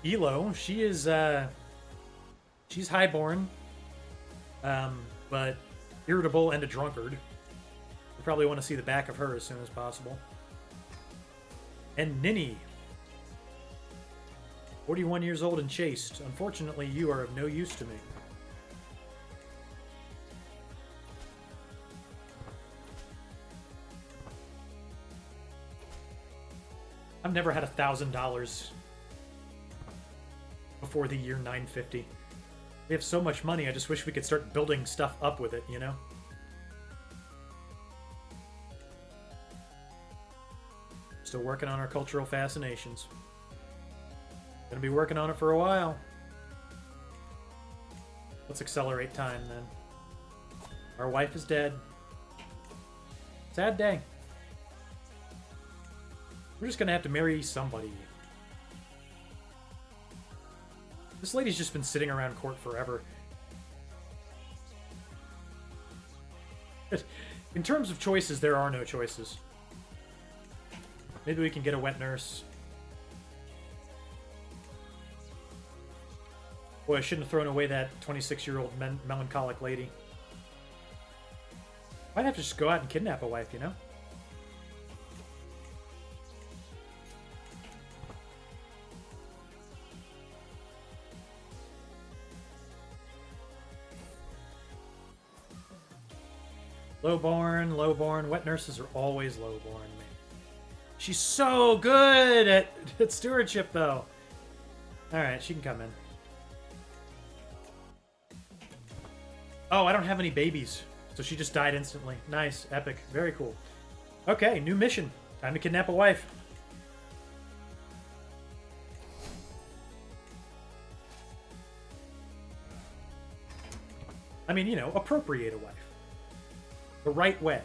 Elo, she is, she's highborn, but irritable and a drunkard. We probably want to see the back of her as soon as possible. And Ninny, 41 years old and chaste. Unfortunately, you are of no use to me. I've never had $1,000 before the year 950. We have so much money, I just wish we could start building stuff up with it, you know? Still working on our cultural fascinations. Gonna be working on it for a while. Let's accelerate time then. Our wife is dead. Sad day. We're just gonna have to marry somebody. This lady's just been sitting around court forever. In terms of choices, there are no choices. Maybe we can get a wet nurse. Boy, I shouldn't have thrown away that 26-year-old melancholic lady. Might have to just go out and kidnap a wife, you know? Lowborn, lowborn. Wet nurses are always lowborn, man. She's so good at stewardship, though. Alright, she can come in. Oh, I don't have any babies. So she just died instantly. Nice. Epic. Very cool. Okay, new mission. Time to kidnap a wife. I mean, you know, appropriate a wife. The right way.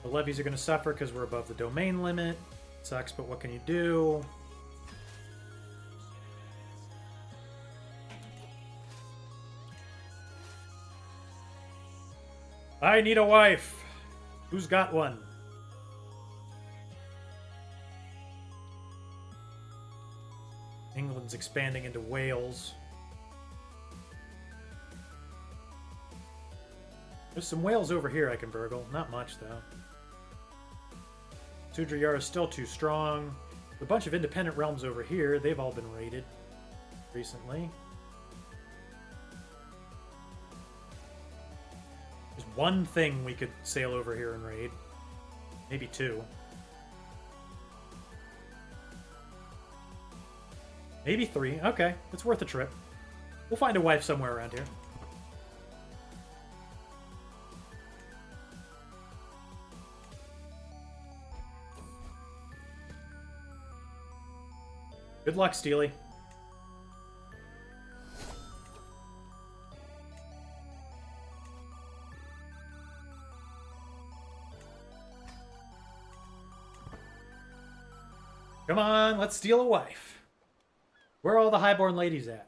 The levies are going to suffer because we're above the domain limit. Sucks, but what can you do? I need a wife. Who's got one? England's expanding into Wales. There's some whales over here I can burgle. Not much, though. Sudrayar is still too strong. A bunch of independent realms over here. They've all been raided recently. There's one thing we could sail over here and raid. Maybe two. Maybe 3. Okay, it's worth a trip. We'll find a wife somewhere around here. Good luck, Steely. Come on, let's steal a wife. Where are all the highborn ladies at?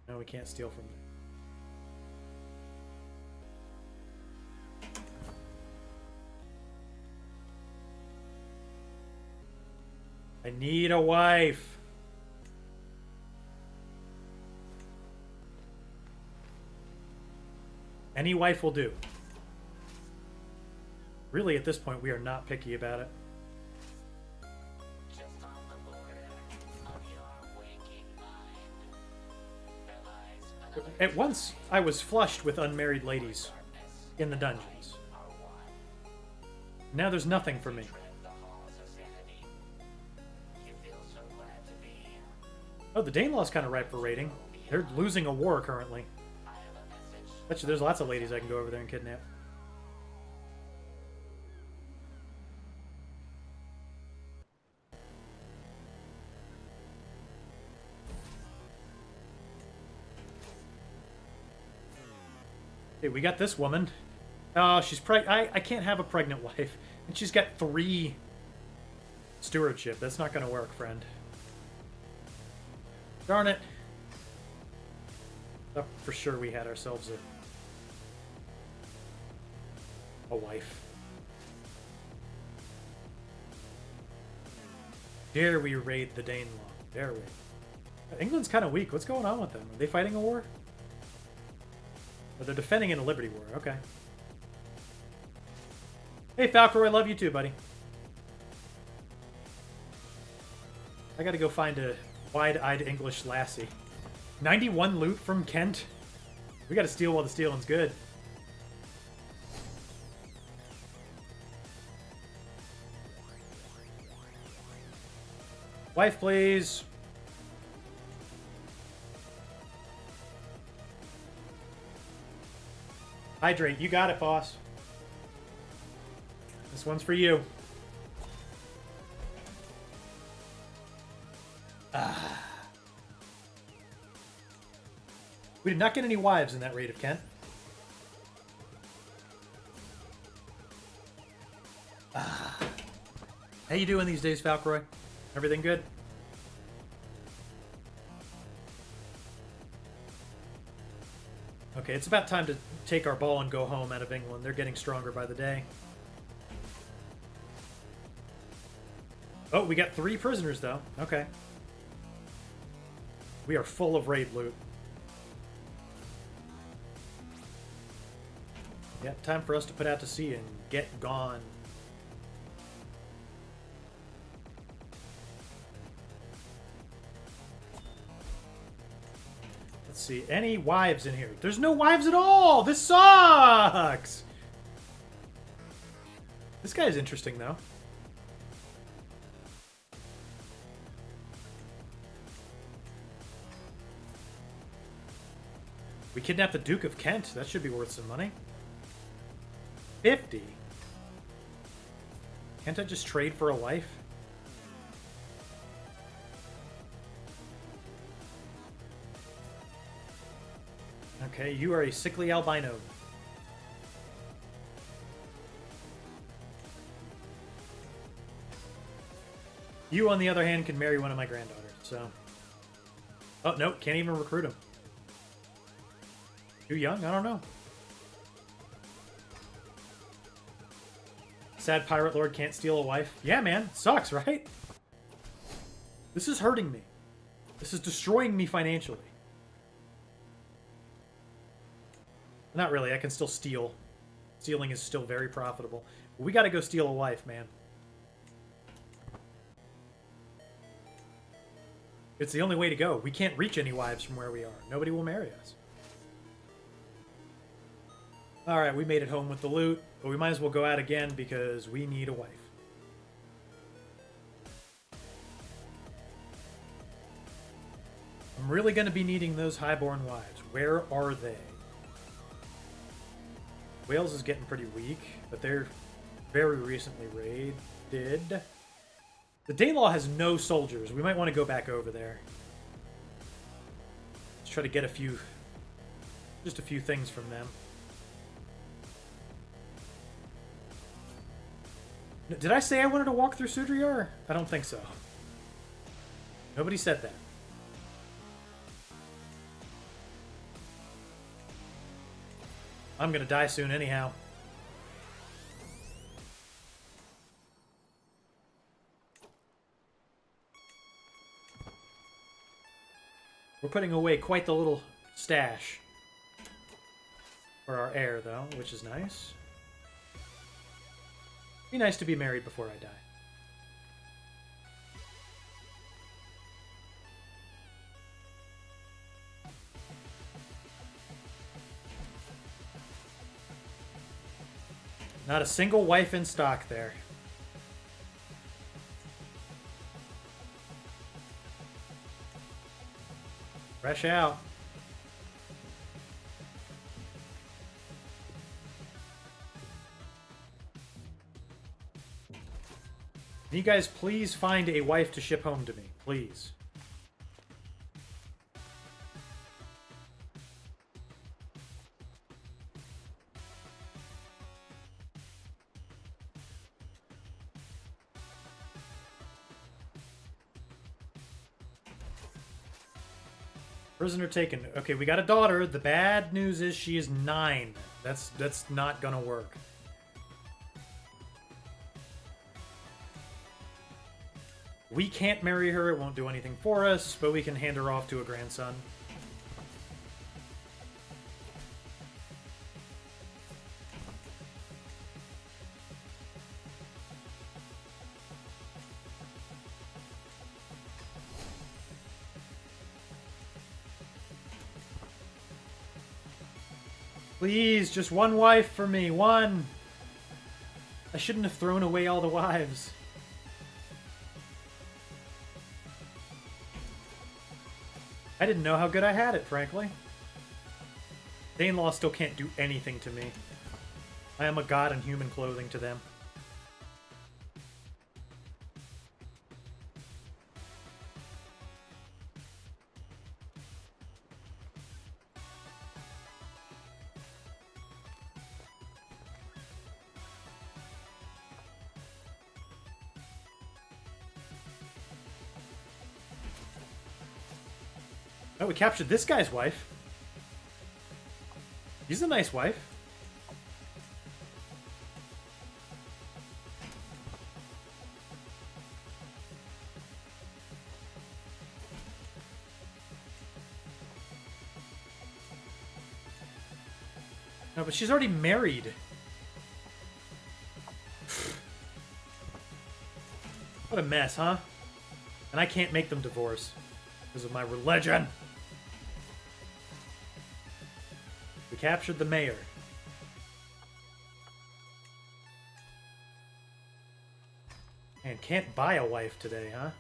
No, we can't steal from them. I need a wife. Any wife will do. Really, at this point, we are not picky about it. Just on the border of your waking mind, there lies another At once, I was flushed with unmarried ladies in the dungeons. Now there's nothing for me. tread the halls of sanity. You feel so glad to be here. Oh, the Danelaw's kind of ripe for raiding. They're losing a war currently. I have a message. Bet you there's lots of ladies I can go over there and kidnap. Okay, we got this woman. Oh, she's I can't have a pregnant wife. And she's got 3 stewardship. That's not going to work, friend. Darn it. Thought for sure we had ourselves a wife. Dare we raid the Danelaw? Dare we? England's kind of weak. What's going on with them? Are they fighting a war? Oh, they're defending in a Liberty War. Okay. Hey, Falcor, I love you too, buddy. I gotta go find a wide-eyed English lassie. 91 loot from Kent. We gotta steal while the stealing's good. Wife, please. Hydrate, you got it, boss. This one's for you. We did not get any wives in that raid of Kent. How you doing these days, Falcroy? Everything good? Okay, it's about time to take our ball and go home out of England. They're getting stronger by the day. Oh, we got 3 prisoners, though. Okay. We are full of raid loot. Yeah, time for us to put out to sea and get gone. Let's see. Any wives in here? There's no wives at all! This sucks! This guy's interesting, though. We kidnapped the Duke of Kent. That should be worth some money. 50? Can't I just trade for a wife? Okay, you are a sickly albino. You, on the other hand, can marry one of my granddaughters, so... Oh, no, can't even recruit him. Too young? I don't know. Sad pirate lord can't steal a wife. Yeah, man. Sucks, right? This is hurting me. This is destroying me financially. Not really. I can still steal. Stealing is still very profitable. But we gotta go steal a wife, man. It's the only way to go. We can't reach any wives from where we are. Nobody will marry us. Alright, we made it home with the loot, but we might as well go out again because we need a wife. I'm really going to be needing those highborn wives. Where are they? Wales is getting pretty weak, but they're very recently raided. The Danelaw has no soldiers. We might want to go back over there. Let's try to get just a few things from them. Did I say I wanted to walk through Sudriyar? I don't think so. Nobody said that. I'm gonna die soon anyhow. We're putting away quite the little stash for our heir, though, which is nice. Be nice to be married before I die. Not a single wife in stock there. Fresh out. Can you guys please find a wife to ship home to me? Please. Prisoner taken. Okay, we got a daughter. The bad news is she is 9. That's not gonna work. We can't marry her. It won't do anything for us, but we can hand her off to a grandson. Please, just one wife for me. One. I shouldn't have thrown away all the wives. I didn't know how good I had it, frankly. Danelaw still can't do anything to me. I am a god in human clothing to them. Oh, we captured this guy's wife. He's a nice wife. No, but she's already married. What a mess, huh? And I can't make them divorce because of my religion. We captured the mayor. And can't buy a wife today, huh?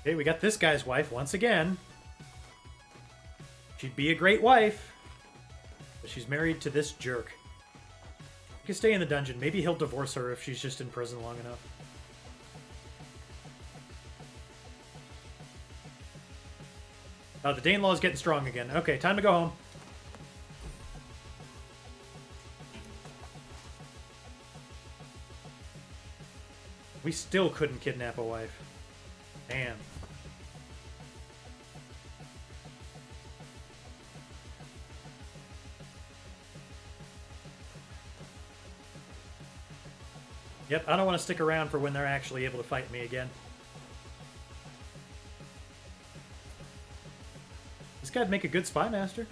Okay, we got this guy's wife once again. She'd be a great wife. But she's married to this jerk. You can stay in the dungeon. Maybe he'll divorce her if she's just in prison long enough. Oh, the Danelaw is getting strong again. Okay, time to go home. We still couldn't kidnap a wife. Damn. Yep, I don't want to stick around for when they're actually able to fight me again. This guy'd make a good spy master.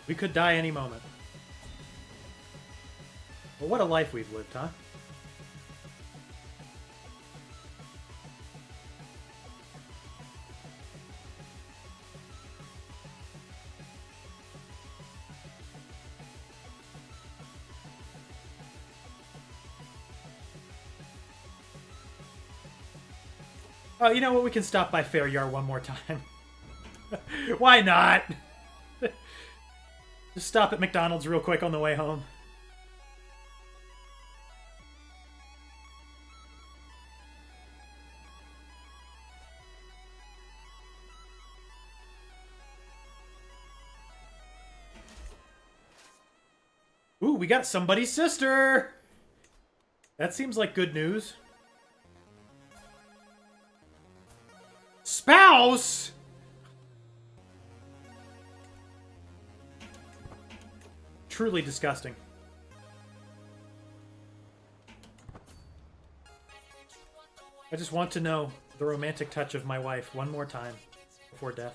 We could die any moment. Well, what a life we've lived, huh? Oh, you know what? We can stop by Fair Yard one more time. Why not? Just stop at McDonald's real quick on the way home. Ooh, we got somebody's sister! That seems like good news. Spouse? Truly disgusting. I just want to know the romantic touch of my wife one more time before death.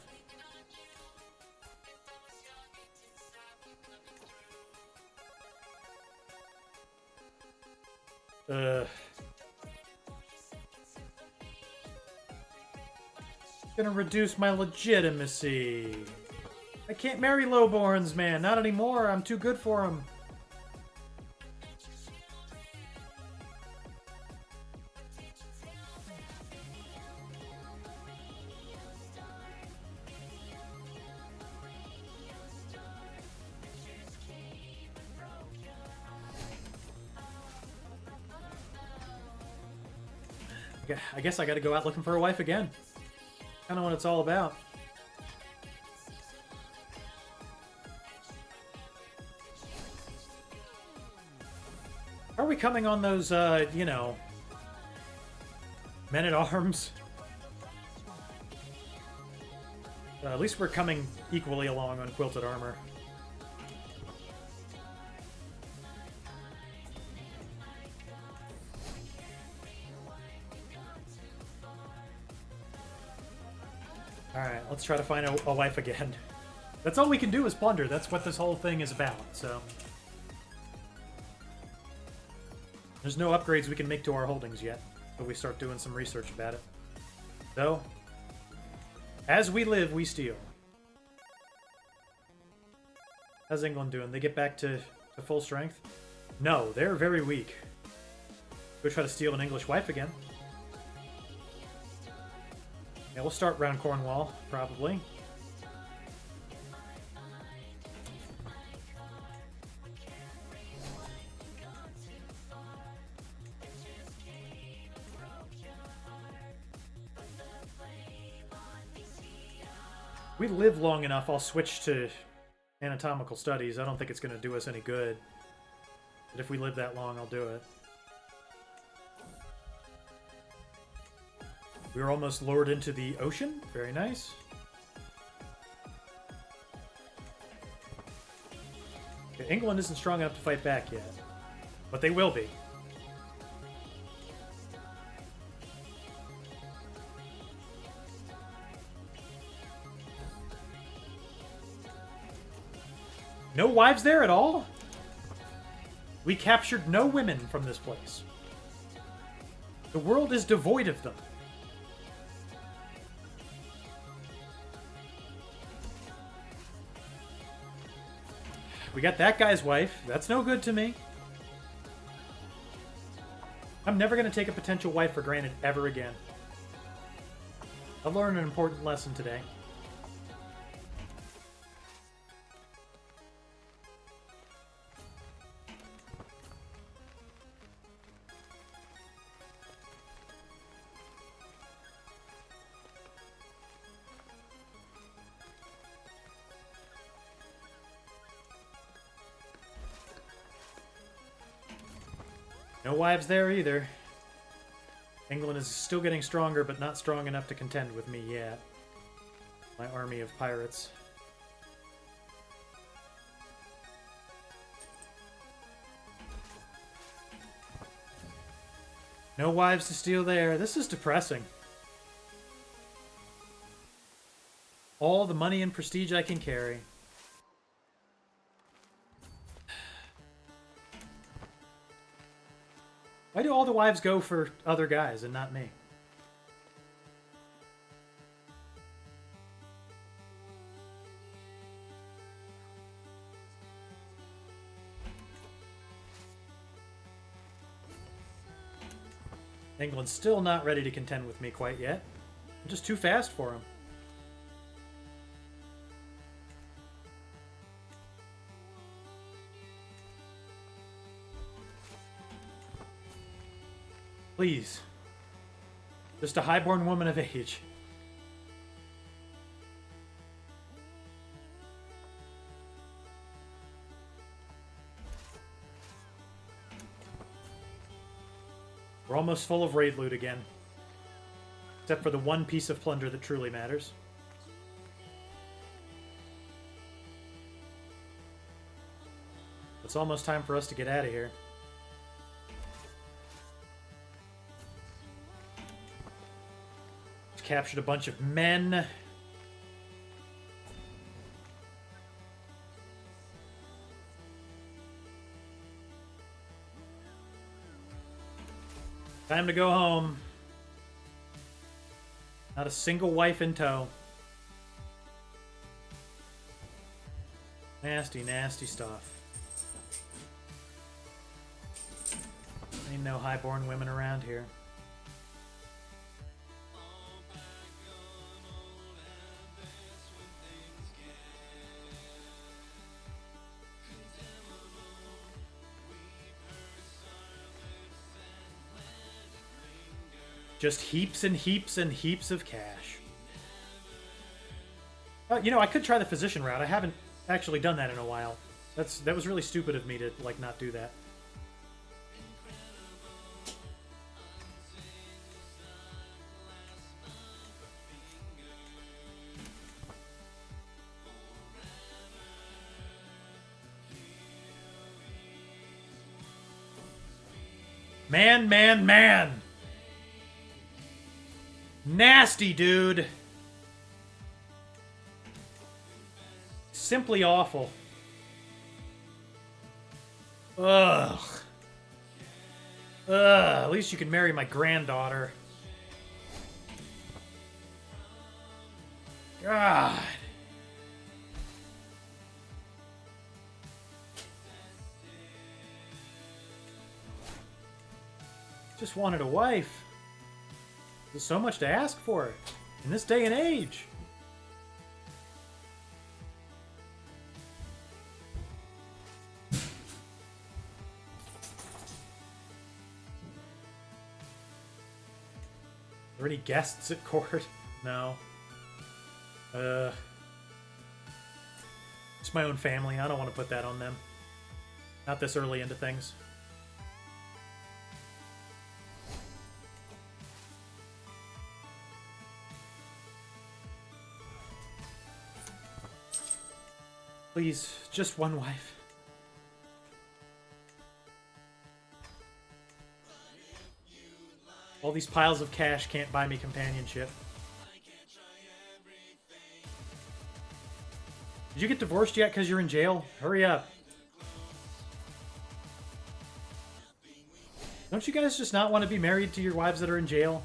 Gonna reduce my legitimacy. I can't marry lowborns, man. Not anymore. I'm too good for them. I guess I gotta go out looking for a wife again. Kind of what it's all about. Are we coming on those, you know, men-at-arms? At least we're coming equally along on quilted armor. Alright, let's try to find a wife again. That's all we can do is plunder. That's what this whole thing is about, so... There's no upgrades we can make to our holdings yet, but we start doing some research about it. So, as we live, we steal. How's England doing? They get back to full strength? No, they're very weak. Go try to steal an English wife again. Yeah, we'll start around Cornwall, probably. We live long enough, I'll switch to anatomical studies. I don't think it's going to do us any good. But if we live that long, I'll do it. We were almost lured into the ocean. Very nice. Okay, England isn't strong enough to fight back yet. But they will be. No wives there at all? We captured no women from this place. The world is devoid of them. We got that guy's wife. That's no good to me. I'm never going to take a potential wife for granted ever again. I've learned an important lesson today. No wives there either. England is still getting stronger, but not strong enough to contend with me yet. My army of pirates. No wives to steal there. This is depressing. All the money and prestige I can carry. Why do all the wives go for other guys and not me? England's still not ready to contend with me quite yet. I'm just too fast for him. Please. Just a highborn woman of age. We're almost full of raid loot again. Except for the one piece of plunder that truly matters. It's almost time for us to get out of here. Captured a bunch of men. Time to go home. Not a single wife in tow. Nasty, nasty stuff. Ain't no highborn women around here. Just heaps and heaps and heaps of cash. You know, I could try the physician route. I haven't actually done that in a while. That was really stupid of me to, like, not do that. Man, man, man! Nasty, dude. Simply awful. Ugh. Ugh. At least you can marry my granddaughter. God. Just wanted a wife. There's so much to ask for in this day and age. Are there any guests at court? No. It's my own family. I don't want to put that on them. Not this early into things. Please, just one wife. All these piles of cash can't buy me companionship. Did you get divorced yet because you're in jail? Hurry up. Don't you guys just not want to be married to your wives that are in jail?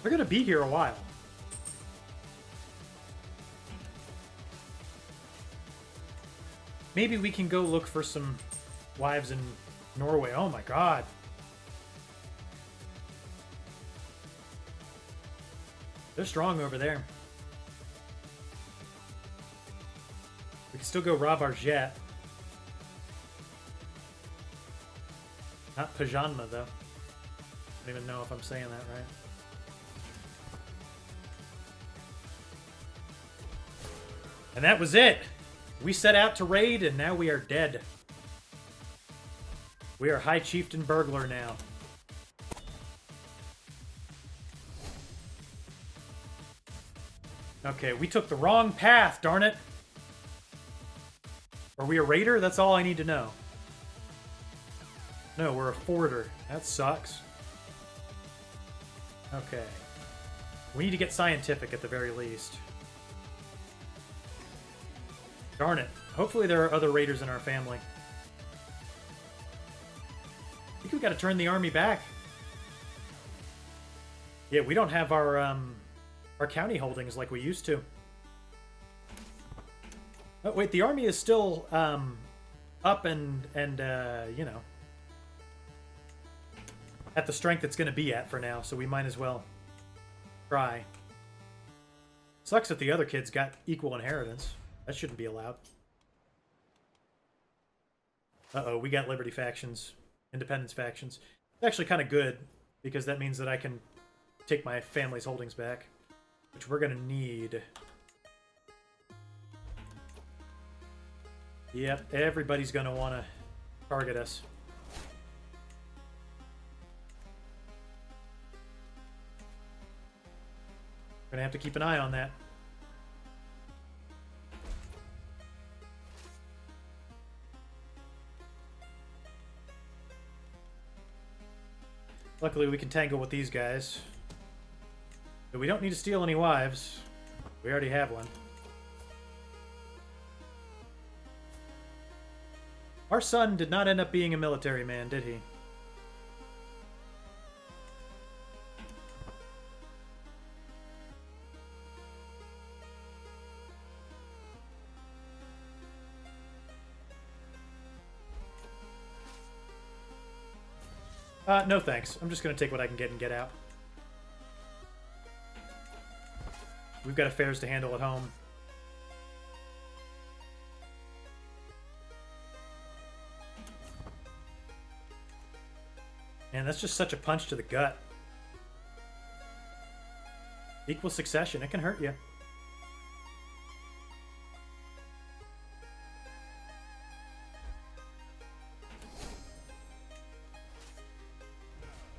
They're gonna be here a while. Maybe we can go look for some wives in Norway. Oh my god. They're strong over there. We can still go rob our jet. Not Pajanma, though. I don't even know if I'm saying that right. And that was it! We set out to raid, and now we are dead. We are High Chieftain Burglar now. Okay, we took the wrong path, darn it! Are we a raider? That's all I need to know. No, we're a forwarder. That sucks. Okay. We need to get scientific at the very least. Darn it. Hopefully there are other raiders in our family. I think we gotta turn the army back. Yeah, we don't have our county holdings like we used to. Oh, wait, the army is still up and you know, at the strength it's going to be at for now, so we might as well try. Sucks that the other kids got equal inheritance. That shouldn't be allowed. Uh-oh, we got Liberty factions, Independence factions. It's actually kind of good, because that means that I can take my family's holdings back, which we're going to need. Yep, everybody's going to want to target us. We're going to have to keep an eye on that. Luckily, we can tangle with these guys. But we don't need to steal any wives. We already have one. Our son did not end up being a military man, did he? No thanks. I'm just going to take what I can get and get out. We've got affairs to handle at home. Man, that's just such a punch to the gut. Equal succession, it can hurt you.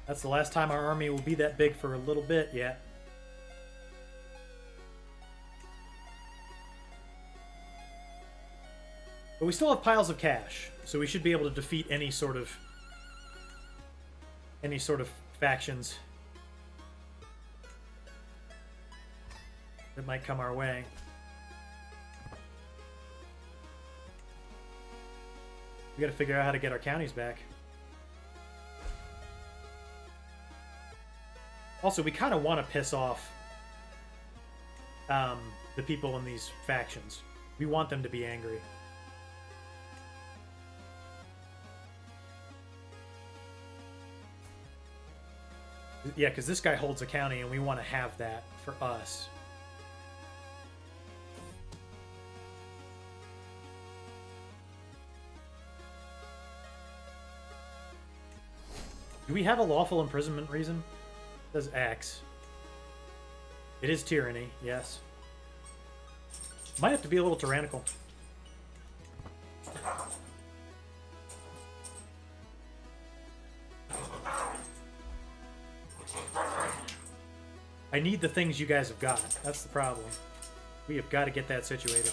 That's the last time our army will be that big for a little bit yet. But we still have piles of cash, so we should be able to defeat any sort of factions that might come our way. We gotta figure out how to get our counties back. Also, we kind of want to piss off the people in these factions. We want them to be angry. Yeah, because this guy holds a county, and we want to have that for us. Do we have a lawful imprisonment reason? It says X. It is tyranny, yes. Might have to be a little tyrannical. I need the things you guys have got. That's the problem. We have got to get that situated.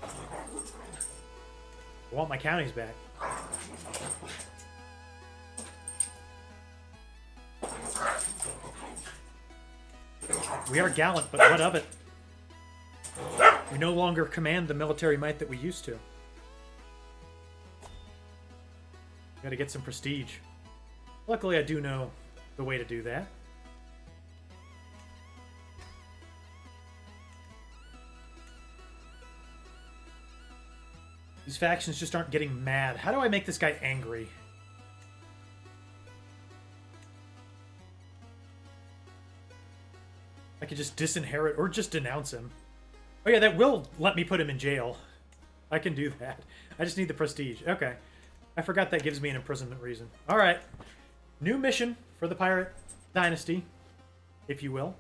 I want my counties back. We are gallant, but what of it? We no longer command the military might that we used to. Gotta get some prestige. Luckily, I do know the way to do that. These factions just aren't getting mad. How do I make this guy angry? I could just disinherit or just denounce him. Oh yeah, that will let me put him in jail. I can do that. I just need the prestige. Okay. I forgot that gives me an imprisonment reason. Alright. New mission for the Pirate Dynasty, if you will.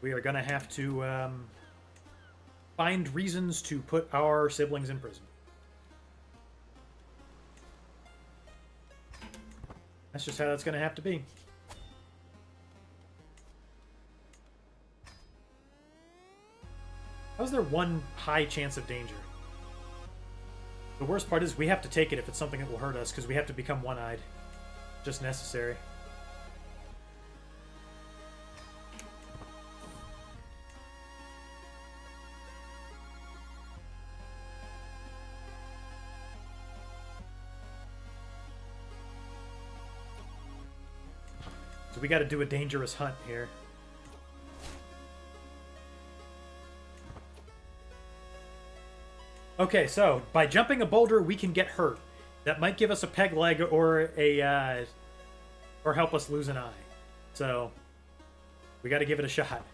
We are going to have to find reasons to put our siblings in prison. That's just how that's going to have to be. How's there one high chance of danger? The worst part is we have to take it if it's something that will hurt us, because we have to become one-eyed. Just necessary. So we got to do a dangerous hunt here. Okay, so by jumping a boulder, we can get hurt. That might give us a peg leg or a or help us lose an eye. So we got to give it a shot.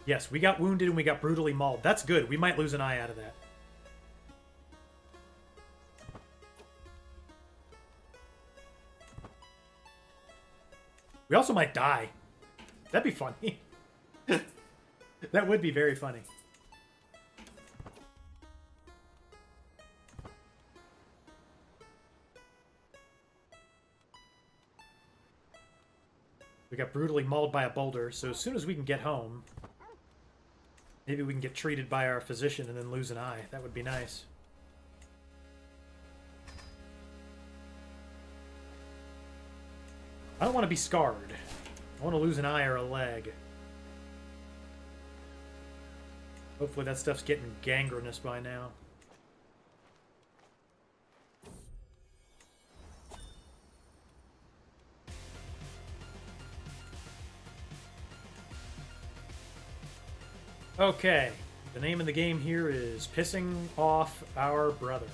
Yes, we got wounded and we got brutally mauled. That's good. We might lose an eye out of that. We also might die. That'd be funny. That would be very funny. We got brutally mauled by a boulder, so as soon as we can get home, maybe we can get treated by our physician and then lose an eye. That would be nice. I don't want to be scarred. I want to lose an eye or a leg. Hopefully that stuff's getting gangrenous by now. Okay, the name of the game here is Pissing Off Our Brother.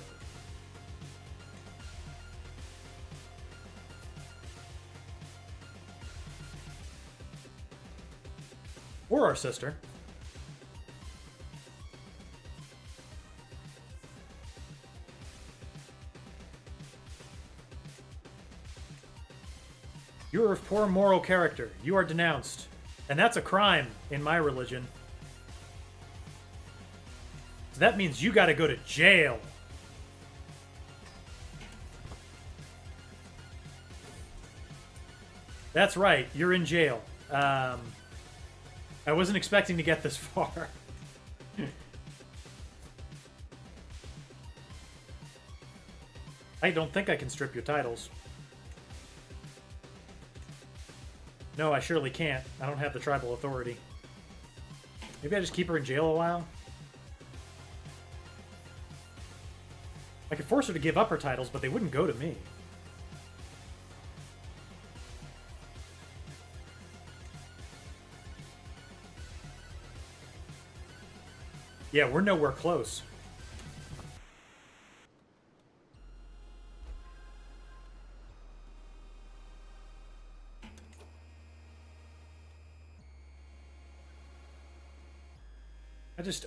Or our sister. You are of poor moral character. You are denounced. And that's a crime in my religion. So that means you gotta go to jail. That's right, you're in jail. I wasn't expecting to get this far. I don't think I can strip your titles. No, I surely can't. I don't have the tribal authority. Maybe I just keep her in jail a while? I could force her to give up her titles, but they wouldn't go to me. Yeah, we're nowhere close.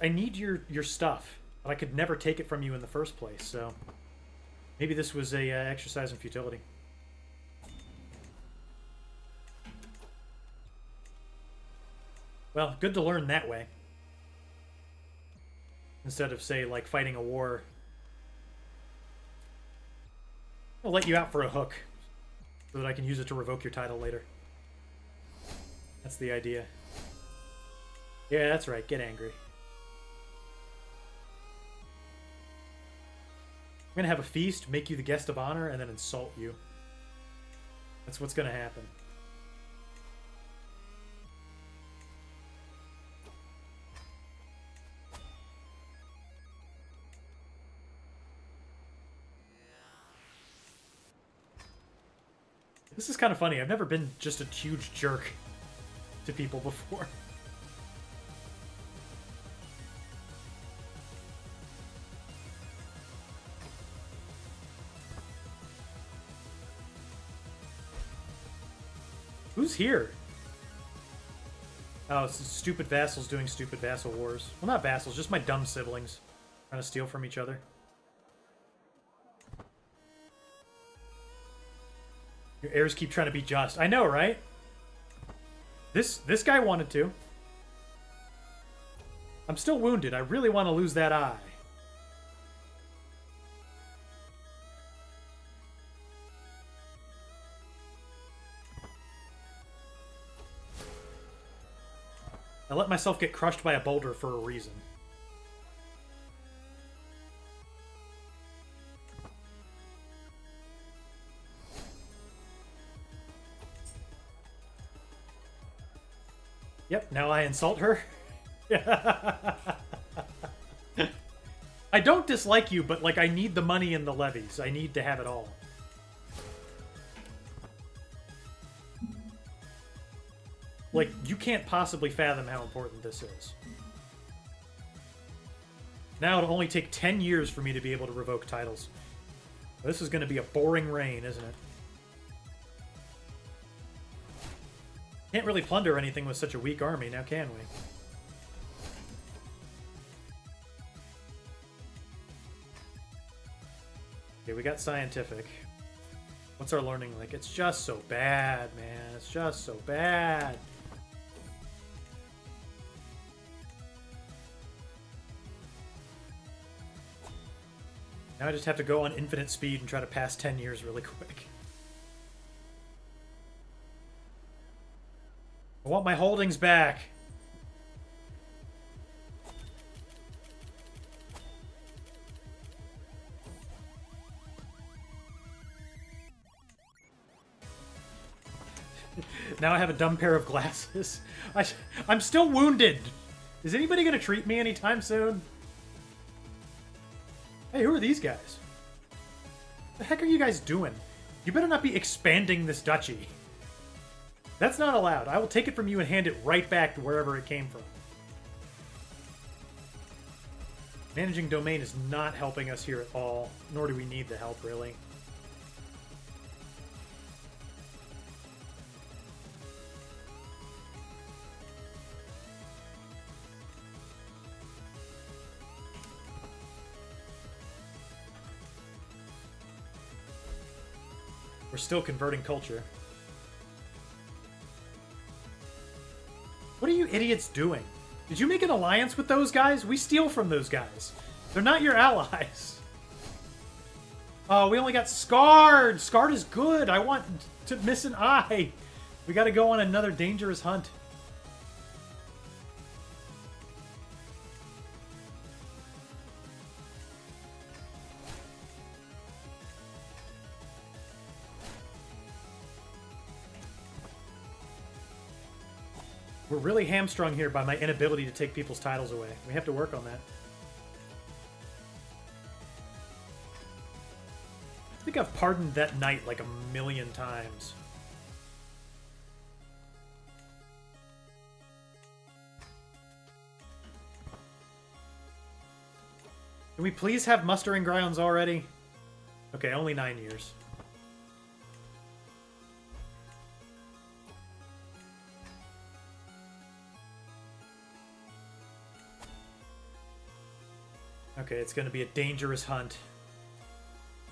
I need your stuff, but I could never take it from you in the first place, so maybe this was a exercise in futility. Well, good to learn that way. Instead of, say, like, fighting a war. I'll let you out for a hook, so that I can use it to revoke your title later. That's the idea. Yeah, that's right, get angry. I'm gonna have a feast, make you the guest of honor, and then insult you. That's what's gonna happen. This is kind of funny. I've never been just a huge jerk to people before. Who's here? Oh, it's stupid vassals doing stupid vassal wars. Well, not vassals, just my dumb siblings trying to steal from each other. Your heirs keep trying to be just. I know, right? This guy wanted to. I'm still wounded. I really want to lose that eye. I let myself get crushed by a boulder for a reason. Yep, now I insult her. I don't dislike you, but, like, I need the money and the levies. I need to have it all. Like, you can't possibly fathom how important this is. Now it'll only take 10 years for me to be able to revoke titles. This is going to be a boring reign, isn't it? Can't really plunder anything with such a weak army, now can we? Okay, we got scientific. What's our learning like? It's just so bad, man. It's just so bad. Now I just have to go on infinite speed and try to pass 10 years really quick. I want my holdings back. Now I have a dumb pair of glasses. I'm still wounded. Is anybody going to treat me anytime soon? Hey, who are these guys? What the heck are you guys doing? You better not be expanding this duchy. That's not allowed. I will take it from you and hand it right back to wherever it came from. Managing domain is not helping us here at all, nor do we need the help, really. We're still converting culture. What are you idiots doing? Did you make an alliance with those guys? We steal from those guys. They're not your allies. Oh, we only got Scarred. Scarred is good. I want to miss an eye. We got to go on another dangerous hunt. We're really hamstrung here by my inability to take people's titles away. We have to work on that. I think I've pardoned that knight like 1,000,000 times. Can we please have mustering grounds already? Okay, only 9 years. Okay, it's going to be a dangerous hunt.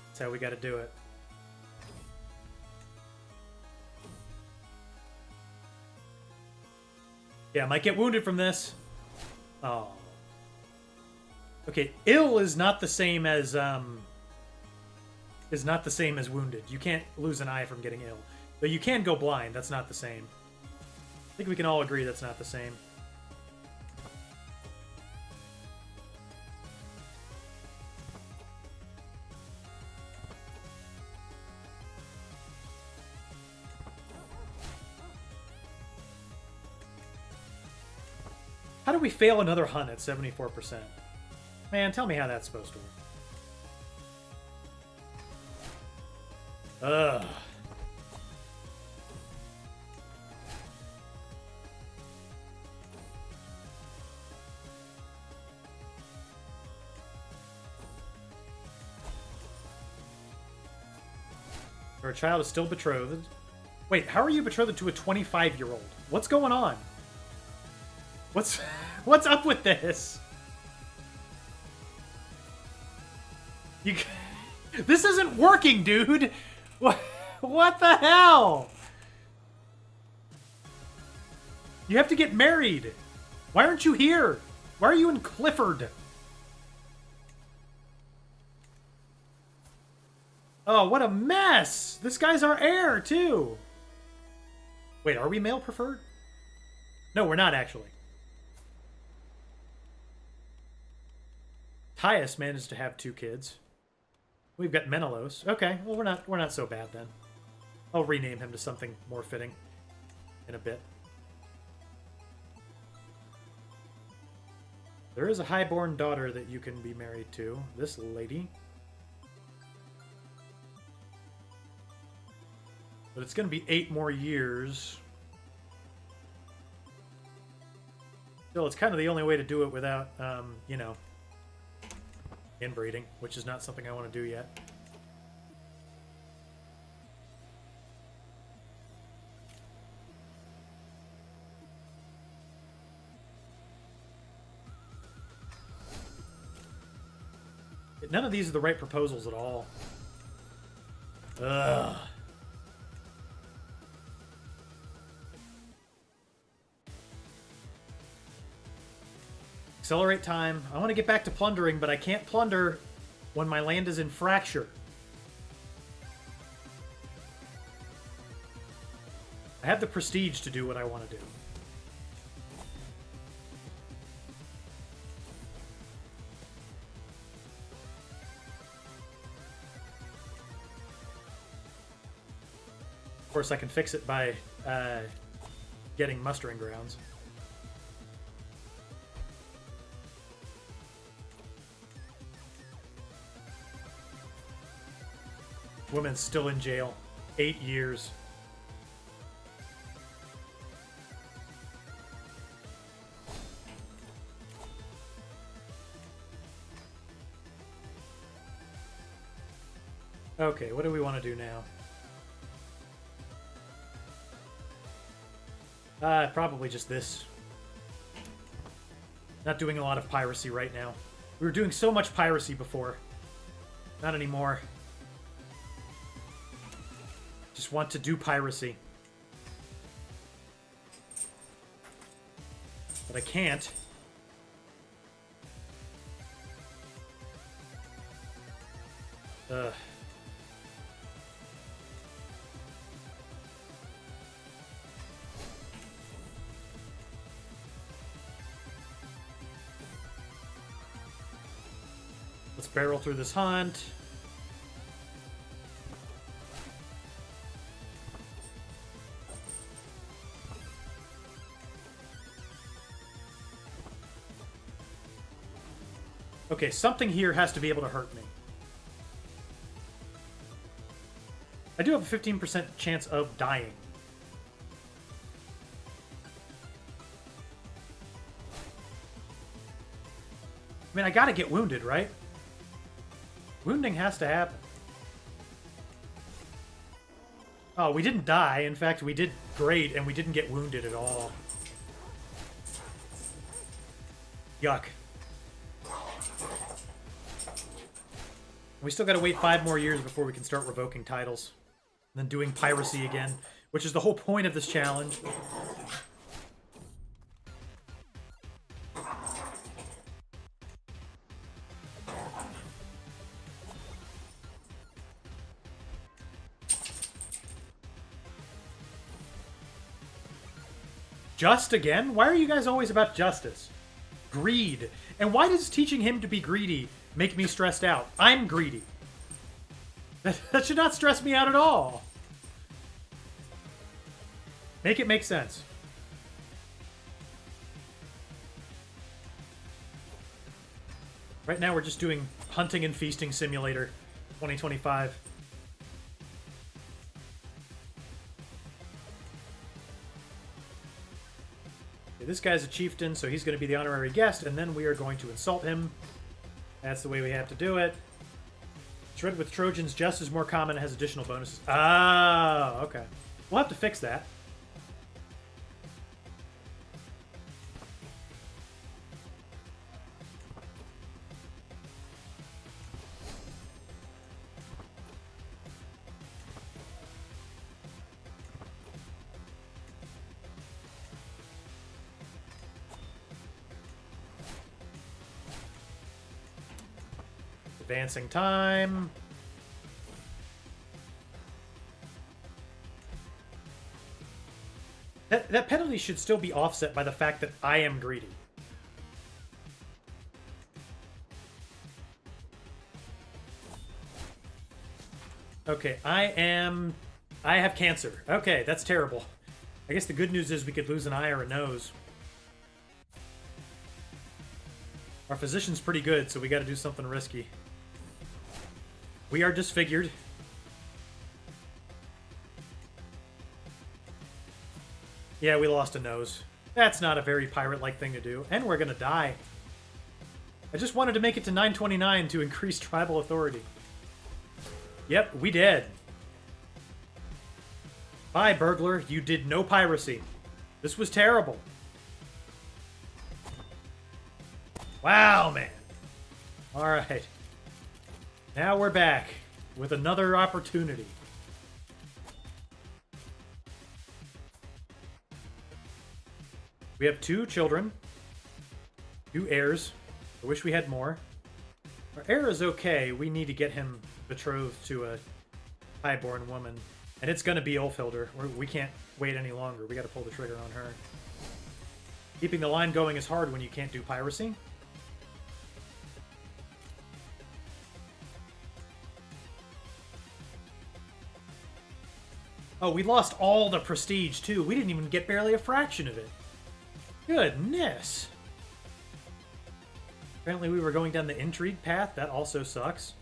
That's how we got to do it. Yeah, I might get wounded from this. Oh. Okay, ill is not the same as wounded. You can't lose an eye from getting ill. Though you can go blind, that's not the same. I think we can all agree that's not the same. How do we fail another hunt at 74%? Man, tell me how that's supposed to work. Ugh. Our child is still betrothed. Wait, how are you betrothed to a 25-year-old? What's going on? What's up with this? This isn't working, dude. What the hell? You have to get married. Why aren't you here? Why are you in Clifford? Oh, what a mess. This guy's our heir, too. Wait, are we male preferred? No, we're not, actually. Tyus managed to have 2 kids. We've got Menelaus. Okay, well we're not so bad then. I'll rename him to something more fitting in a bit. There is a highborn daughter that you can be married to. This lady. But it's going to be 8 more years. Still, it's kind of the only way to do it without, you know, inbreeding, which is not something I want to do yet. None of these are the right proposals at all. Ugh. Accelerate time. I want to get back to plundering, but I can't plunder when my land is in fracture. I have the prestige to do what I want to do. Of course, I can fix it by getting mustering grounds. Woman's still in jail. 8 years. Okay, what do we want to do now? Probably just this. Not doing a lot of piracy right now. We were doing so much piracy before. Not anymore. Just want to do piracy. But I can't. Ugh. Let's barrel through this hunt. Okay, something here has to be able to hurt me. I do have a 15% chance of dying. I mean, I gotta get wounded, right? Wounding has to happen. Oh, we didn't die. In fact, we did great, and we didn't get wounded at all. Yuck. We still gotta wait 5 more years before we can start revoking titles. And then doing piracy again, which is the whole point of this challenge. Just again? Why are you guys always about justice? Greed. And why does teaching him to be greedy make me stressed out? I'm greedy. That should not stress me out at all. Make it make sense. Right now we're just doing Hunting and Feasting Simulator 2025. Okay, this guy's a chieftain, so he's going to be the honorary guest, and then we are going to insult him. That's the way we have to do it. Shred with Trojans just is more common and has additional bonuses. Ah, okay. We'll have to fix that. Advancing time. That penalty should still be offset by the fact that I am greedy. Okay, I have cancer. Okay, that's terrible. I guess the good news is we could lose an eye or a nose. Our physician's pretty good, so we got to do something risky. We are disfigured. Yeah, we lost a nose. That's not a very pirate-like thing to do. And we're gonna die. I just wanted to make it to 929 to increase tribal authority. Yep, we did. Bye, burglar. You did no piracy. This was terrible. Wow, man. Alright. Now we're back with another opportunity. We have 2 children. 2 heirs. I wish we had more. Our heir is okay. We need to get him betrothed to a highborn woman. And it's going to be Ulfhilder. We can't wait any longer. We got to pull the trigger on her. Keeping the line going is hard when you can't do piracy. Oh, we lost all the prestige, too. We didn't even get barely a fraction of it. Goodness. Apparently we were going down the intrigue path. That also sucks.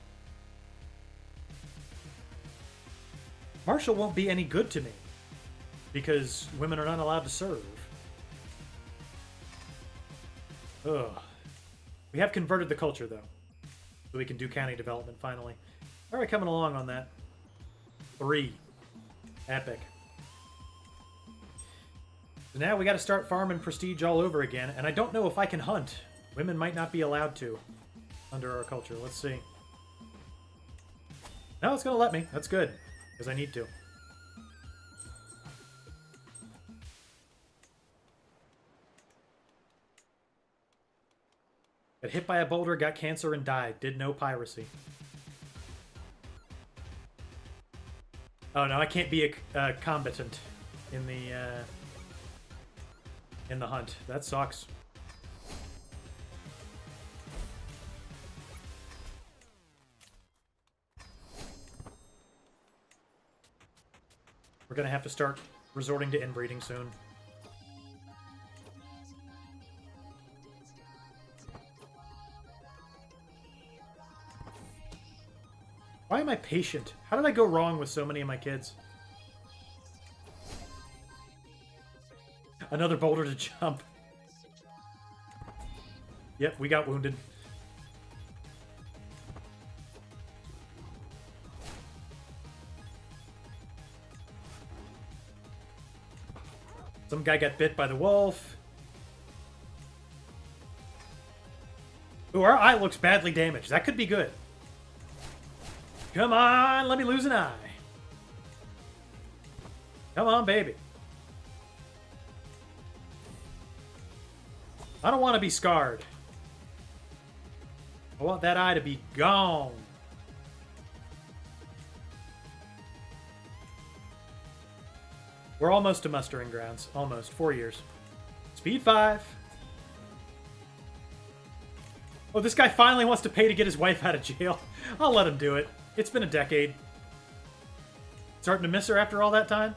Marshall won't be any good to me. Because women are not allowed to serve. Ugh. We have converted the culture, though. So we can do county development, finally. Alright, coming along on that. 3. Epic. So now we got to start farming prestige all over again, and I don't know if I can hunt. Women might not be allowed to under our culture. Let's see. No, it's going to let me. That's good, because I need to. Got hit by a boulder, got cancer, and died. Did no piracy. Oh no, I can't be a combatant in the hunt. That sucks. We're gonna have to start resorting to inbreeding soon. Why am I patient? How did I go wrong with so many of my kids? Another boulder to jump. Yep, we got wounded. Some guy got bit by the wolf. Ooh, our eye looks badly damaged. That could be good. Come on, let me lose an eye. Come on, baby. I don't want to be scarred. I want that eye to be gone. We're almost to mustering grounds. Almost. 4 years. Speed 5. Oh, this guy finally wants to pay to get his wife out of jail. I'll let him do it. It's been a decade. Starting to miss her after all that time?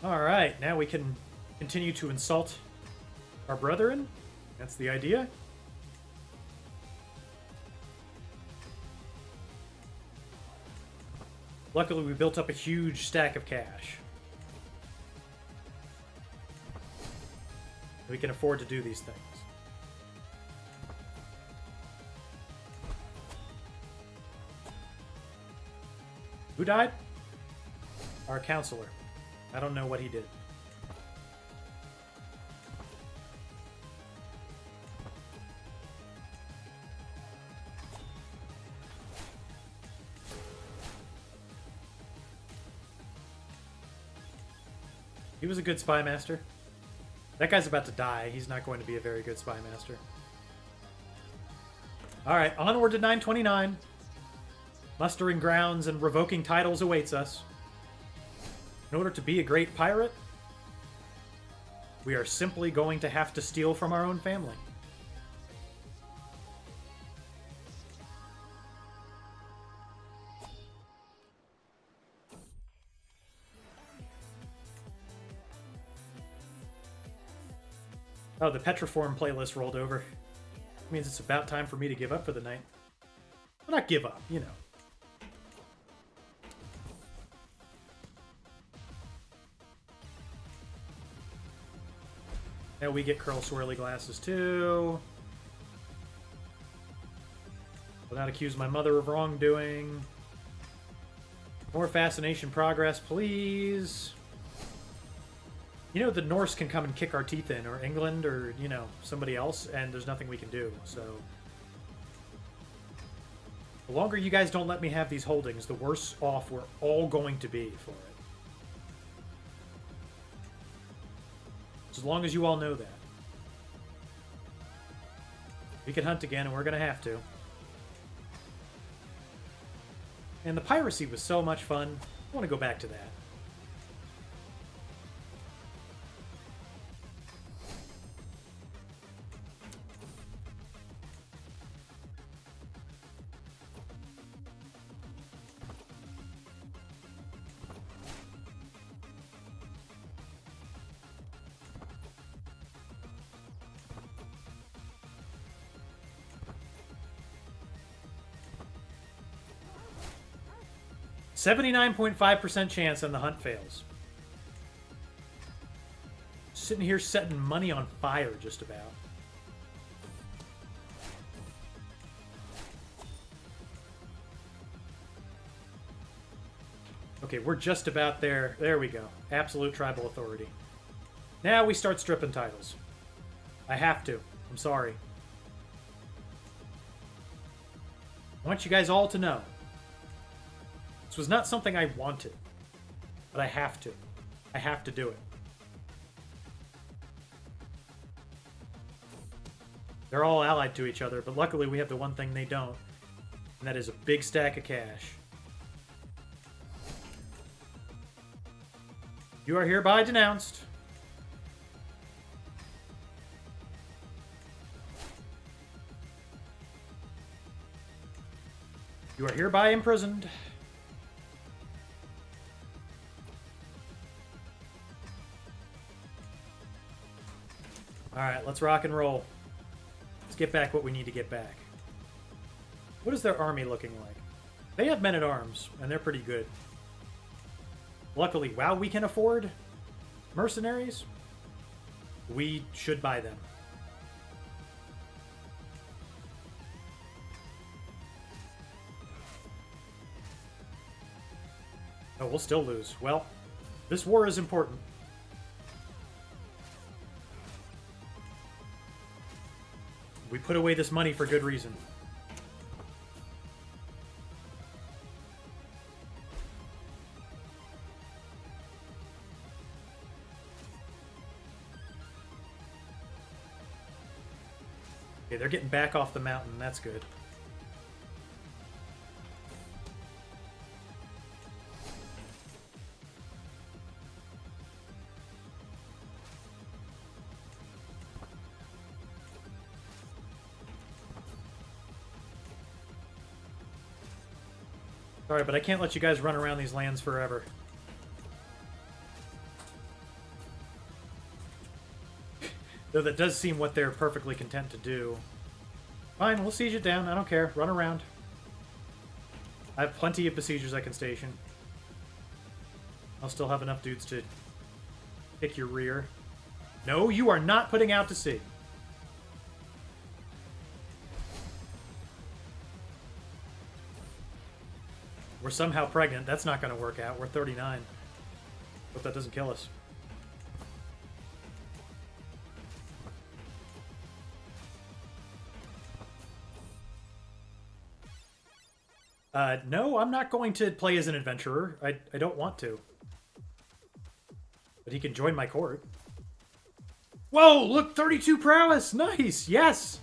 Alright, now we can continue to insult our brethren. That's the idea. Luckily, we built up a huge stack of cash. We can afford to do these things. Who died? Our counselor. I don't know what he did. He was a good spy master. That guy's about to die. He's not going to be a very good spy master. Alright, onward to 929. Mustering grounds and revoking titles awaits us. In order to be a great pirate, we are simply going to have to steal from our own family. Oh, the Petriform playlist rolled over. Means it's about time for me to give up for the night. Well, not give up, you know. Now we get curl swirly glasses too. Will not accuse my mother of wrongdoing. More fascination progress, please. You know, the Norse can come and kick our teeth in, or England, or, you know, somebody else, and there's nothing we can do, so... The longer you guys don't let me have these holdings, the worse off we're all going to be for it. As long as you all know that. We can hunt again, and we're going to have to. And the piracy was so much fun. I want to go back to that. %79.5% chance and the hunt fails. Sitting here setting money on fire just about. Okay, we're just about there. There we go. Absolute tribal authority. Now we start stripping titles. I have to. I'm sorry. I want you guys all to know. This was not something I wanted, but I have to. I have to do it. They're all allied to each other, but luckily we have the one thing they don't, and that is a big stack of cash. You are hereby denounced. You are hereby imprisoned. Alright, let's rock and roll. Let's get back what we need to get back. What is their army looking like? They have men-at-arms, and they're pretty good. Luckily, while we can afford mercenaries, we should buy them. Oh, we'll still lose. Well, this war is important. We put away this money for good reason. Okay, they're getting back off the mountain. That's good. Sorry, but I can't let you guys run around these lands forever. Though that does seem what they're perfectly content to do. Fine, we'll siege it down. I don't care. Run around. I have plenty of besiegers I can station. I'll still have enough dudes to kick your rear. No, you are not putting out to sea. We're somehow pregnant. That's not going to work out. We're 39. Hope that doesn't kill us. No, I'm not going to play as an adventurer. I don't want to. But he can join my court. Whoa, look, 32 prowess. Nice, yes.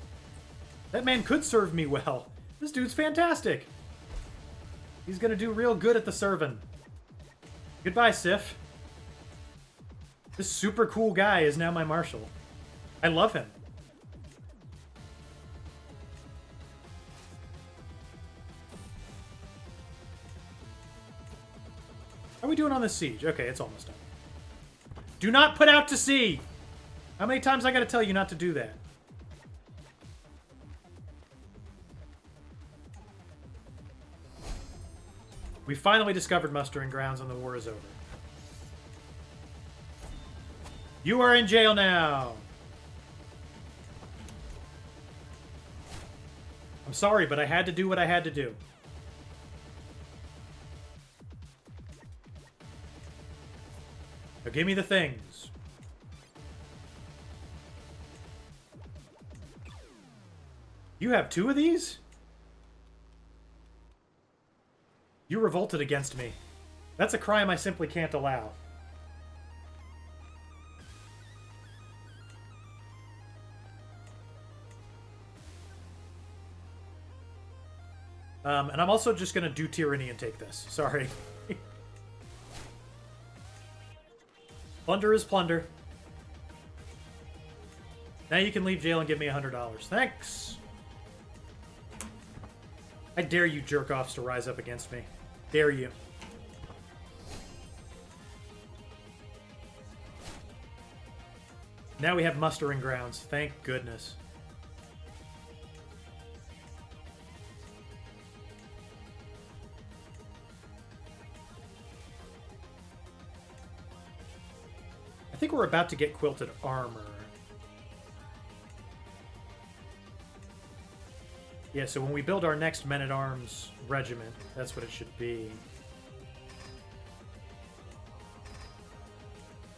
That man could serve me well. This dude's fantastic. He's gonna do real good at the serving. Goodbye, Sif. This super cool guy is now my marshal. I love him. How are we doing on this siege? Okay, it's almost done. Do not put out to sea! How many times I gotta tell you not to do that? We finally discovered mustering grounds and the war is over. You are in jail now! I'm sorry, but I had to do what I had to do. Now give me the things. You have 2 of these? You revolted against me. That's a crime I simply can't allow. And I'm also just going to do tyranny and take this. Sorry. Plunder is plunder. Now you can leave jail and give me $100. Thanks! I dare you jerk-offs to rise up against me. Dare you. Now we have mustering grounds. Thank goodness. I think we're about to get quilted armor. Yeah, so when we build our next men-at-arms regiment, that's what it should be.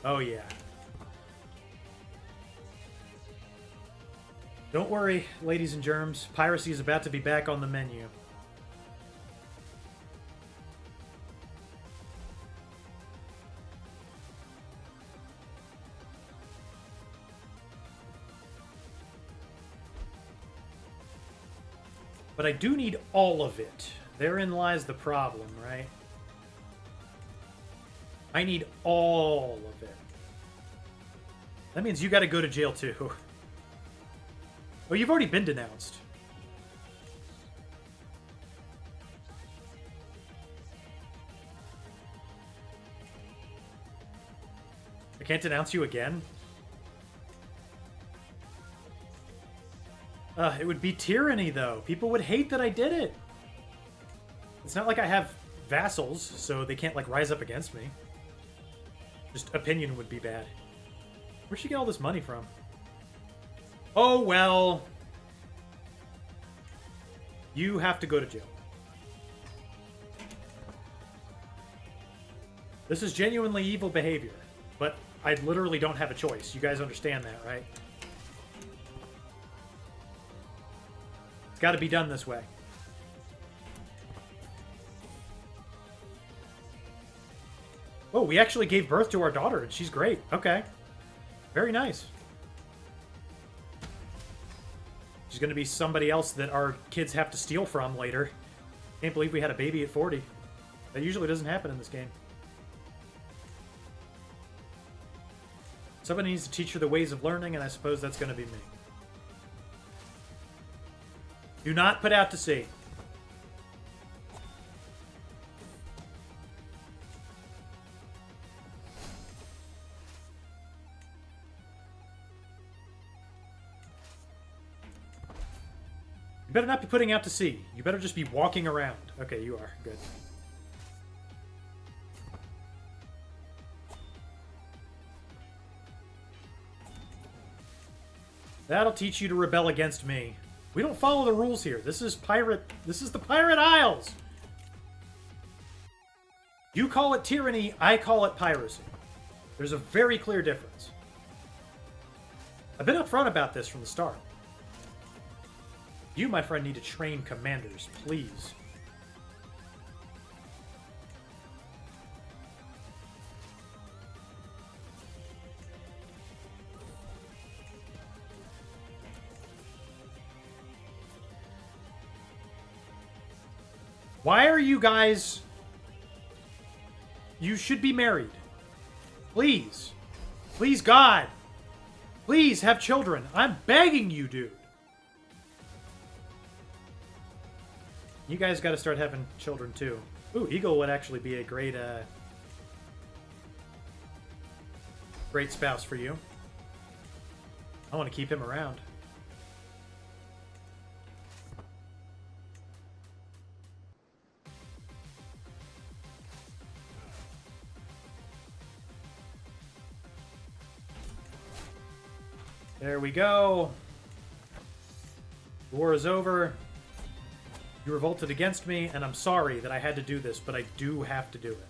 Oh, yeah. Don't worry, ladies and germs. Piracy is about to be back on the menu. But I do need all of it. Therein lies the problem, right? I need all of it. That means you gotta go to jail too. Oh, you've already been denounced. I can't denounce you again? It would be tyranny, though. People would hate that I did it. It's not like I have vassals, so they can't, like, rise up against me. Just opinion would be bad. Where'd she get all this money from? Oh, well. You have to go to jail. This is genuinely evil behavior, but I literally don't have a choice. You guys understand that, right? It's got to be done this way. Oh, we actually gave birth to our daughter, and she's great. Okay. Very nice. She's going to be somebody else that our kids have to steal from later. Can't believe we had a baby at 40. That usually doesn't happen in this game. Somebody needs to teach her the ways of learning, and I suppose that's going to be me. Do not put out to sea. You better not be putting out to sea. You better just be walking around. Okay, you are. Good. That'll teach you to rebel against me. We don't follow the rules here. This is pirate. This is the Pirate Isles. You call it tyranny, I call it piracy. There's a very clear difference. I've been upfront about this from the start. You, my friend, need to train commanders, please. Why are you guys... You should be married. Please. Please, God. Please, have children. I'm begging you, dude. You guys got to start having children, too. Ooh, Eagle would actually be a great, great spouse for you. I want to keep him around. There we go. The war is over. You revolted against me, and I'm sorry that I had to do this, but I do have to do it.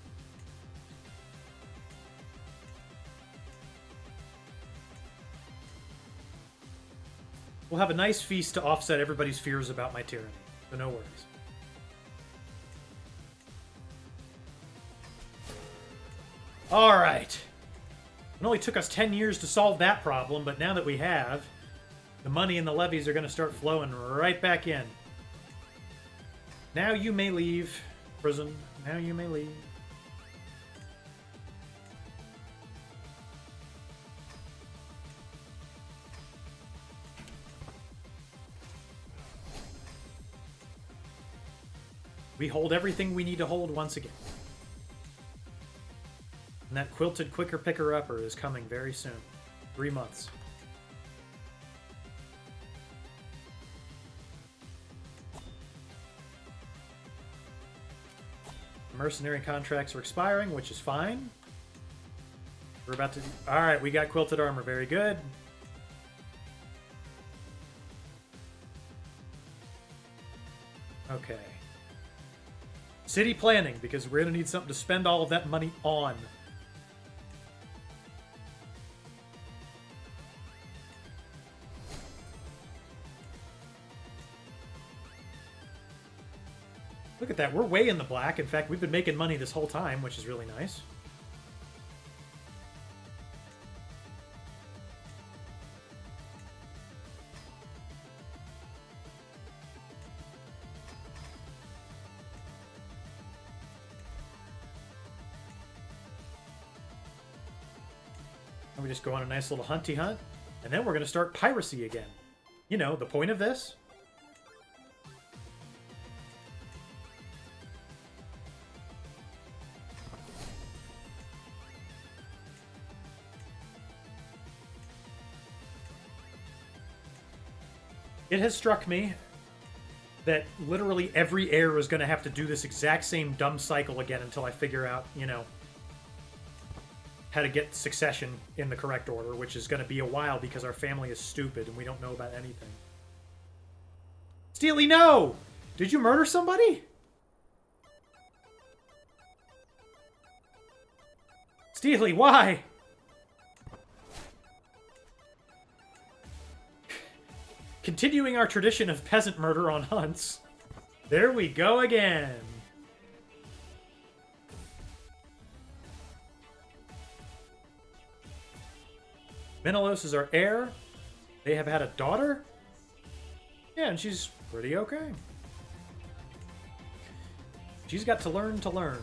We'll have a nice feast to offset everybody's fears about my tyranny, so no worries. Alright. It only took us 10 years to solve that problem, but now that we have, the money and the levies are going to start flowing right back in. Now you may leave, prison. Now you may leave. We hold everything we need to hold once again. And that quilted quicker picker-upper is coming very soon. 3 months. Mercenary contracts are expiring, which is fine. We're about to... Alright, we got quilted armor. Very good. Okay. City planning, because we're going to need something to spend all of that money on. Look at that. We're way in the black. In fact, we've been making money this whole time, which is really nice. And we just go on a nice little hunty hunt. And then we're going to start piracy again. You know, the point of this? It has struck me that literally every heir is going to have to do this exact same dumb cycle again until I figure out, you know, how to get succession in the correct order, which is going to be a while because our family is stupid and we don't know about anything. Steely, no! Did you murder somebody? Steely, why? Continuing our tradition of peasant murder on hunts. There we go again. Menelaus is our heir. They have had a daughter. Yeah, and she's pretty okay. She's got to learn to learn.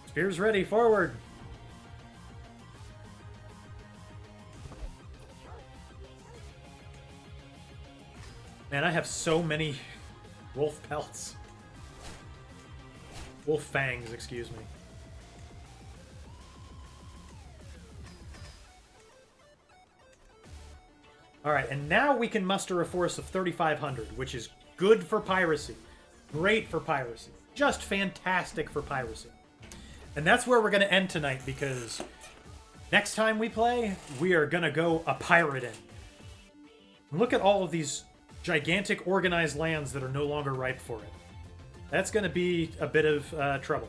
Spears ready, forward! Man, I have so many wolf pelts. Wolf fangs, excuse me. Alright, and now we can muster a force of 3,500, which is good for piracy. Great for piracy. Just fantastic for piracy. And that's where we're going to end tonight, because next time we play, we are going to go a pirating. Look at all of these gigantic organized lands that are no longer ripe for it. That's going to be a bit of trouble.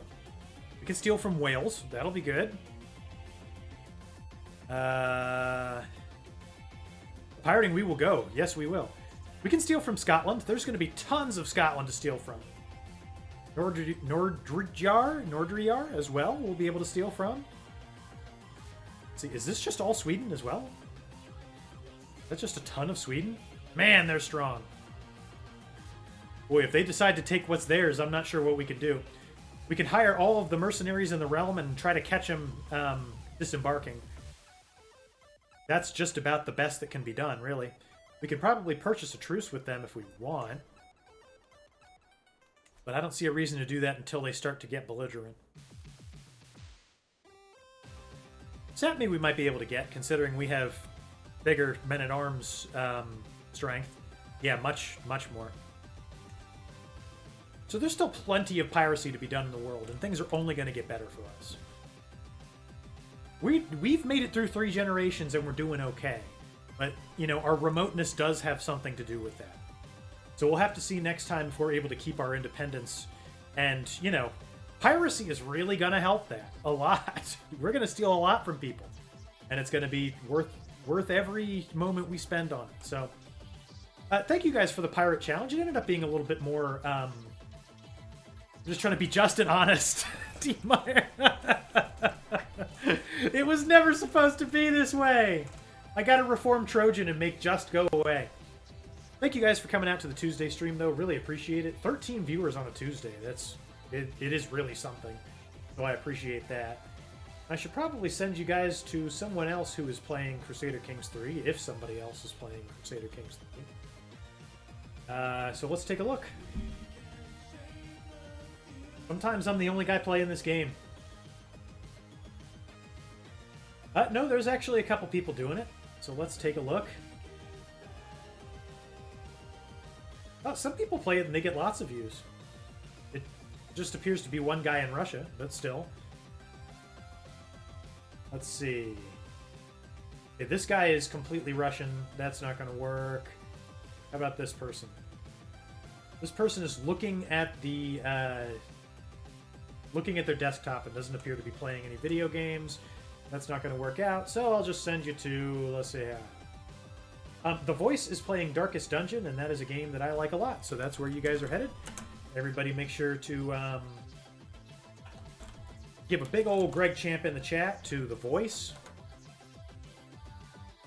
We can steal from Wales. That'll be good. Pirating we will go. Yes, we will. We can steal from Scotland. There's going to be tons of Scotland to steal from. Nordrjar as well, we'll be able to steal from. Let's see, is this just all Sweden as well? That's just a ton of Sweden? Man, they're strong. Boy, if they decide to take what's theirs, I'm not sure what we can do. We can hire all of the mercenaries in the realm and try to catch them disembarking. that's just about the best that can be done, really. We could probably purchase a truce with them if we want. But I don't see a reason to do that until they start to get belligerent. Sapmi we might be able to get, considering we have bigger men-at-arms strength. Yeah, much more. So there's still plenty of piracy to be done in the world, and things are only going to get better for us. We've made it through 3 generations, and we're doing okay. But, you know, our remoteness does have something to do with that. So we'll have to see next time if we're able to keep our independence. And, you know, piracy is really going to help that a lot. We're going to steal a lot from people. And it's going to be worth every moment we spend on it. So, thank you guys for the pirate challenge. It ended up being a little bit more... just trying to be just and honest. Team Meyer. It was never supposed to be this way. I gotta reform Trojan and make just go away. Thank you guys for coming out to the Tuesday stream, though. Really appreciate it. 13 viewers on a Tuesday. It is really something. So I appreciate that. I should probably send you guys to someone else who is playing Crusader Kings 3, if somebody else is playing Crusader Kings 3. So let's take a look. Sometimes I'm the only guy playing this game. No, there's actually a couple people doing it. So let's take a look. Oh, some people play it and they get lots of views. It just appears to be one guy in Russia, but still. Let's see. Okay, this guy is completely Russian. That's not going to work. How about this person? This person is looking at the... looking at their desktop and doesn't appear to be playing any video games. That's not going to work out, so I'll just send you to, let's see, The Voice is playing Darkest Dungeon, and that is a game that I like a lot, so that's where you guys are headed. Everybody make sure to give a big old Greg Champ in the chat to The Voice.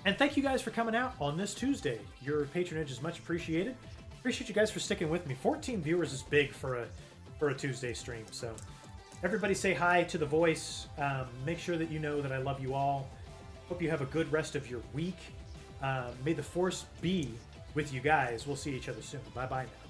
And thank you guys for coming out on this Tuesday. Your patronage is much appreciated. Appreciate you guys for sticking with me. 14 viewers is big for a Tuesday stream, so... Everybody say hi to The Voice. Make sure that you know that I love you all. Hope you have a good rest of your week. May the Force be with you guys. We'll see each other soon. Bye-bye now.